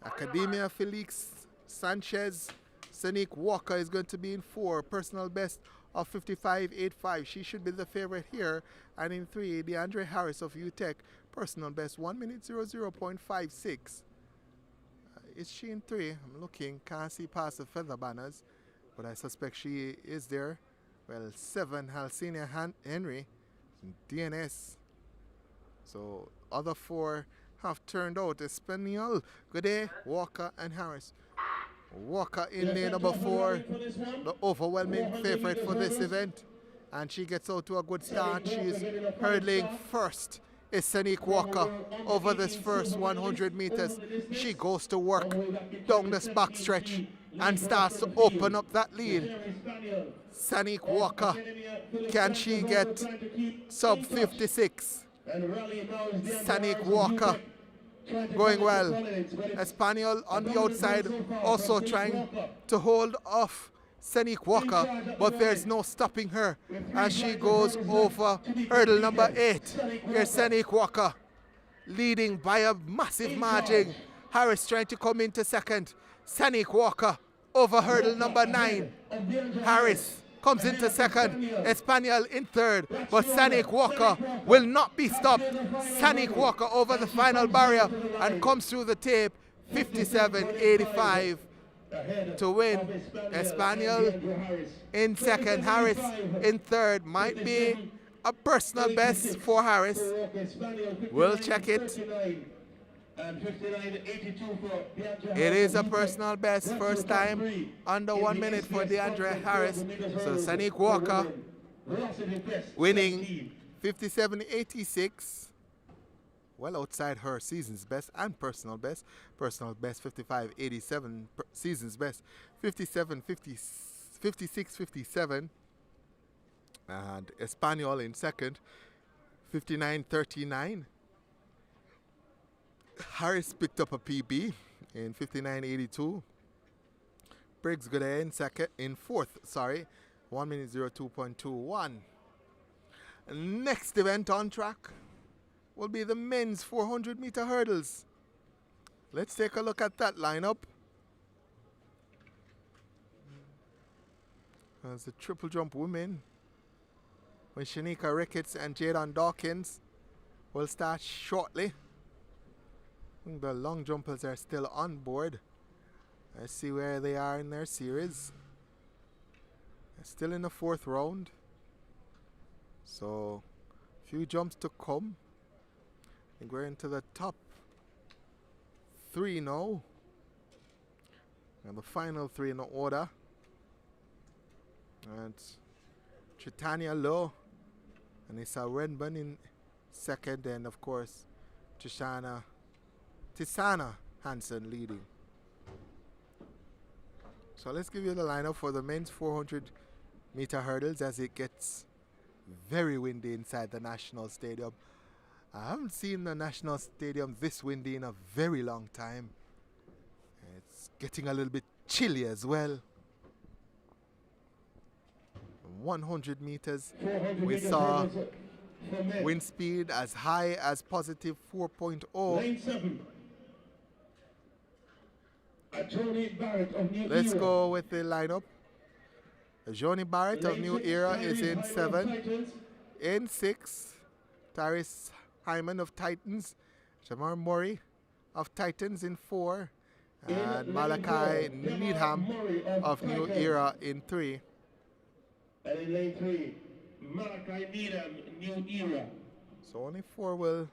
Academia Felix Sanchez Sanique Walker is going to be in 4, personal best of 55.85. She should be the favorite here. And in 3, DeAndre Harris of UTEC, personal best 1 minute 00.56. Is she in 3? I'm looking, can't see past the feather banners, but I suspect she is there. Well, 7, Halcina Henry, DNS. So other 4 have turned out. Espanol, Goodday, Walker and Harris. Walker in lane number 4, the overwhelming favorite for this event. And she gets out to a good start. She's hurdling first. Is Sanique Walker over this first 100 meters. She goes to work down this back stretch and starts to open up that lead. Sanique Walker, can she get sub 56? Sanique Walker going well. Espanol on the outside also trying to hold off Sanique Walker, but there's no stopping her as she goes over hurdle number 8. Here's Sanique Walker leading by a massive margin. Harris trying to come into second. Sanique Walker over hurdle number 9. Harris comes into second. Espanol in third, but Sanique Walker will not be stopped. Sanique Walker over the final barrier and comes through the tape 57.85 to win. Espanol in second, Harris in third. Might be a personal best for Harris. We'll check it. It is a personal best, first time under 1 minute for DeAndre Harris. So Sanique Walker winning 57.86. Well outside her season's best and personal best. Personal best 55.87, season's best 56.57. And Espanol in second 59.39. Harris picked up a PB in 59.82. Briggs Goodday in fourth, 1 minute 02.21. Next event on track will be the men's 400 meter hurdles. Let's take a look at that lineup. As the triple jump women with Shanika Ricketts and Jadon Dawkins will start shortly. The long jumpers are still on board. Let's see where they are in their series. They're still in the 4th round. So, few jumps to come. I think we're into the top 3 now. And the final 3 in the order. And Tritania Lowe and Issa Renban in second. And of course, Tisana Hansen leading. So let's give you the lineup for the men's 400 meter hurdles as it gets very windy inside the National Stadium. I haven't seen the National Stadium this windy in a very long time. It's getting a little bit chilly as well. 100 meters, we saw wind speed as high as positive 4.0. Lane 7. Attorney Barrett of New Let's Zealand. go with the lineup. Johnny Barrett of New Era is in 7. In 6, Tyrese Hyman of Titans. Jamar Murray of Titans in 4. And Malachi Needham of New Era in 3. And in lane 3, Malachi Needham, New Era. So only 4 will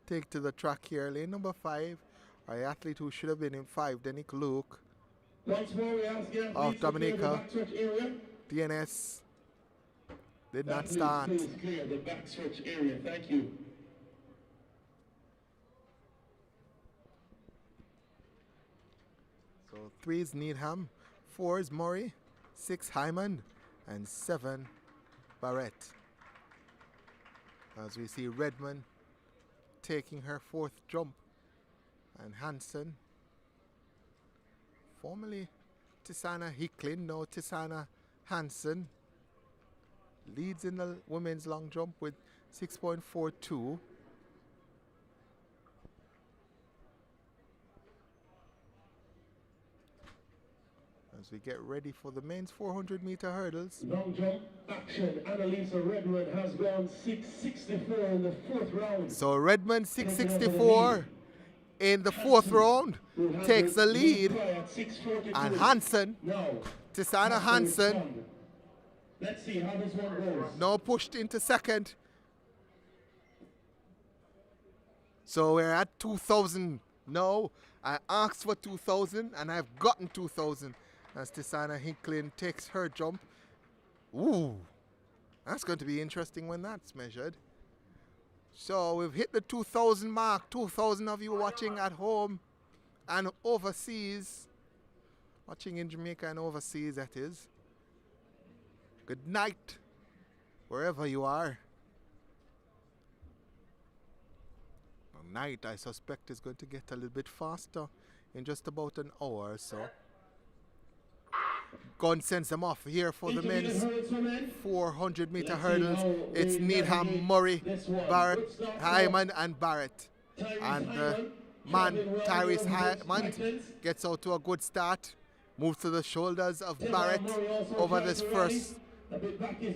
take to the track here. Lane number 5, our athlete who should have been in 5, Denick Luke of Dominica. DNS did not start. Please clear the backstretch area. Thank you. So 3 is Needham, 4 is Murray, 6 Hyman, and 7 Barrett. As we see Redmond taking her 4th jump, and Hansen, formerly Tisana Hicklin, now Tisana Hansen, leads in the women's long jump with 6.42. As we get ready for the men's 400-meter hurdles. Long jump action. Annalisa Redmond has gone 6.64 in the 4th round. So Redmond 6.64 in the 4th round takes the lead. And Hansen, Tisana Hansen, let's see how this one goes. now pushed into 2nd. So we're at 2,000 now. I asked for 2,000 and I've gotten 2,000. As Tisana Hinklin takes her jump. Ooh, that's going to be interesting when that's measured. So we've hit the 2,000 mark. 2,000 of you watching at home and overseas. Watching in Jamaica and overseas, that is. Good night, wherever you are. The night, I suspect, is going to get a little bit faster in just about an hour or so. Gun sends them off here for the men's 400-meter hurdles. It's Needham, Murray, Barrett, Hyman, and Barrett. And the man, Tyrese Hyman, gets out to a good start. Moves to the shoulders of Barrett over this first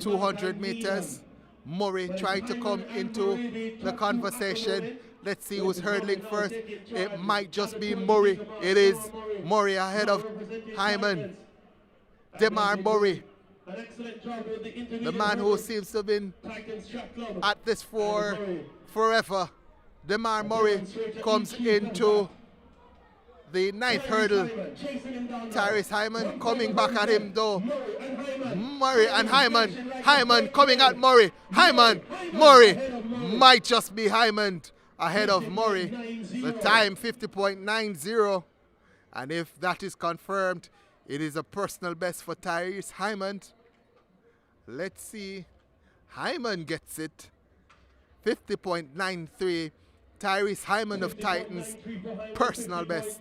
200 meters. Murray trying to come into the conversation. Let's see who's hurdling first. It might just be Murray. It is Murray ahead of Hyman. Demar Murray, the man who seems to have been at this for forever. Demar Murray comes into the 9th hurdle. Tyrese Hyman coming back at him though. Murray and Hyman. Hyman coming at Murray. Hyman, Murray, might just be Hyman ahead of Murray. The time 50.90. And if that is confirmed, it is a personal best for Tyrese Hyman. Let's see. Hyman gets it. 50.93. Tyrese Hyman of Titans. Personal best.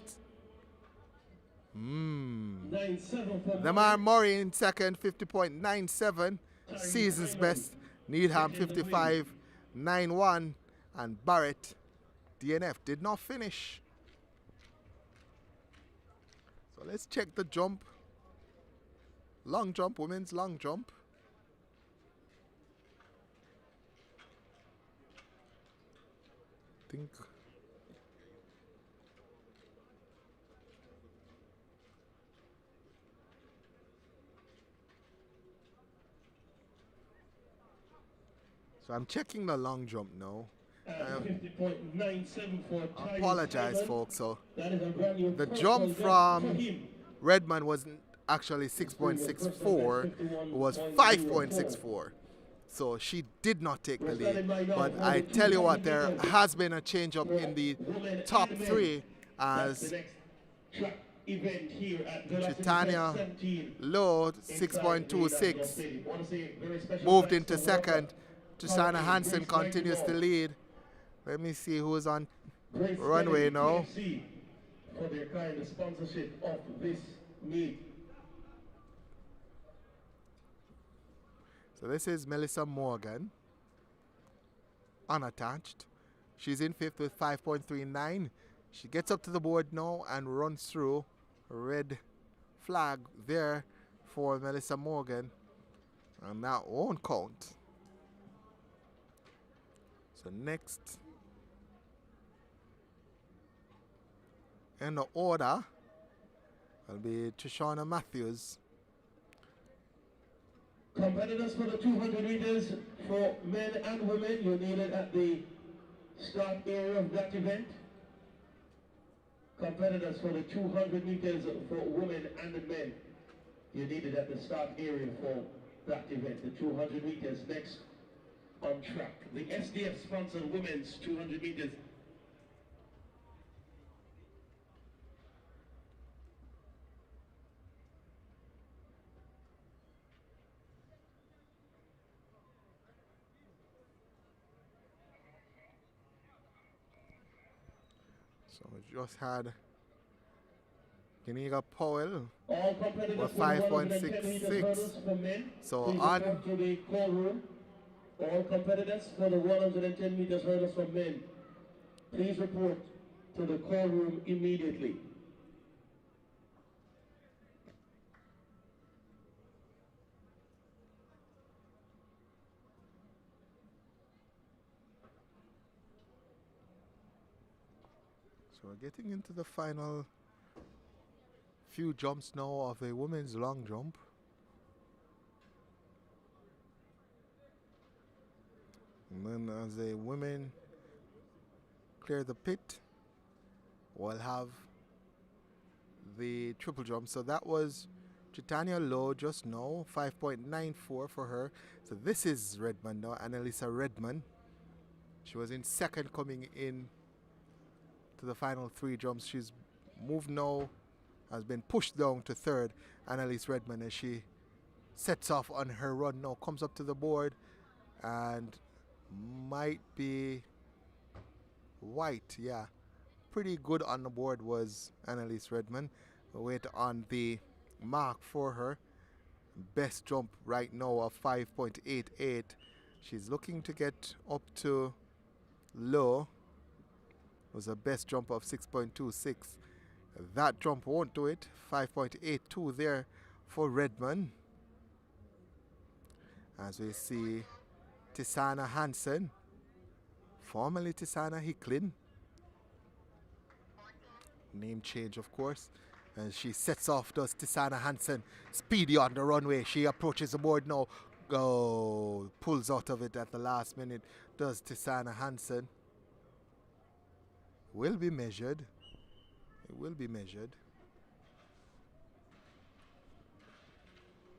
Demar Murray in 2nd. 50.97. Season's best. Needham 55.91. And Barrett, DNF, did not finish. So let's check the jump. Long jump, women's long jump. So I'm checking the long jump now. 50.97 for I apologize, folks. So the jump from Redmond wasn't actually 6.64, it was 5.64. So she did not take the lead. But I tell you what, there has been a change up in the top 3 as Chitania Lowe, 6.26, moved into 2nd. Tisana Hansen continues to lead. Let me see who's on runway now. For their kind of sponsorship of this meet. So this is Melissa Morgan, unattached. She's in 5th with 5.39. She gets up to the board now and runs through. Red flag there for Melissa Morgan, and that won't count. So next in the order will be Shaunae Matthews. Competitors for the 200 meters for men and women, you're needed at the start area of that event. Competitors for the 200 meters for women and men, you're needed at the start area for that event. The 200 meters next on track. The SDF sponsored women's 200 meters. So we just had Keniga Powell with 5.66. So on to the call room. All competitors for the 110 meters hurdles for men, please report to the call room immediately. So we're getting into the final few jumps now of a women's long jump. And then as the women clear the pit, we'll have the triple jump. So that was Titania Lowe just now, 5.94 for her. So this is Redmond now, Annalisa Redmond. She was in second coming in to the final three jumps. She's moved now, has been pushed down to third, Annalise Redmond, as she sets off on her run now, comes up to the board and might be white. Yeah, pretty good on the board was Annalise Redmond. We'll wait on the mark for her. Best jump right now of 5.88. She's looking to get up to low. It was a best jump of 6.26. That jump won't do it. 5.82 there for Redmond. As we see Tisana Hansen, formerly Tisana Hicklin. Name change, of course. And she sets off, does Tisana Hansen. Speedy on the runway. She approaches the board now. Go, pulls out of it at the last minute. Does Tisana Hansen. Will be measured. It will be measured.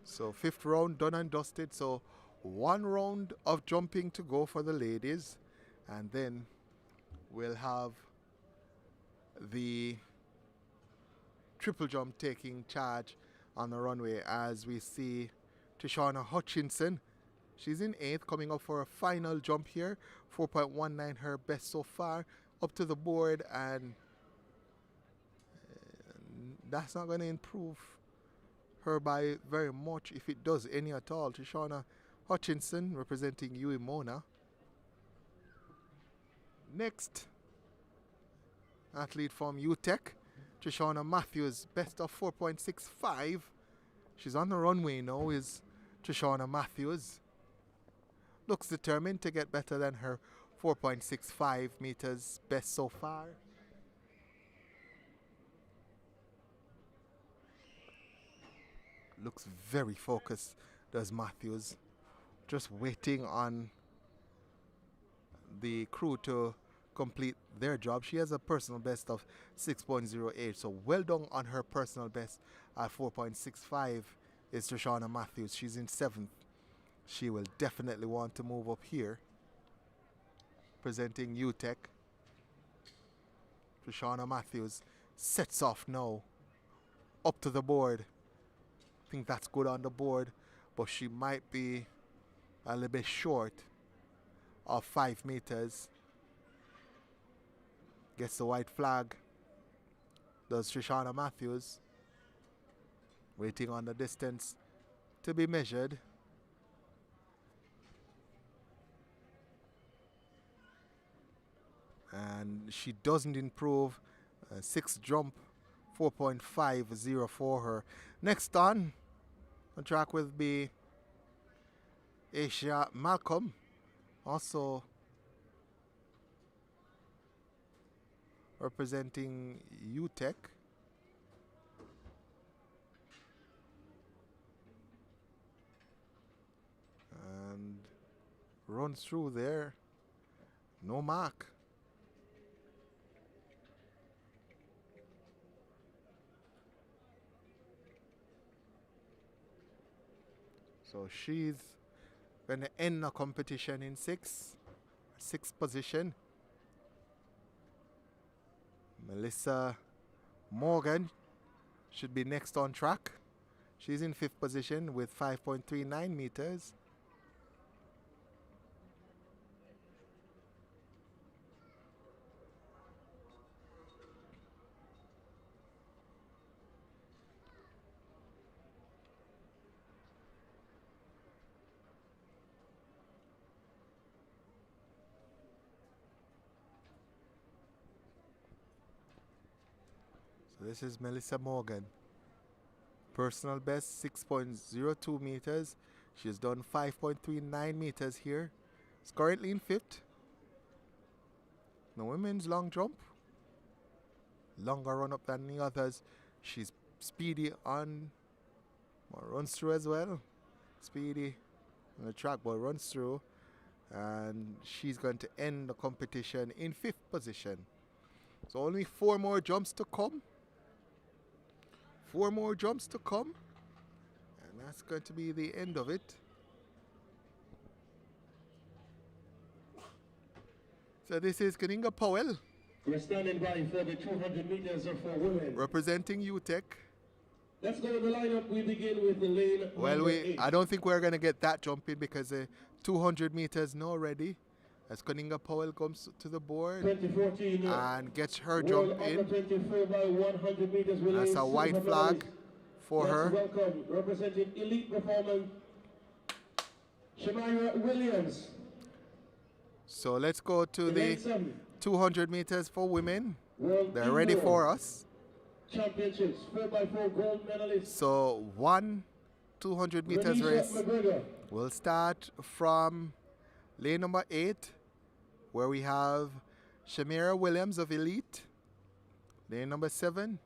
So fifth round done and dusted. So one round of jumping to go for the ladies, and then we'll have the triple jump taking charge on the runway as we see Tishana Hutchinson. She's in 8th, coming up for a final jump here. 4.19 her best so far. Up to the board, and that's not going to improve her by very much, if it does any at all. Tishana Hutchinson representing UE Mona. Next athlete from UTEC, Tishana Matthews, best of 4.65. She's on the runway now, is Tishana Matthews. Looks determined to get better than her 4.65 meters best so far. Looks very focused, does Matthews. Just waiting on the crew to complete their job. She has a personal best of 6.08, so well done on her personal best at 4.65 is Tishana Matthews. She's in 7th. She will definitely want to move up here. Presenting UTEC. Tishana Matthews sets off now. Up to the board. I think that's good on the board, but she might be a little bit short of 5 meters. Gets the white flag. Does Tishana Matthews. Waiting on the distance to be measured. And she doesn't improve. 6th jump, 4.50 for her. Next on, On track will be Asia Malcolm, also representing UTEC. And runs through there. No mark. So she's going to end the competition in sixth position. Melissa Morgan should be next on track. She's in fifth position with 5.39 meters. This is Melissa Morgan. Personal best 6.02 meters. She's done 5.39 meters here. She's currently in fifth. The women's long jump. Longer run up than the others. She's speedy on, runs through as well. Speedy on the track, but runs through. And she's going to end the competition in fifth position. So only 4 more jumps to come. 4 more jumps to come, and that's going to be the end of it. So this is Kaninga Powell. We're standing by for the 200 meters for women. Representing UTEC. Let's go to the lineup. We begin with Elaine. Well, I don't think we're going to get that jump in because 200 meters now ready. As Kaninga Powell comes to the board 2014, and gets her jump in. 24 by 100 meters. That's a white flag for her. Welcome, representing elite performance, Sha'Carri Williams. So let's go to the 200 meters for women. They're ready for us. Championships, 4x4 gold medalist. So 1 200 meters race will start from lane number 8, where we have Shamira Williams of Elite. Lane number 7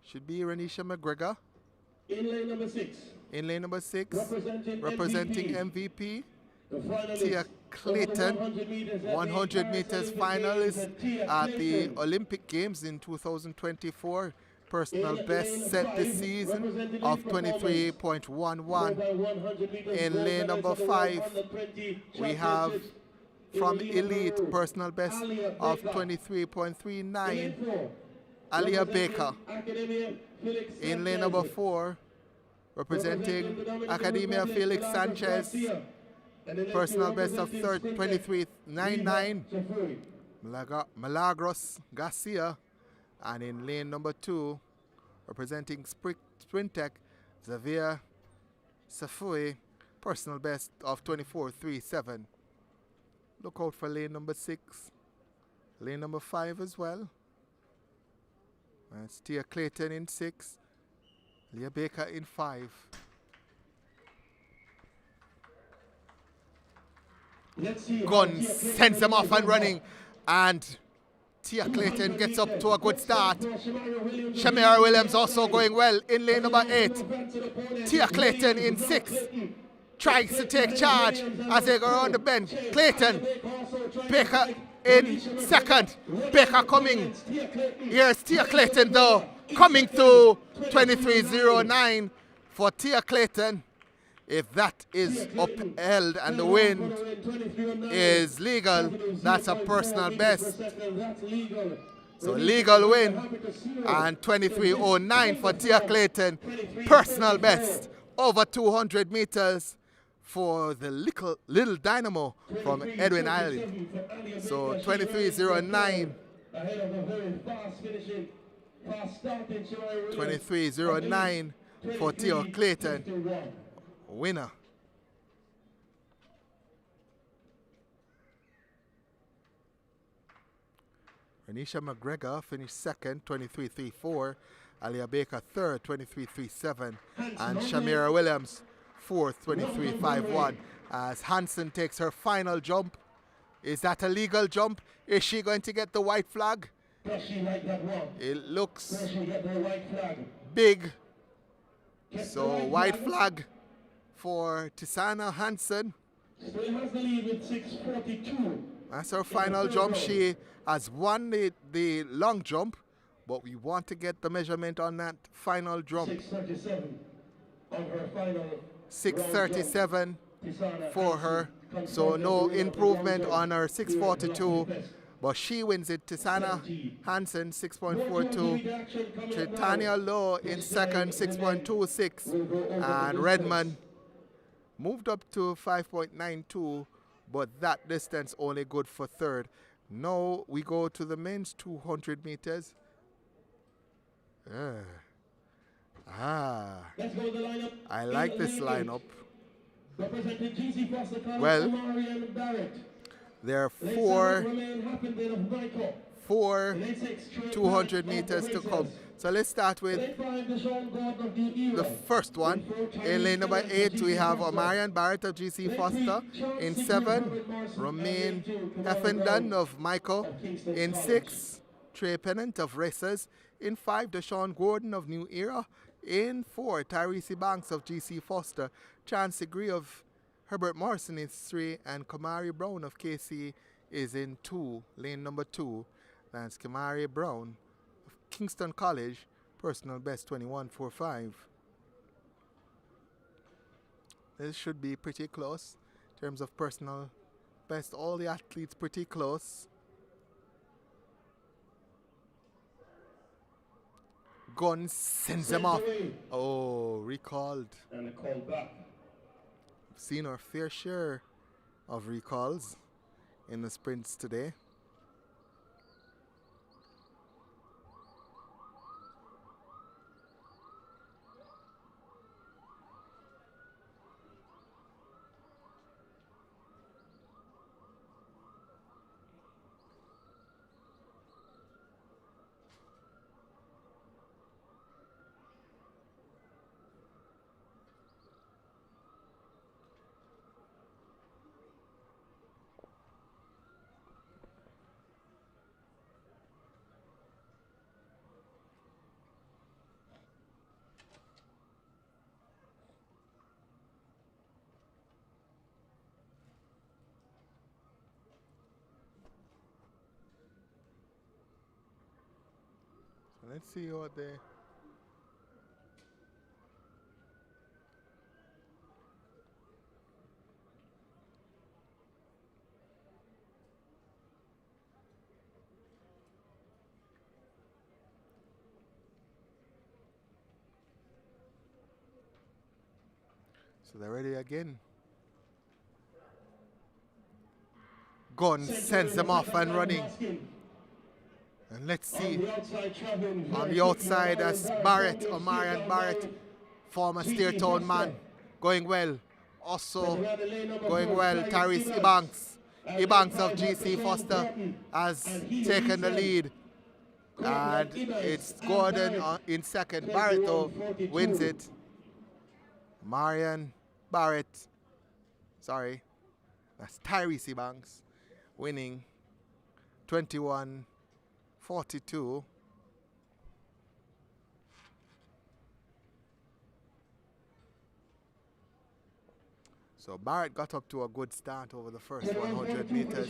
should be Renisha McGregor. In lane number 6. In lane number 6, representing MVP. Tia Clayton, 100 meters finalist at the Olympic Games in 2024. Personal best set this season of 23.11. In lane number 5, we have from Elite personal best of 23.39, Aliyah Baker. In lane number 4, representing Academia Felix Sanchez, personal best of 23.99, Milagros Garcia. And in lane number 2, representing Sprintec, Xavier Safui, personal best of 24.37. Look out for lane number 6, lane number 5 as well. That's Tia Clayton in 6, Leah Baker in 5. Gun sends them off and running, and Tia Clayton gets up to a good start. Shamira Williams also going well in lane number 8. Tia Clayton in 6. Tries to take charge as they go around the bend. Clayton. Baker in 2nd. Baker coming. Here's Tia Clayton though. Coming through 23.09 for Tia Clayton. If that is upheld and the win is legal, that's a personal best. So legal win, and 23.09 for Tia Clayton. Personal best over 200 meters for the little dynamo from Edwin Island. So 23.09. 23.09 for Tia Clayton. Winner. Renisha McGregor finished 2nd, 23.34. Alia Baker third, 23.37. And Shamira Williams fourth, 23.51. As Hansen takes her final jump. Is that a legal jump? Is she going to get the white flag? Does she like that one? It looks Does she get the white flag? big. Get So white flag for Tisana Hansen. Still has the lead with 6:42. That's her final jump. She has won the long jump, but we want to get the measurement on that final jump. 6:37 on her final. 6:37 for her. So no improvement on her 6:42. But she wins it. Tisana Hansen 6.42. Tritania Lowe in second 6.26. And Redmond moved up to 5.92. But that distance only good for third. Now we go to the men's 200 meters. Let's go with the lineup. I like this lineup. Representing GC Foster College, Well, Amari and Barrett. there are four 200 meters to come. So let's start with the first one. In lane number 8, we have Omarion Barrett of GC Foster. In 7, Romain Heffenden of Michael. In 6, Trey Pennant of Racers. In 5, Deshaun Gordon of New Era. In 4, Tyrese Banks of GC Foster. Chance Degree of Herbert Morrison is 3. And Kamari Brown of KC is in 2, lane number 2. That's Kamari Brown of Kingston College, personal best 21.45. This should be pretty close in terms of personal best. All the athletes pretty close. Gun sends them off. Oh, recalled. And a call back. Seen our fair share of recalls in the sprints today. Let's see what they... So they're ready again. Gun sends them off and running. And let's see. On the outside, that's Barrett, Omarion Barrett, former Steertown man, going well. Also going well, Tyrese Ebanks. Ebanks of GC Foster has taken the lead. And it's Gordon in second. Barrett, though, wins it. Marion Barrett, sorry, that's Tyrese Ebanks winning 21-42. So Barrett got up to a good start over the first 100 meters.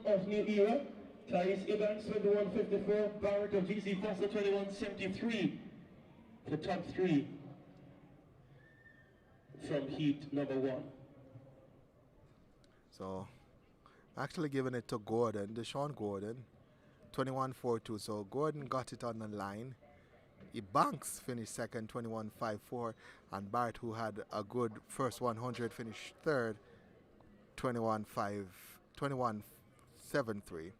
Of New Era, Tyrese Ebanks 21.54, Barrett of GC Foster 21.73. The top three from heat number 1. So actually giving it to Gordon, Deshaun Gordon, 21.42. So Gordon got it on the line. Banks finished second, 21.54, and Barrett, who had a good first 100, finished third, 21.73.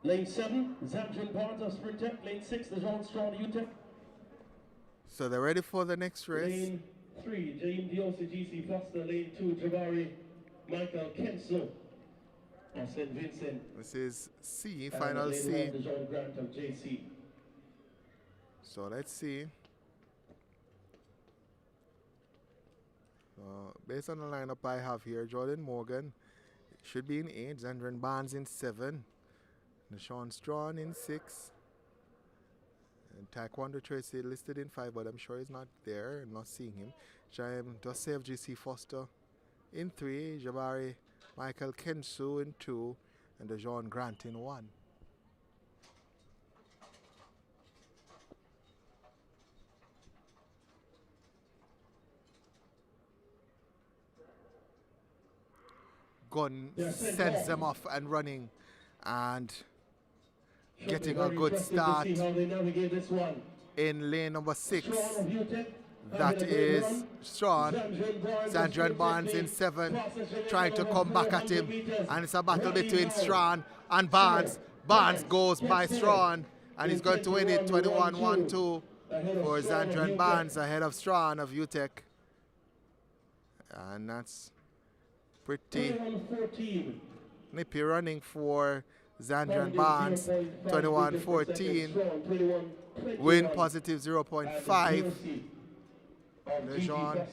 Lane 7, Zandrin Barnes, sprinter. Lane 6, the Jean Strong, UTEP. So they're ready for the next race. Lane 3, James Diosi, GC Foster. Lane 2, Jabari Michael Kenso, St. Vincent. This is C, final C. The Jean Grant of JC. So let's see. Based on the lineup I have here, Jordan Morgan should be in 8, Zandrin Barnes in 7, Deshaun Strawn in 6, and Taekwondo Tracy listed in 5, but I'm sure he's not there. I'm not seeing him. Jaim Dosev GC Foster in 3, Jabari Michael Kensu in 2, and Dejon Grant in 1. Gun sends them off and running and getting a good start in lane number 6. That is Strawn. Zandrin Barnes in 7, trying to come back at him, and it's a battle between Strawn and Barnes. Barnes goes by Strawn, and he's going to win it 21-1-2 for Zandrin Barnes ahead of Strawn of UTEC. And that's pretty nippy running for Zandrin Barnes. 21-14. Win positive 0.5. Dejon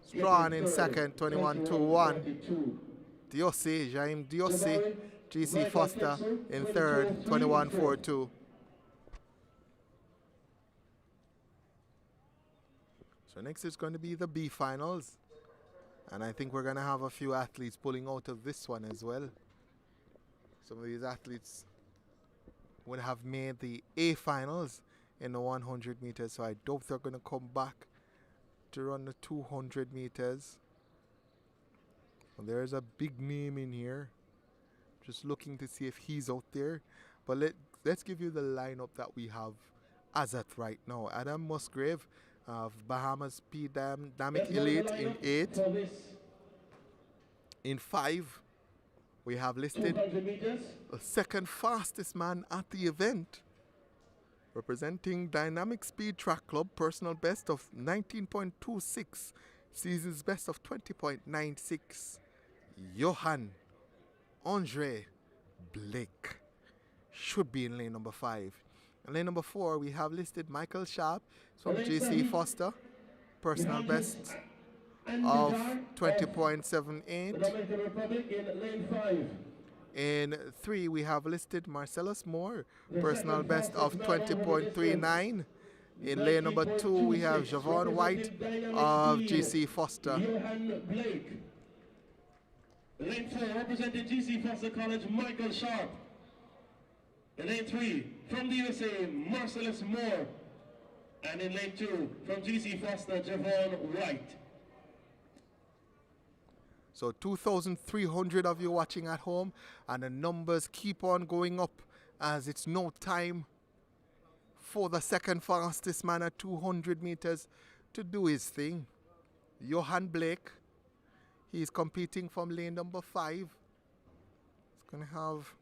Strawn in second, 21-1. Diosi, Jaim Diosi, GC Foster in third, 21-4-2. So next is going to be the B finals. And I think we're going to have a few athletes pulling out of this one as well. Some of these athletes would have made the A finals in the 100 meters, so I doubt they're going to come back to run the 200 meters. Well, there's a big name in here. Just looking to see if he's out there. But let's give you the lineup that we have as at right now. Adam Musgrave of Bahamas Speed Dynamic Elite in 8. In 5, we have listed the second fastest man at the event, representing Dynamic Speed Track Club, personal best of 19.26, season's best of 20.96. Yohan Andre Blake should be in lane number 5. In lane number 4, we have listed Michael Sharp from JC Foster, personal best of 20.78. In 3, we have listed Marcellus Moore, personal best of 20.39. In lane number 2, we have Javon White of GC Foster. Yohan Blake. Lane 4, representing GC Foster College, Michael Sharp. In lane 3, from the USA, Marcellus Moore. And in lane 2, from GC Foster, Javon White. So 2,300 of you watching at home, and the numbers keep on going up as it's no time for the second fastest man at 200 meters to do his thing. Yohan Blake, he's competing from lane number 5. He's going to have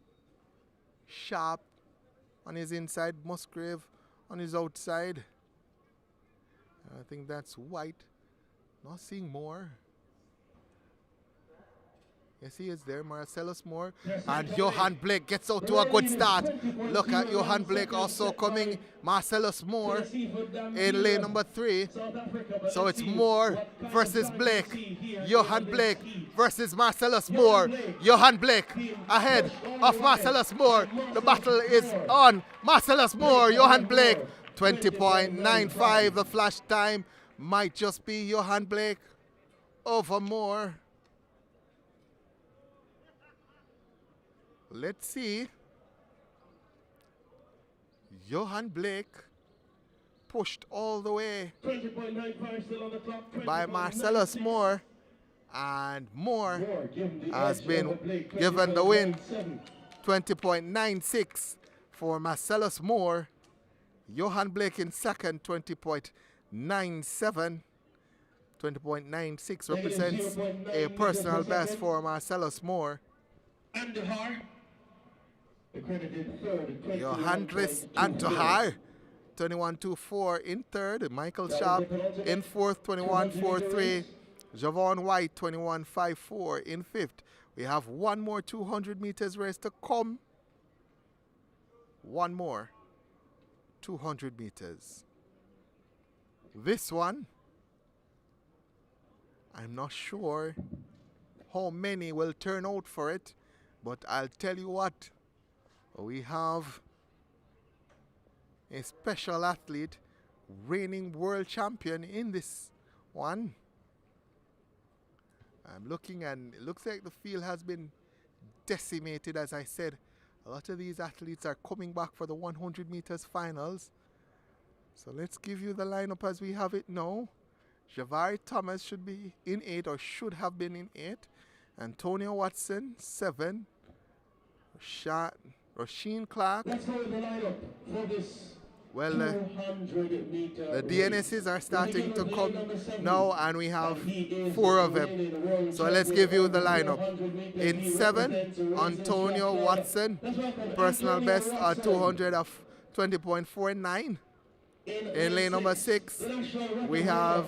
Sharp on his inside, Musgrave on his outside. I think that's White. Not seeing more. Yes, he is there, Marcellus Moore. And Yohan Blake gets out to a good start. Look at Yohan Blake also coming. Marcellus Moore in lane number 3. So it's Moore versus Blake. Yohan Blake versus Marcellus Moore. Yohan Blake ahead of Marcellus Moore. The battle is on. Marcellus Moore, Yohan Blake. 20.95. The flash time might just be Yohan Blake over Moore. Let's see. Yohan Blake pushed all the way by Marcellus Moore, and Moore has been given the win. 20.96 for Marcellus Moore. Yohan Blake in second, 20.97. 20.96 represents a personal best for Marcellus Moore. accredited third, Yohan Blake 21.24 in third. Michael Sharp in fourth, 21.43. Javon White, 21.54 in fifth. We have one more 200 meters race to come. One more 200 meters. This one, I'm not sure how many will turn out for it, but I'll tell you what, we have a special athlete, reigning world champion in this one. I'm looking and it looks like the field has been decimated. As I said, a lot of these athletes are coming back for the 100 meters finals. So let's give you the lineup as we have it now. Javari Thomas should be in 8, or should have been in 8. Antonio Watson, 7. Rasheen Clark. Let's go with the lineup for this. Well, the DNSs are starting to come now, and we have 4 of them. So let's give you the lineup. In 7, Antonio Watson, personal best at 200 of 20.49. In lane number 6, we have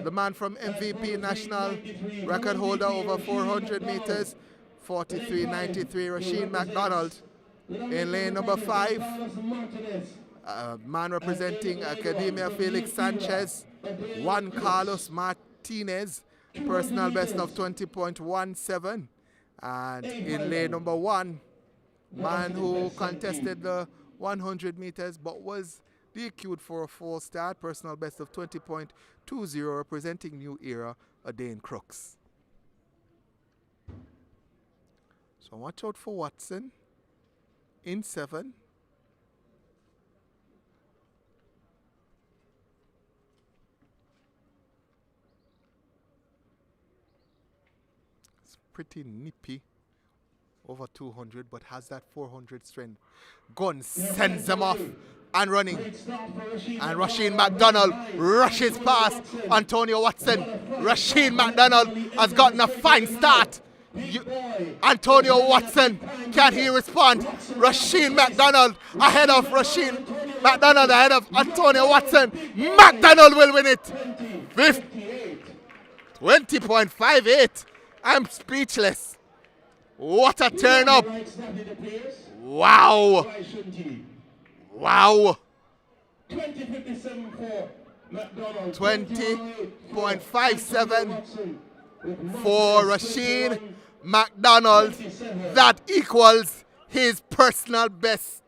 the man from MVP National, record holder over 400 meters, 43.93, Rasheen McDonald. In lane number 5, man representing Academia Felix Sanchez, Juan Carlos Martinez, personal best of 20.17. And in lane number 1, man who contested the 100 meters but was DQ'd for a false start, personal best of 20.20, representing New Era, Dane Crooks. So watch out for Watson. In 7, it's pretty nippy, over 200, but has that 400 strength. Gun sends them off and running. And Rasheen McDonald rushes past Antonio Watson. Rasheen McDonald has gotten a fine start. Antonio Watson, can he respond? Rasheen McDonald ahead of Antonio Watson. McDonald will win it. 20.58. I'm speechless. What a turn up. Wow. Wow. 20.57 for Rasheen McDonald. That equals his personal best.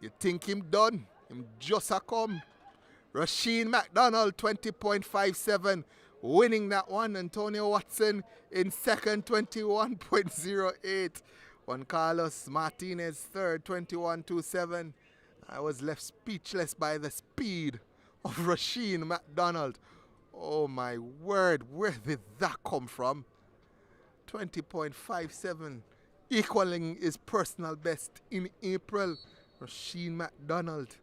You think him done? Him just a come. Rasheen McDonald, 20.57, winning that one. Antonio Watson in second, 21.08. Juan Carlos Martinez third, 21.27. I was left speechless by the speed of Rasheen McDonald. Oh my word, where did that come from? 20.57, equaling his personal best in April. Rasheen McDonald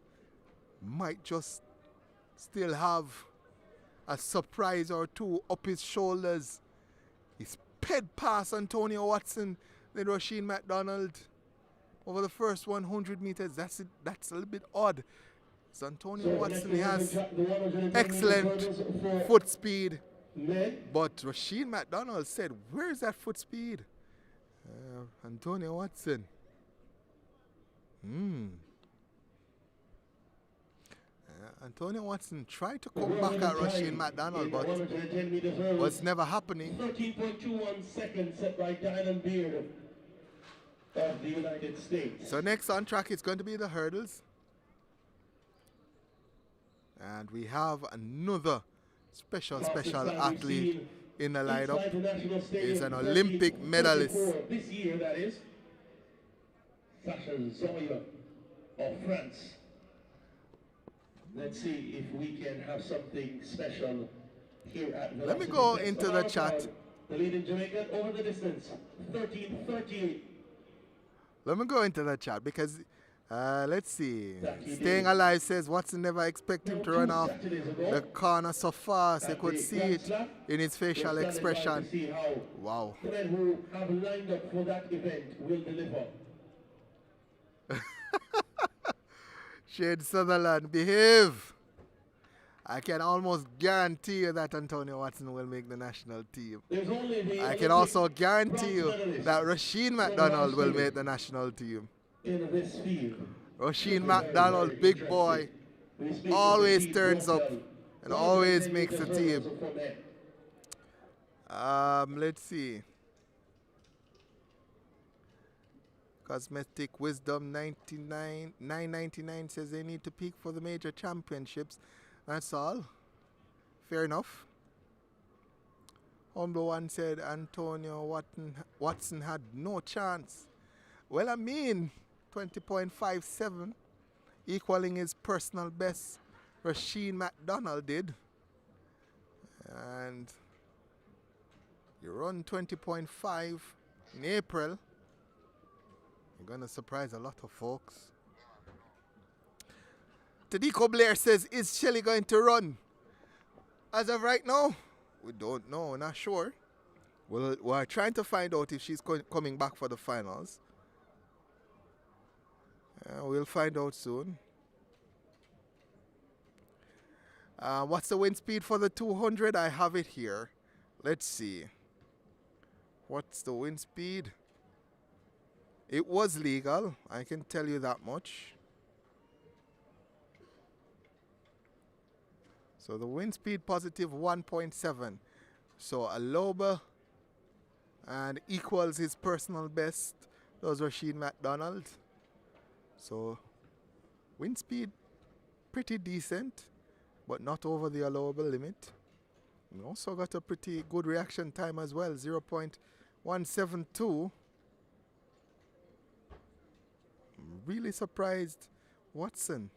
might just still have a surprise or two up his shoulders. He sped past Antonio Watson, then Rasheen McDonald over the first 100 meters. That's a little bit odd. So Antonio Watson has excellent foot speed, but Rasheen McDonald said, where is that foot speed? Antonio Watson. Antonio Watson tried to come back at Rasheen McDonald, but was never happening. 13.21 seconds set by Dylan Beard of the United States. So next on track is going to be the hurdles. And we have another special athlete in the lineup. He's an Olympic medalist. This year, that is. Sasha Zoya of France. Let's see if we can have something special here at Velocity. Let me go into the chat. The lead in Jamaica over the distance, 13:38. Let me go into the chat because let's see. Staying Alive says Watson never expect him to run off the corner so fast. You could see it in his facial expression. Wow. The men who have lined up for that event will deliver. Shade Sutherland, behave. I can almost guarantee you that Antonio Watson will make the national team. I can also guarantee you that Rasheen McDonald will make the national team. Rasheen McDonald, big boy, always turns up and always makes the team. Let's see. Cosmetic Wisdom 999 says they need to peak for the major championships. That's all. Fair enough. Humble One said Antonio Watson had no chance. Well, I mean, 20.57, equaling his personal best. Rasheen McDonald did. And you run 20.5 in April. You're going to surprise a lot of folks. Tadiko Blair says, is Shelly going to run? As of right now, we don't know, we're not sure. We're trying to find out if she's coming back for the finals. We'll find out soon. What's the wind speed for the 200? I have it here. Let's see. What's the wind speed? It was legal, I can tell you that much. So the wind speed positive 1.7. So Aloba and equals his personal best. Those Rasheen McDonald. So wind speed pretty decent, but not over the allowable limit. We also got a pretty good reaction time as well, 0.172. I'm really surprised Watson.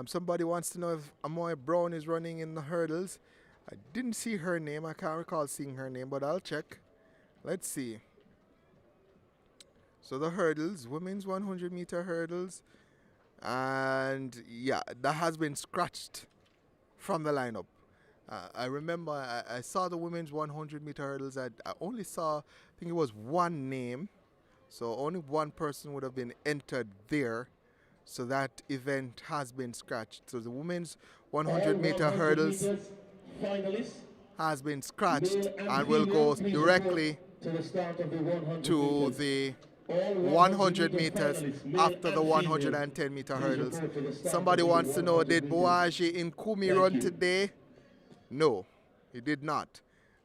Somebody wants to know if Amoy Brown is running in the hurdles. I didn't see her name. I can't recall seeing her name, but I'll check. Let's see. So the hurdles, women's 100-meter hurdles. And yeah, that has been scratched from the lineup. I remember I saw the women's 100-meter hurdles. I only saw, I think it was one name. So only one person would have been entered there. So that event has been scratched. So the women's 100-meter hurdles has been scratched and will go directly to the 100 meters after the 110-meter hurdles. Somebody wants to know, did Boaji in Kumi run today? No, he did not.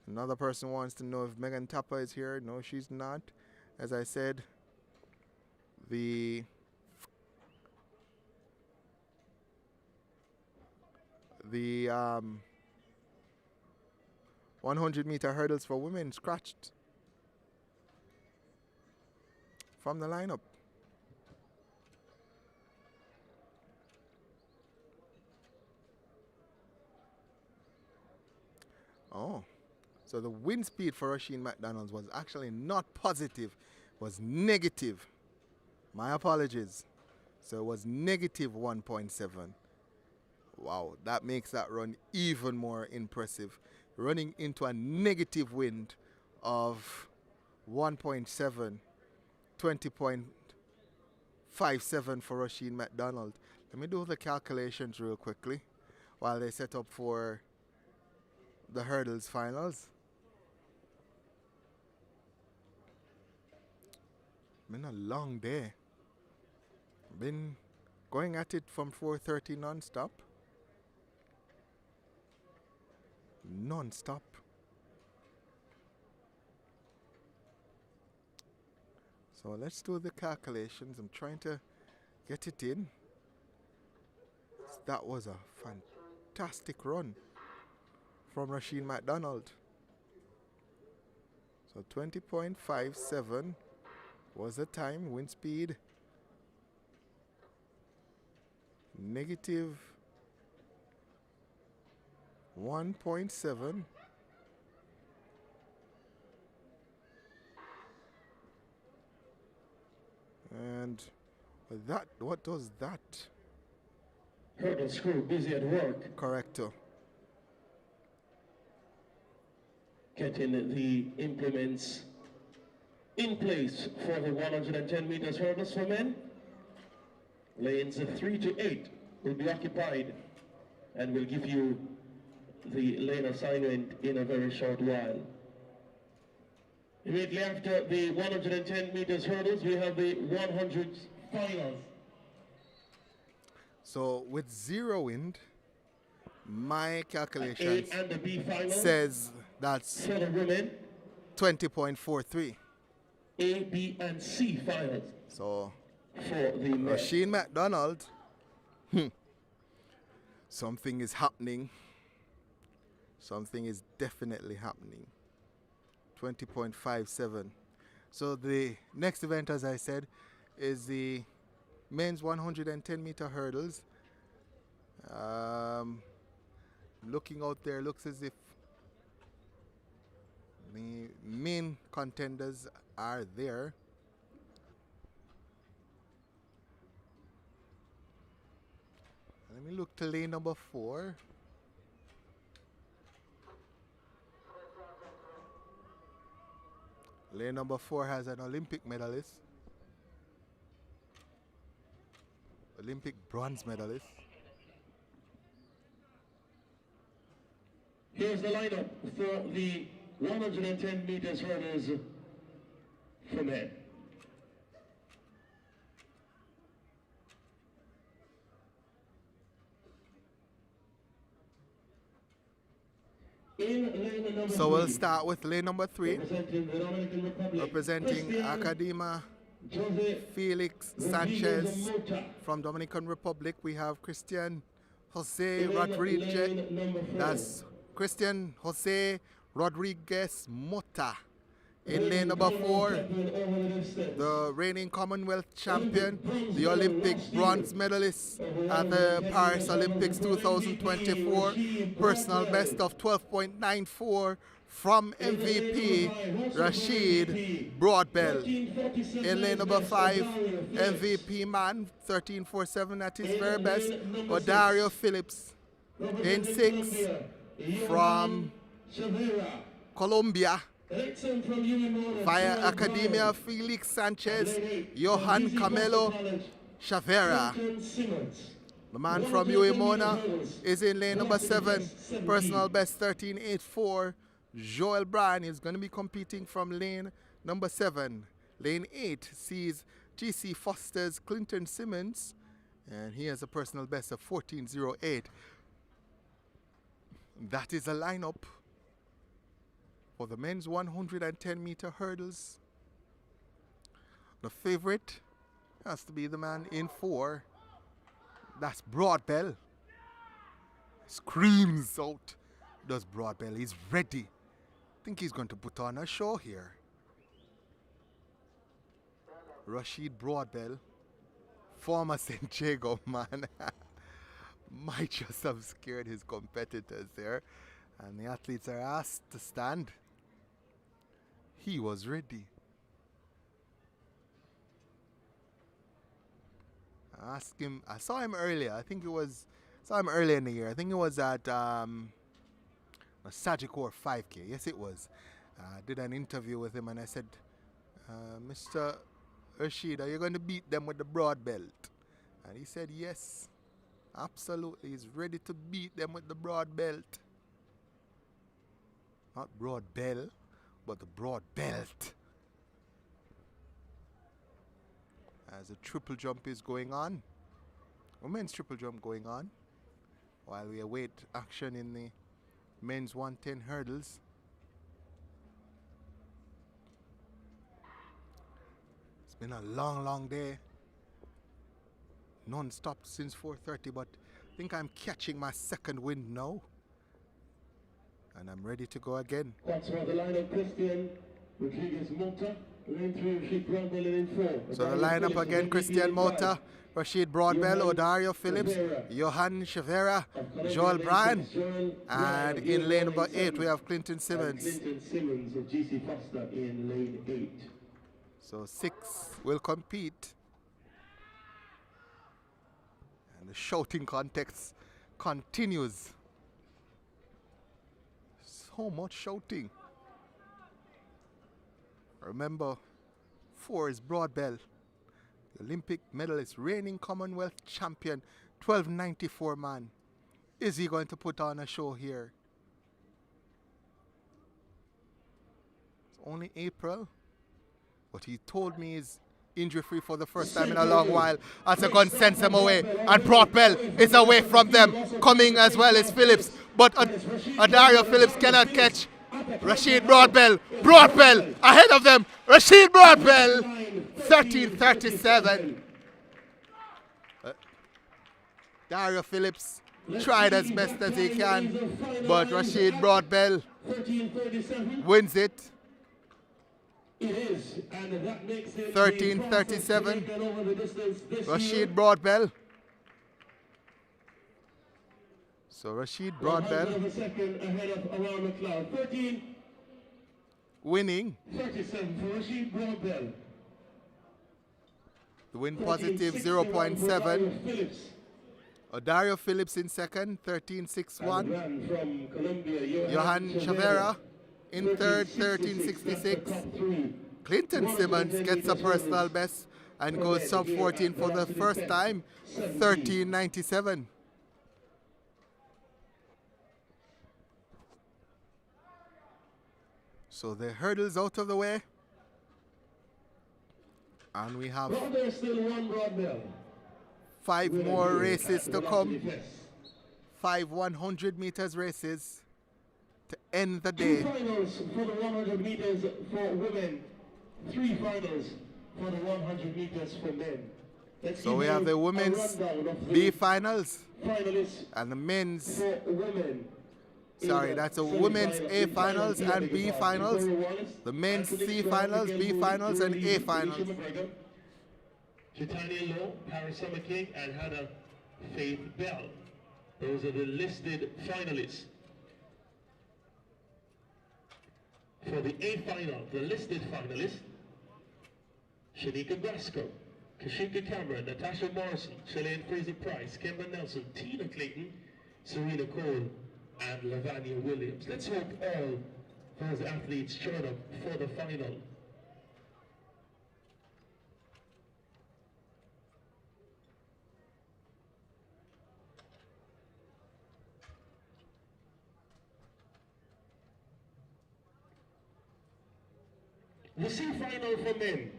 Another person wants to know if Megan Tapper is here. No, she's not. As I said, the 100-meter hurdles for women scratched from the lineup. Oh, so the wind speed for Rasheen McDonald was actually not positive, was negative. My apologies. So it was negative 1.7. Wow, that makes that run even more impressive. Running into a negative wind of 1.7, 20.57 for Rasheen McDonald. Let me do the calculations real quickly while they set up for the hurdles finals. Been a long day. Been going at it from 4:30 non-stop. Non-stop. So let's do the calculations. I'm trying to get it in. That was a fantastic run from Rasheen McDonald. So 20.57 was the time. Wind speed negative 1.7. And that, what does that? Hurdle screw busy at work. Correcto. Getting the implements In place for the 110 meters hurdles for men. Lanes 3 to 8 will be occupied, and we'll give you the lane assignment in a very short while. Immediately after the 110 meters hurdles, we have the 100 finals. So with zero wind, my calculations says that's for the women, 20.43. A, B, and C finals. So For the men. Rasheen McDonald, something is happening. Something is definitely happening. 20.57. So the next event, as I said, is the men's 110 meter hurdles. Looking out there, looks as if the main contenders are there. Let me look to lane number 4. Lane number 4 has an Olympic medalist. Olympic bronze medalist. Here's the lineup for the 110 meters hurdles for men. So we'll start with lane number 3, representing the Dominican Republic, representing Academa Felix Sanchez from Dominican Republic. We have Christian Jose Rodriguez. That's Christian Jose Rodriguez Mota. In lane number 4, the reigning Commonwealth champion, the Olympic bronze medalist at the Paris Olympics 2024, personal best of 12.94 from MVP Rashid Broadbell. In lane number 5, MVP man 13.47 at his very best, Odario Phillips. In 6, from Colombia, via Academia Felix Sanchez, Yohan Camelo Chavera. The man from Uemona is in lane number 7, personal best 13.84. Joel Bryan is going to be competing from lane number 7. Lane 8 sees GC Foster's Clinton Simmons, and he has a personal best of 14.08. That is a lineup for the men's 110 meter hurdles. The favorite has to be the man in 4. That's Broadbell. Screams out. Does Broadbell? He's ready. I think he's going to put on a show here. Rashid Broadbell, former St. Jago man, might just have scared his competitors there. And the athletes are asked to stand. He was ready. I asked him, I saw him earlier. I think it was, saw him earlier in the year. I think it was at a Sagicor 5K. Yes, it was. I did an interview with him and I said, Mr. Rashid, are you going to beat them with the broad belt? And he said, yes, absolutely. He's ready to beat them with the broad belt. Not broad bell, but the broad belt. As a triple jump is going on, women's triple jump going on, while we await action in the men's 110 hurdles. It's been a long day, non-stop since 4:30, but I think I'm catching my second wind now. And I'm ready to go again. That's why the lineup: Christian Rodriguez Mota, lane 3, Rashid Broadbell, lane 4. So the lineup again: Christian Mota, Rashid Broadbell, Odario Phillips, Yohan Chavera, Joel Bryan, and in lane number 8 we have Clinton Simmons. Clinton Simmons of GC Foster in lane 8. So 6 will compete. And the shouting contest continues. So much shouting. Remember, 4 is Broadbell, the Olympic medalist, reigning Commonwealth champion, 1294 man. Is he going to put on a show here? It's only April, but he told me he's injury-free for the first time in a long while. Asagon sends him away, and Broadbell is away from them. Coming as well as Phillips, but Adario Phillips cannot catch Rashid Broadbell. Broadbell ahead of them. Rashid Broadbell, 13:37. Dario Phillips tried as best as he can, but Rashid Broadbell wins it. 13:37. Rashid Broadbell. So Rashid Broadbell winning. 37 for Rashid Broadbell. The win positive 0.7. Dario Phillips in second, 13.61. Yohan Blake in third, 13.66. Clinton Simmons gets a personal best and goes sub 14 for the first time, 13.97. So the hurdles out of the way. And we have 5 more races to come. 5 100 meters races to end the day. 2 finals for the 100 meters for women. 3 finals for the 100 meters for men. So we have the women's B finals and the men's. Sorry, that's the women's A finals and B finals. The men's C finals, B finals, and A finals. Titania Lowe, Paris Summer King, and Hannah Faith Bell. Those are the listed finalists. For the A final, the listed finalists: Shanika Brasco, Kashika Cameron, Natasha Morrison, Shelly-Ann Fraser-Pryce, Kimber Nelson, Tina Clayton, Serena Cole, and Lavanya Williams. Let's hope all those athletes turn up for the final. The C final for men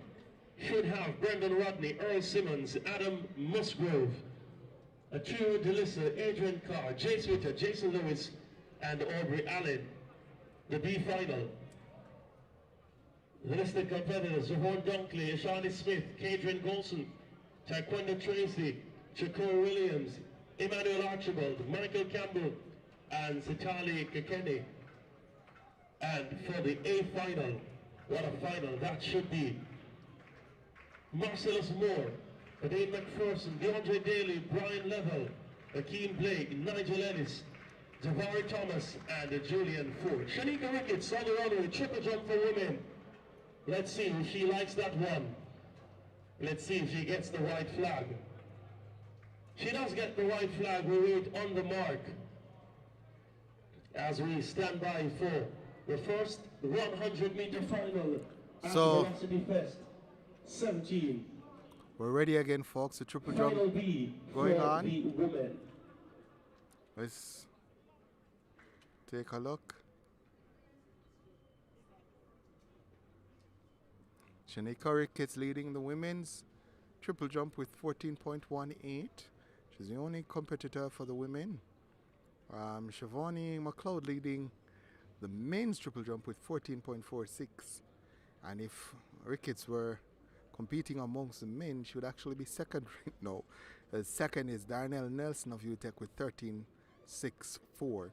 should have Brendan Rodney, Earl Simmons, Adam Musgrove, Achiro DeLissa, Adrian Carr, Jace Witter, Jason Lewis, and Aubrey Allen. The B final. The listed competitors: Zohorn Dunkley, Ashani Smith, Kadrian Golson, Taekwondo Tracy, Shakur Williams, Emmanuel Archibald, Michael Campbell, and Sitali Kekeni. And for the A final, what a final that should be: Marcellus Moore, Dave McPherson, DeAndre Daly, Brian Level, Akeem Blake, Nigel Ellis, Javari Thomas, and Julian Ford. Shanika Ricketts on the runway, triple jump for women. Let's see if she likes that one. Let's see if she gets the white flag. She does get the white flag. We wait on the mark as we stand by for the first 100-meter final at Velocity Fest 17. We're ready again, folks. The triple jump going on. Let's take a look. Shanika Ricketts leading the women's triple jump with 14.18. She's the only competitor for the women. Siobhan McLeod leading the men's triple jump with 14.46. And if Ricketts were competing amongst the men, she would actually be second right now. Second is Darnell Nelson of UTEC with 13.64.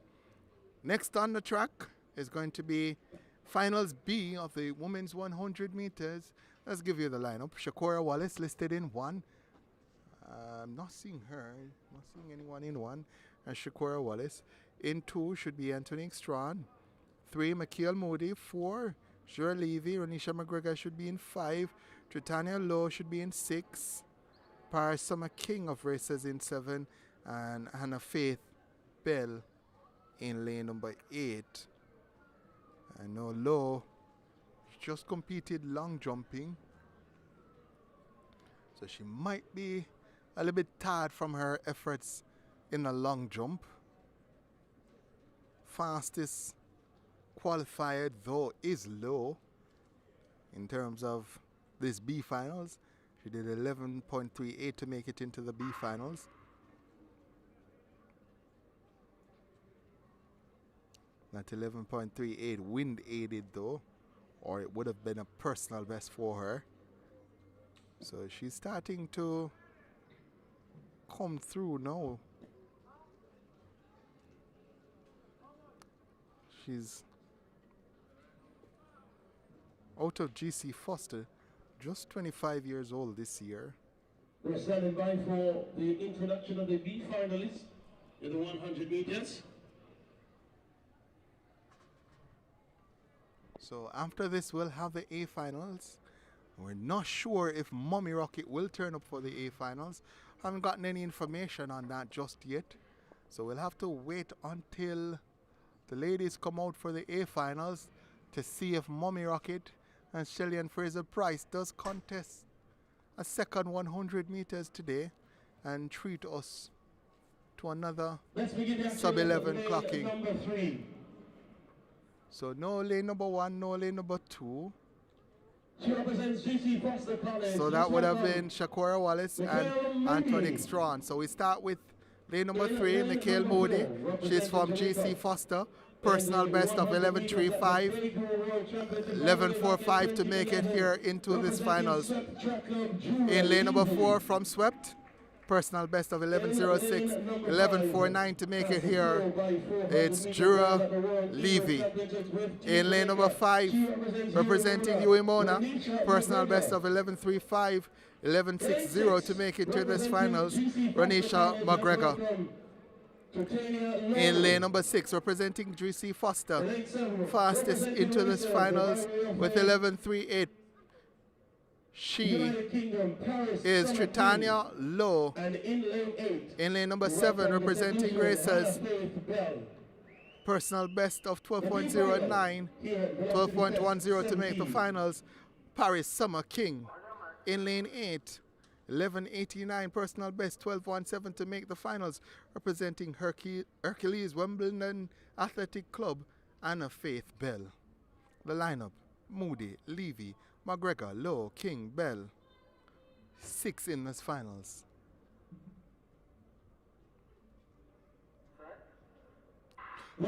Next on the track is going to be finals B of the women's 100 meters. Let's give you the lineup. Shakora Wallace listed in 1. I'm not seeing her. Not seeing anyone in 1. And Shakora Wallace. In 2 should be Anthony Strawn. 3, McKeel Moody. 4, Jura Levy. Renisha McGregor should be in 5. Tritania Lowe should be in 6. Paris Summer King of Racers in 7. And Hannah Faith Bell in lane number 8. I know Lowe just competed long jumping So she might be a little bit tired from her efforts in a long jump. Fastest qualified though is low in terms of this B finals. She did 11.38 to make it into the B finals. That 11.38 wind aided though, or it would have been a personal best for her. So she's starting to come through now. She's out of GC Foster, just 25 years old this year. We're standing by for the introduction of the B finalists in the 100 meters. So after this, we'll have the A finals. We're not sure if Mummy Rocket will turn up for the A finals. Haven't gotten any information on that just yet. So we'll have to wait until the ladies come out for the A finals to see if Mummy Rocket and Shelly-Ann Fraser-Pryce does contest a second 100 meters today and treat us to another sub-11 clocking. Number 3. So no lane number 1, no lane number 2. She represents GC Foster College. So that would have been Shakora Wallace and Antoinette Strawn. So we start with lane number 3, Mikhail Moody. She's from GC Foster. Personal best of 11.35, 11.45 to make it here into this finals. In lane number 4 from Swept, personal best of 11.06, 11.49 to make it here. It's Jura Levy. In lane number 5, representing Uimona, personal best of 11.35, 11.60 to make it to this finals. Ronisha McGregor. In lane number 6, representing GC Foster, fastest into this finals with 11.38. She is Tritania Lowe. In lane number 7, representing Racers, personal best of 12.09, 12.10 to make the finals. Paris Summer King. In lane 8, 11.89 personal best, 12.17 to make the finals, representing Hercules Wimbledon Athletic Club, Anna Faith Bell. The lineup: Moody, Levy, McGregor, Lowe, King, Bell. 6 in this finals.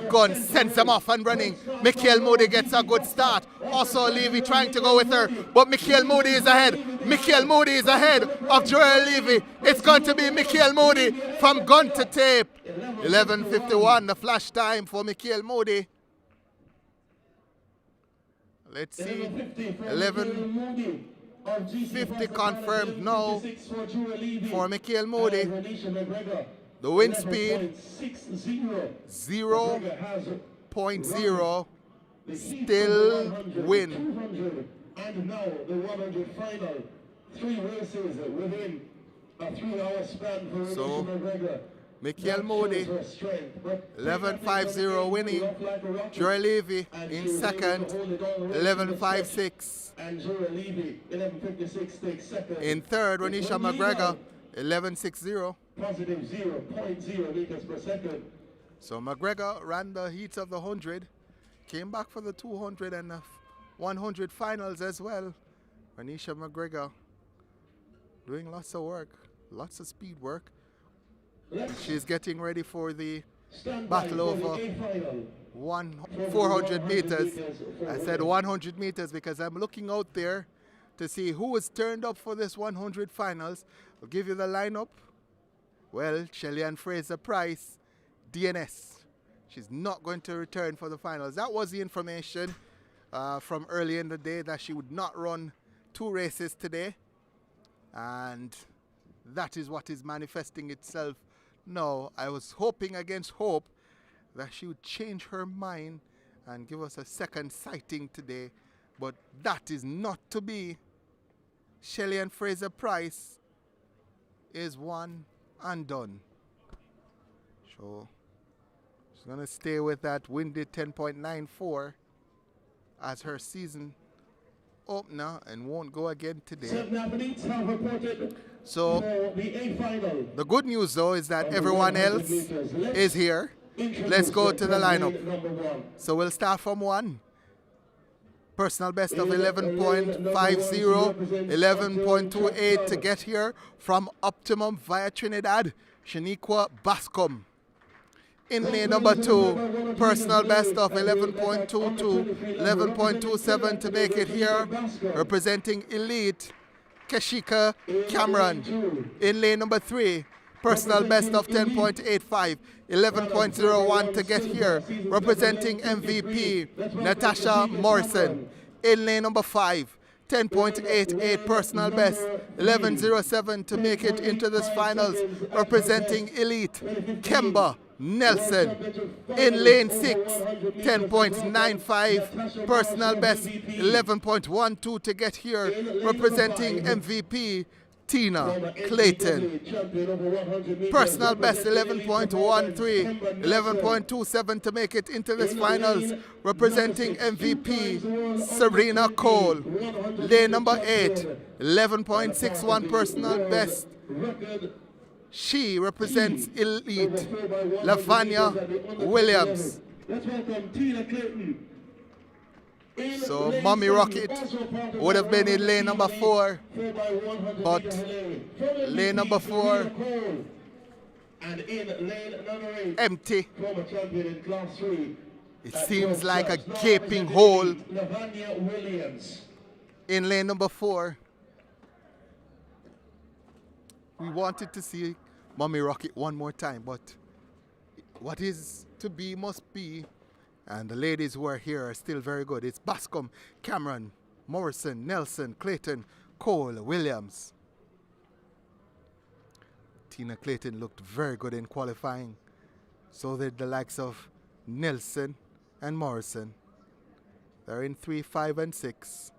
Gun sends them off and running. Mikhail Moody gets a good start. Also Levy trying to go with her, but Mikhail Moody is ahead. Mikhail Moody is ahead of Joel Levy. It's going to be Mikhail Moody from gun to tape. 11.51, the flash time for Mikhail Moody. Let's see. 11.50 confirmed now for Mikhail Moody. The wind speed 0.0, still win. And now the 100 final. 3 races within a 3-hour span for So McGregor. Mikhail Moody 11.50 winning. Joy Levy in second, 11.56. And Joy Levy 11.56 takes second. In third, Ronisha McGregor 11.60. Positive 0.0 meters per second. So McGregor ran the heats of the 100, came back for the 200 and the 100 finals as well. Ronisha McGregor doing lots of work, lots of speed work. She's getting ready for the battle over 400 meters. I said 100 meters because I'm looking out there to see who was turned up for this 100 finals. I'll give you the lineup. Well, Shelly-Ann Fraser-Pryce, DNS. She's not going to return for the finals. That was the information from early in the day, that she would not run 2 races today. And that is what is manifesting itself now. I was hoping against hope that she would change her mind and give us a second sighting today. But that is not to be. Shelly-Ann Fraser-Pryce is one and done. So she's going to stay with that windy 10.94 as her season opener and won't go again today. 7 athletes have reported So for the A final. the good news though is that everyone else is here. Let's go to the lineup. Number 1. So we'll start from 1. Personal best of 11.50, 11.28 to get here from Optimum via Trinidad, Shaniqua Bascom. In lane number 2, personal best of 11.22, 11.27 to make it here, representing Elite, Keshorn Walcott. In lane number 3, personal best of 10.85, 11.01 to get here, representing MVP, Natasha Morrison. In lane number 5, 10.88 personal best, 11.07 to make it into this finals, representing Elite, Kemba Nelson. In lane 6, 10.95 personal best, 11.12 to get here, representing MVP, Tina Clayton. Personal best 11.13, 11.27 to make it into this finals, representing MVP Serena Cole. Lane number 8, 11.61 personal best. She represents Elite Lavanya Williams. Let's welcome Tina Clayton. So Mommy Rocket would have been in lane number 4, but lane number 4 and in lane number 8, empty. former champion in class 3. It seems like a gaping hole Lavanya Williams. in lane number 4. We wanted to see Mommy Rocket one more time, but what is to be must be. And the ladies who are here are still very good. It's Bascom, Cameron, Morrison, Nelson, Clayton, Cole, Williams. Tina Clayton looked very good in qualifying. So did the likes of Nelson and Morrison. They're in 3, 5, and 6.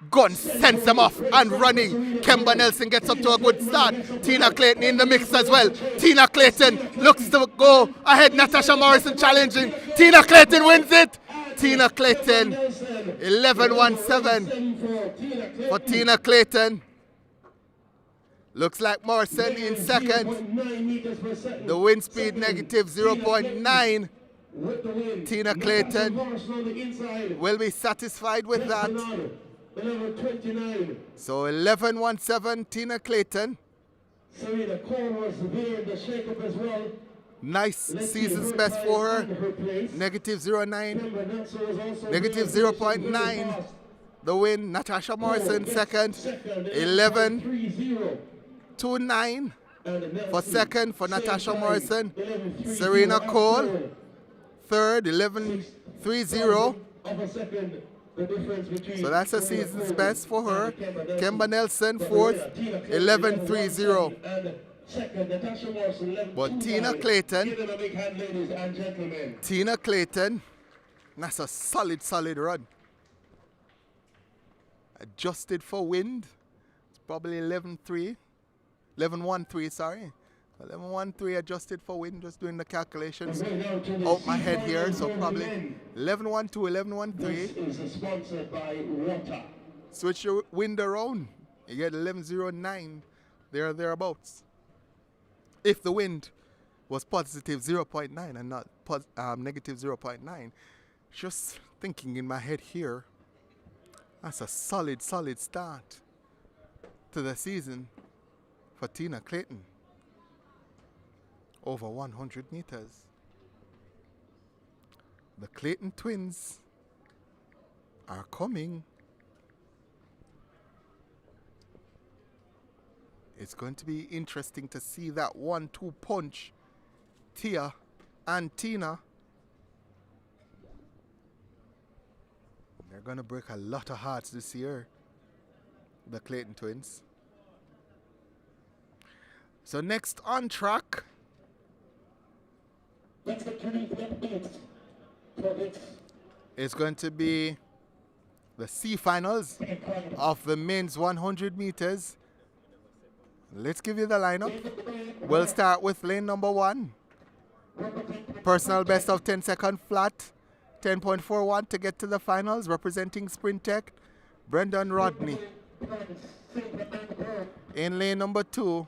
Gun sends them off and running. Kemba Nelson gets up to a good start. Tina Clayton in the mix as well. Tina Clayton looks to go ahead. Natasha Morrison challenging. Tina Clayton wins it. Tina Clayton 11.17 for Tina Clayton. Looks like Morrison in second. The wind speed negative 0.9. Tina Clayton will be satisfied with that. So 11.17 Tina Clayton. Serena Cole was there in the shake-up as well. Nice season's best for her. Negative 0.9. Negative 0.9. The win. Natasha Morrison second. 11.29 for second for Natasha Morrison. Serena Cole third. 11.30. So that's a season's best for her. Kemba Nelson fourth, 11.30. But Tina Clayton, that's a solid run. Adjusted for wind, it's probably 11.13, sorry. 11.13 adjusted for wind, just doing the calculations out my head here. So probably 11.12, 11.13. This is sponsored by water. Switch your wind around, you get 11.09, thereabouts. If the wind was positive 0.9 and not negative 0.9, just thinking in my head here, that's a solid start to the season for Tina Clayton. Over 100 meters. The Clayton twins are coming. It's going to be interesting to see that 1-2 punch, Tia and Tina. They're going to break a lot of hearts this year, the Clayton twins. So next on track, it's going to be the C finals of the men's 100 meters. Let's give you the lineup. We'll start with lane number 1. Personal best of 10 second flat, 10.41 to get to the finals, representing Sprint Tech, Brendan Rodney. In lane number 2,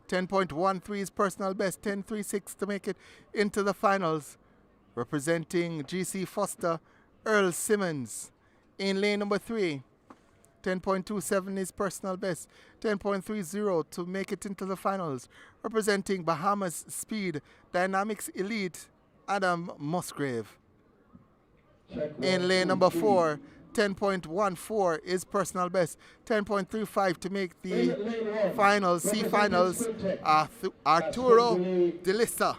10.13 is personal best, 10.36 to make it into the finals, representing GC Foster, Earl Simmons. In lane number 3, 10.27 is personal best, 10.30 to make it into the finals, representing Bahamas Speed Dynamics Elite, Adam Musgrave. In lane number 4, 10.14 is personal best, 10.35 to make the finals, C finals, Arturo Delissa,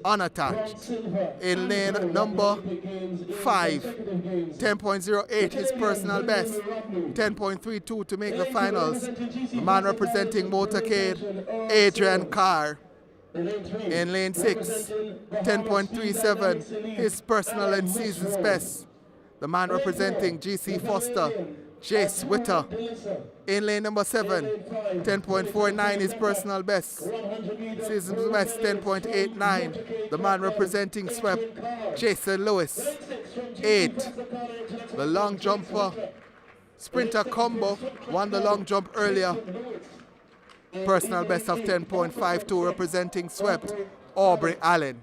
unattached. In lane number 5, 10.08 is personal best, 10.32 to make the finals. The man representing Motorcade, Adrian Carr. In lane 6, 10.37 his personal and season's best. The man representing GC Foster, Jace Witter. In lane number 7, 10.49 is personal best. Season's best, 10.89. The man representing Swept, Jason Lewis. 8, the long jumper, sprinter combo, won the long jump earlier. Personal best of 10.52, representing Swept, Aubrey Allen.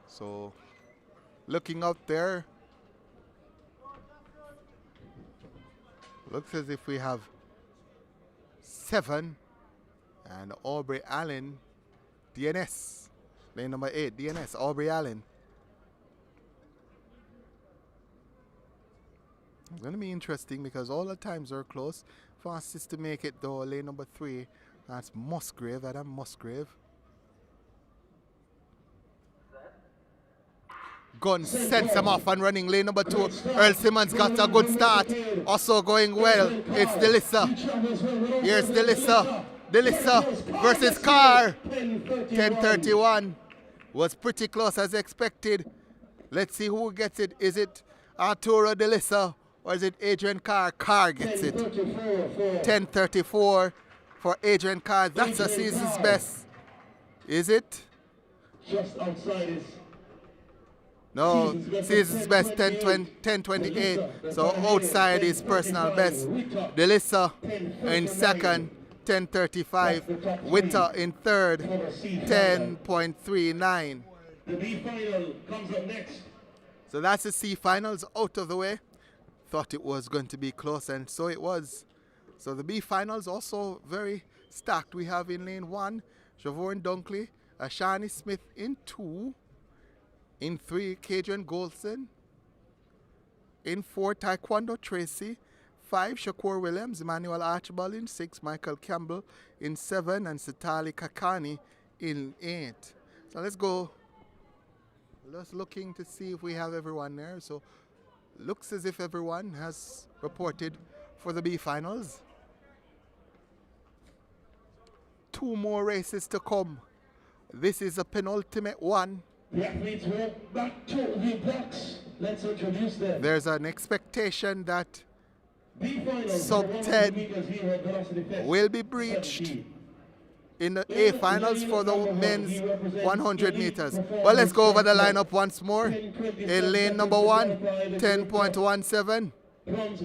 So, looking out there, looks as if we have 7, and Aubrey Allen, DNS, lane number 8, DNS, Aubrey Allen. It's going to be interesting because all the times are close. Fastest to make it though, lane number 3, that's Musgrave, Adam Musgrave. Gun sends him off and running lane number 2. Earl Simmons got a good start. Also going well. It's Delissa. Here's Delissa. Delissa versus Carr. 10:31. Was pretty close as expected. Let's see who gets it. Is it Arturo Delissa or is it Adrian Carr? Carr gets it. 10:34 for Adrian Carr. That's a season's best. Is it? Just outside is. No, season's best 10:28. So outside is personal best. Delissa in second, 10:35. Witter in third, 10.39. The B final comes up next. So that's the C finals out of the way. Thought it was going to be close, and so it was. So the B finals also very stacked. We have in lane 1, Javon Dunkley, Ashani Smith in 2. In 3, Kadrian Goldson. In 4, Taekwondo Tracy. 5, Shakur Williams. Emmanuel Archibald in 6. Michael Campbell in 7. And Sitali Kakani in 8. So let's go. Just looking to see if we have everyone there. So looks as if everyone has reported for the B finals. 2 more races to come. This is a penultimate one. The athletes walk back to the box. Let's introduce them. There's an expectation that sub 10 will be breached in the A finals for the men's 100 meters. But let's go over the lineup once more. In lane number 1, 10.17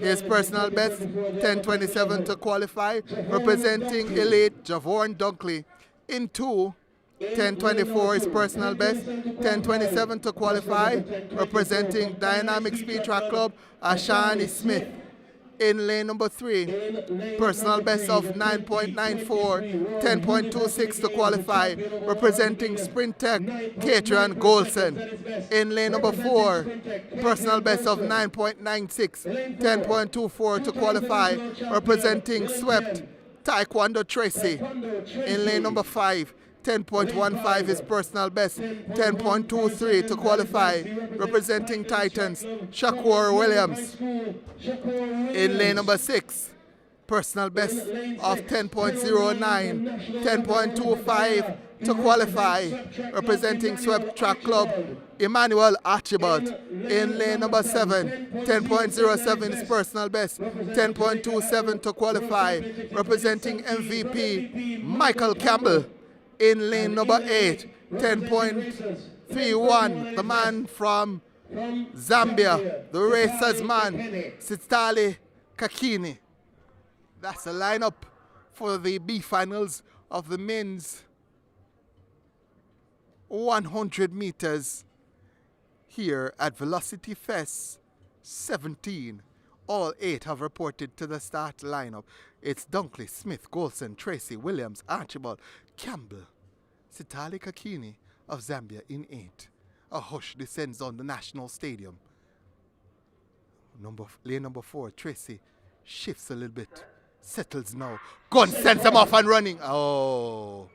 is personal best, 10.27 to qualify, representing elite Javon Dunkley. In 2, 10.24 is personal best, 10.27 to qualify, representing Dynamic Speed Track Club, Ashani Smith. In lane number 3, personal best of 9.94, 10.26 to qualify, representing Sprint Tech, Kadrian Goldson. In lane number 4, personal best of 9.96, 10.24 to qualify, representing Swept, Taekwondo Tracy. In lane number 5, 10.15 is personal best, 10.23 to qualify, representing Titans, Shakur Williams. In lane number 6, personal best of 10.09, 10.25 to qualify, representing Swept Track Club, Emmanuel Archibald in lane number 7. 10.07 is personal best. 10.27 to qualify, representing MVP, Michael Campbell in lane number 8. 10.31, the man from Zambia, the racer's man, Sitali Kakini. That's the lineup for the B finals of the men's 100 meters here at Velocity Fest 17. All 8 have reported to the start lineup. It's Dunkley, Smith, Golson, Tracy, Williams, Archibald, Campbell, Sitali Kakini of Zambia in 8. A hush descends on the National Stadium. Lane number 4, Tracy shifts a little bit. Settles now. Gun sends him off and running. Oh.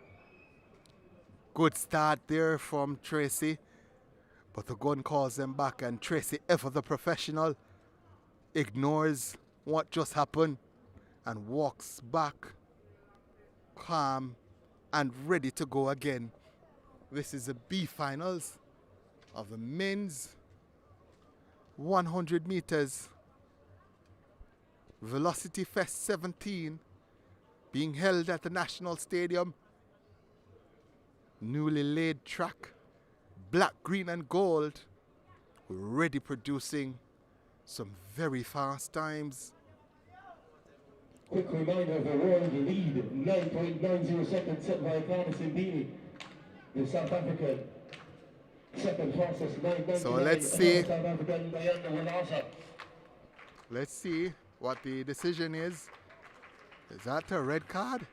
Good start there from Tracy. But the gun calls them back, and Tracy, ever the professional, ignores what just happened and walks back calm and ready to go again. This is the B finals of the men's 100 meters Velocity Fest 17 being held at the National Stadium. Newly laid track, black, green and gold, already producing some very fast times. Quick reminder of the world lead, 9.90 seconds set by Carlos Mbini, the South African. Second fastest, 9.99. So let's see. South African Diana. Let's see what the decision is. Is that a red card?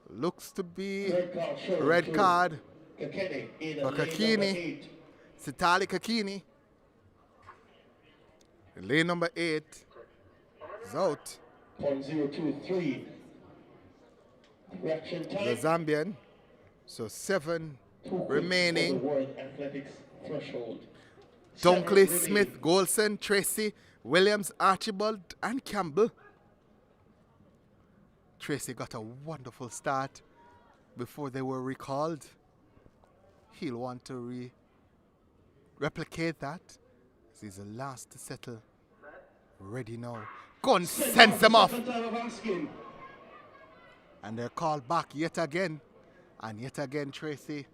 Looks to be red card for Kakini. Sitali Kakini. Lane number 8 is out. 0.023. Reaction time. The Zambian. So 7 remaining. World Athletics threshold. Dunkley, Smith, Golson, Tracy, Williams, Archibald, and Campbell. Tracy got a wonderful start before they were recalled. He'll want to replicate that. He's the last to settle. Ready now. Gun sends them off. And they're called back yet again. And yet again, Tracy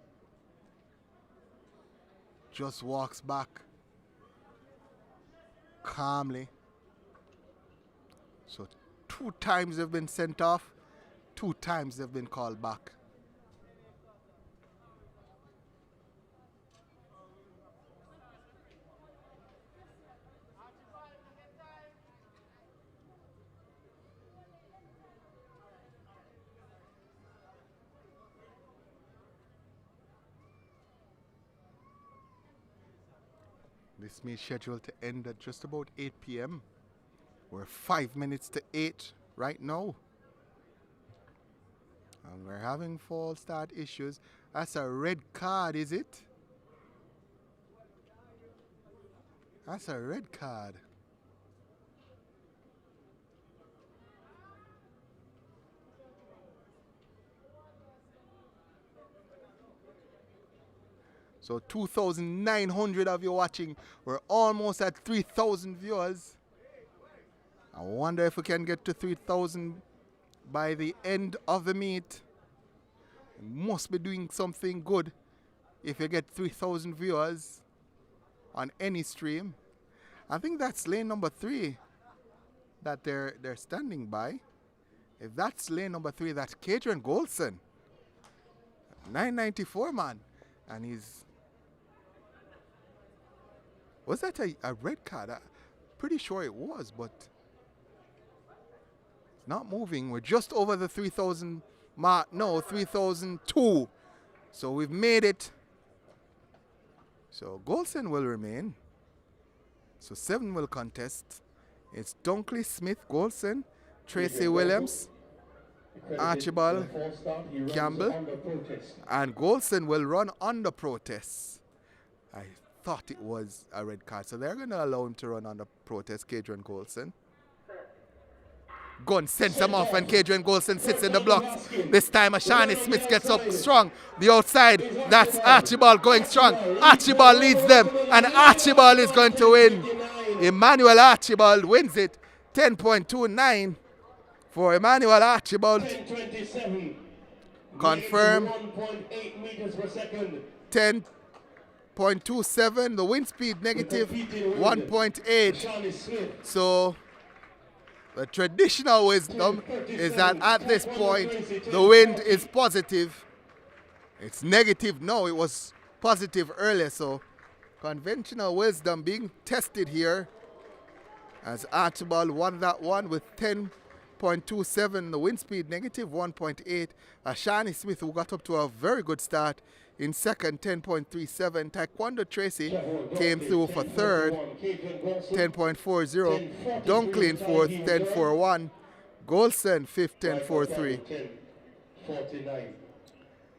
just walks back calmly. So 2 times they've been sent off, 2 times they've been called back. This meet scheduled to end at just about 8 p.m. We're 5 minutes to 8 right now. And we're having false start issues. That's a red card, is it? That's a red card. So 2,900 of you watching. We're almost at 3,000 viewers. I wonder if we can get to 3,000 by the end of the meet. We must be doing something good if you get 3,000 viewers on any stream. I think that's lane number 3 that they're standing by. If that's lane number 3, that's Keshorn Golson. 994 man. And he's... Was that a red card? I'm pretty sure it was, but it's not moving. We're just over the 3,000 mark. No, 3,002. So we've made it. So Golson will remain. So 7 will contest. It's Dunkley, Smith, Golson, Tracy Williams, Archibald, Campbell, and Golson will run under protest. I thought it was a red card, so they're going to allow him to run under protest, Keshorn Golson. Gun sends him off and Kadrian Golson sits in the blocks. This time Shaunae Smith gets up strong. The outside, that's Archibald going strong. Archibald leads them and Archibald is going to win. Emmanuel Archibald wins it. 10.29 for Emmanuel Archibald. 10.27. Confirm. 1.8 meters per second. 10.27. The wind speed negative 1.8. So the traditional wisdom is that at this point the wind is positive. It's negative now. It was positive earlier. So conventional wisdom being tested here as Archibald won that one with 10.27. The wind speed negative 1.8. Shaunae Smith, who got up to a very good start in second, 10.37. Taekwondo Tracy came through for third, 10.40. Dunkley in fourth, 10.41. Golson fifth, 10.43.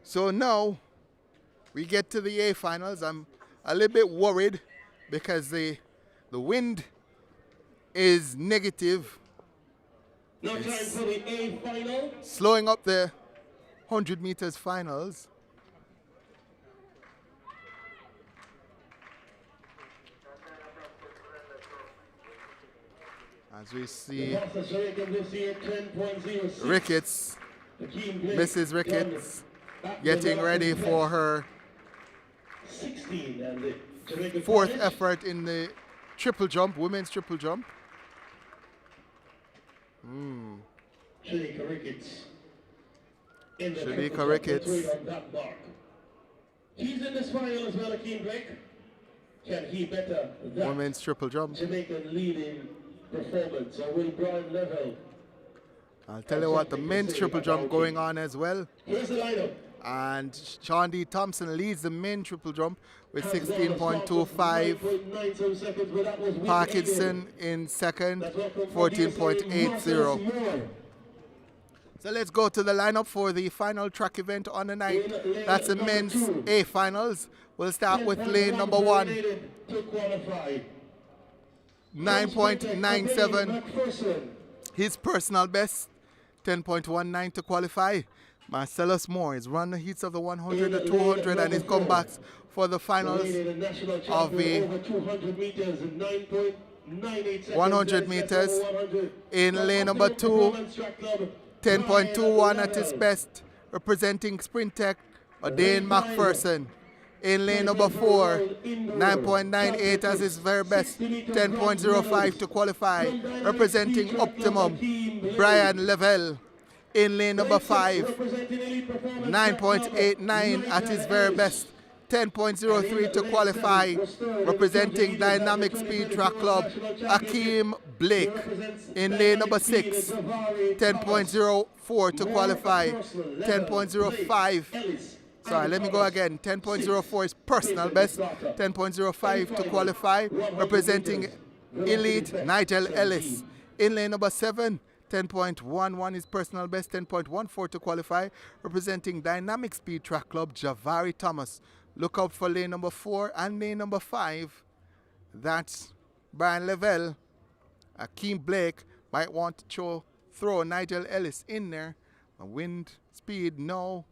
So now we get to the A finals. I'm a little bit worried because the wind is negative. Now time for the A final. Slowing up the 100 meters finals. As we see Ricketts, Mrs. Ricketts, getting ready for her fourth effort in the triple jump, women's triple jump. Sha'Carri Ricketts. Sha'Carri Ricketts. He's in this final as well, Yohan Blake. Can he better that Women's triple jump. Jamaican leading performance, or will Brian Level? I'll tell you what, the men's triple jump going on as well. Here's the lineup. And Sean D. Thompson leads the men triple jump with 16.25. Parkinson in second, 14.80. So let's go to the lineup for the final track event on the night. That's the men's A finals. We'll start with lane number 1. 9.97. His personal best, 10.19 to qualify. Marcellus Moore is run the heats of the 100, the 200, and his comebacks for the finals of the 100 meters. In lane number 2, 10.21 at his best, representing Sprintech, Dane McPherson. In lane number 4, 9.98 as his very best, 10.05 to qualify, representing Optimum, Brian Lavelle. In lane number 5, 9.89 at his very best, 10.03 to qualify, representing Dynamic Speed Track Club, Akeem Blake. In lane number 6, 10.04 to qualify, 10.05. Sorry, let me go again. 10.04 is personal best, 10.05 to qualify, representing Elite Nigel Ellis. In lane number 7, 10.11 is personal best, 10.14 to qualify, representing Dynamic Speed Track Club, Javari Thomas. Look out for lane number 4 and lane number 5. That's Brian Lavelle. Akeem Blake might want to throw Nigel Ellis in there. Wind speed, no.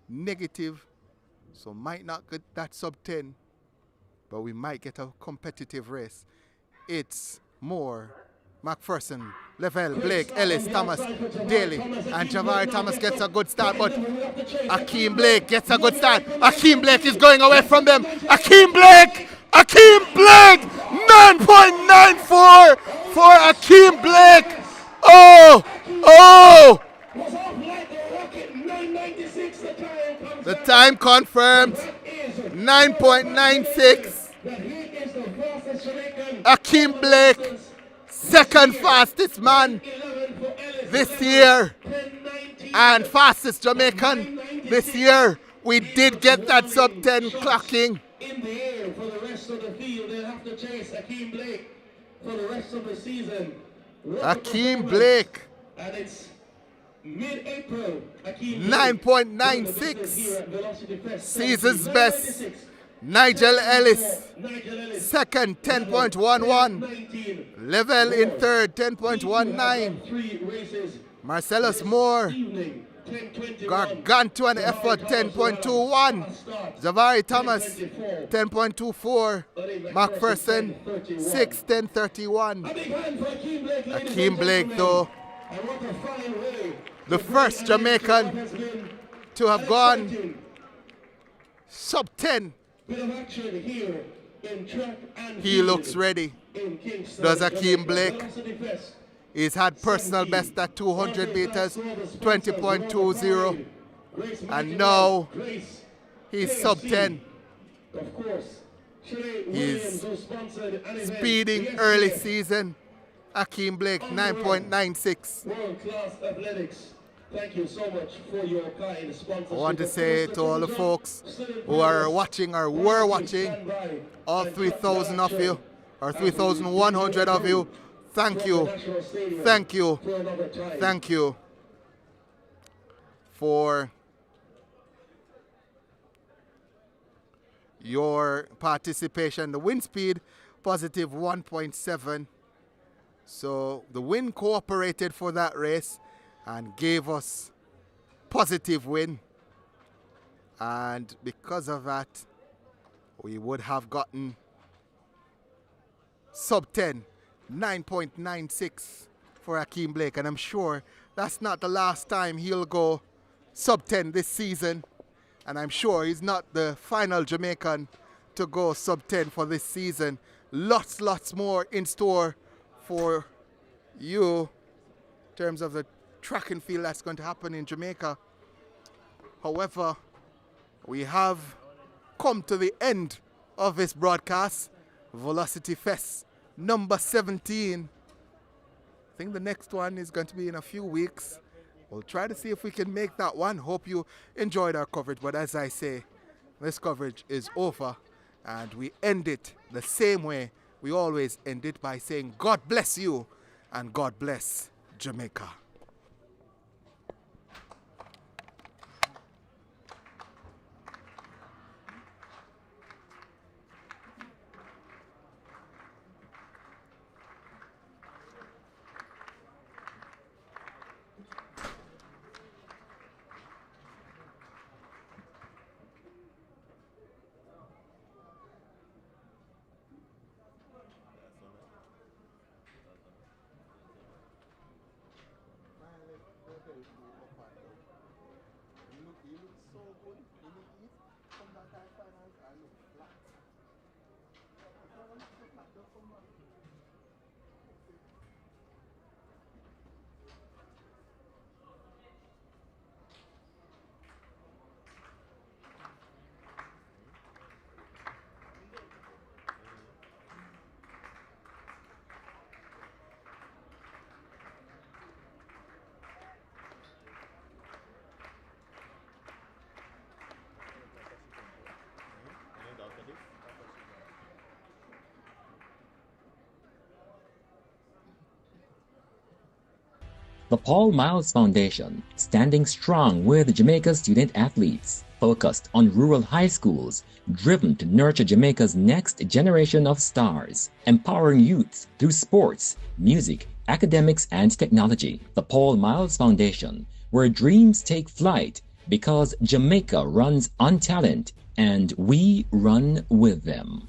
Negative. So might not get that sub 10. But we might get a competitive race. It's more McPherson, Lavelle, Blake, Ellis, Thomas, Daly, and Javari Thomas gets a good start, but Akeem Blake gets a good start. Akeem Blake is going away from them. Akeem Blake! 9.94 for Akeem Blake! Oh! The time confirmed, 9.96. Akeem Blake, second fastest man this year and fastest Jamaican this year. We did get that sub 10 clocking. In the air for the rest of the field, they'll have to chase Akeem Blake for the rest of the season. Akeem Blake. And it's mid-April. 9.96. Season's best. Nigel Ellis, second, 10.11. Level in third, 10.19. Marcellus Moore, gargantuan effort, 10.21. Zavari Thomas, 10.24. McPherson, 6, 10.31. Akeem Blake, though, the first Jamaican to have gone sub 10. He looks ready. Does Akeem Blake? He's had personal best at 200 meters, 20.20. And now he's sub 10. He's speeding early season. Akeem Blake, 9.96. World-class athletics. Thank you so much for your kind sponsorship. I want to say to all the folks who are watching or were watching, all 3,000 of you, or 3,100 of you, thank you. Thank you. Thank you for your participation. The wind speed, positive 1.7. So the wind cooperated for that race and gave us positive win. And because of that, we would have gotten sub 10, 9.96 for Akeem Blake. And I'm sure that's not the last time he'll go sub 10 this season. And I'm sure he's not the final Jamaican to go sub 10 for this season. Lots more in store for you in terms of the track and field that's going to happen in Jamaica. However, we have come to the end of this broadcast. Velocity Fest number 17. I think the next one is going to be in a few weeks. We'll try to see if we can make that one. Hope you enjoyed our coverage. But as I say, this coverage is over. And we end it the same way we always end it, by saying God bless you and God bless Jamaica. The Paul Miles Foundation, standing strong with Jamaica's student athletes, focused on rural high schools, driven to nurture Jamaica's next generation of stars, empowering youth through sports, music, academics, and technology. The Paul Miles Foundation, where dreams take flight because Jamaica runs on talent and we run with them.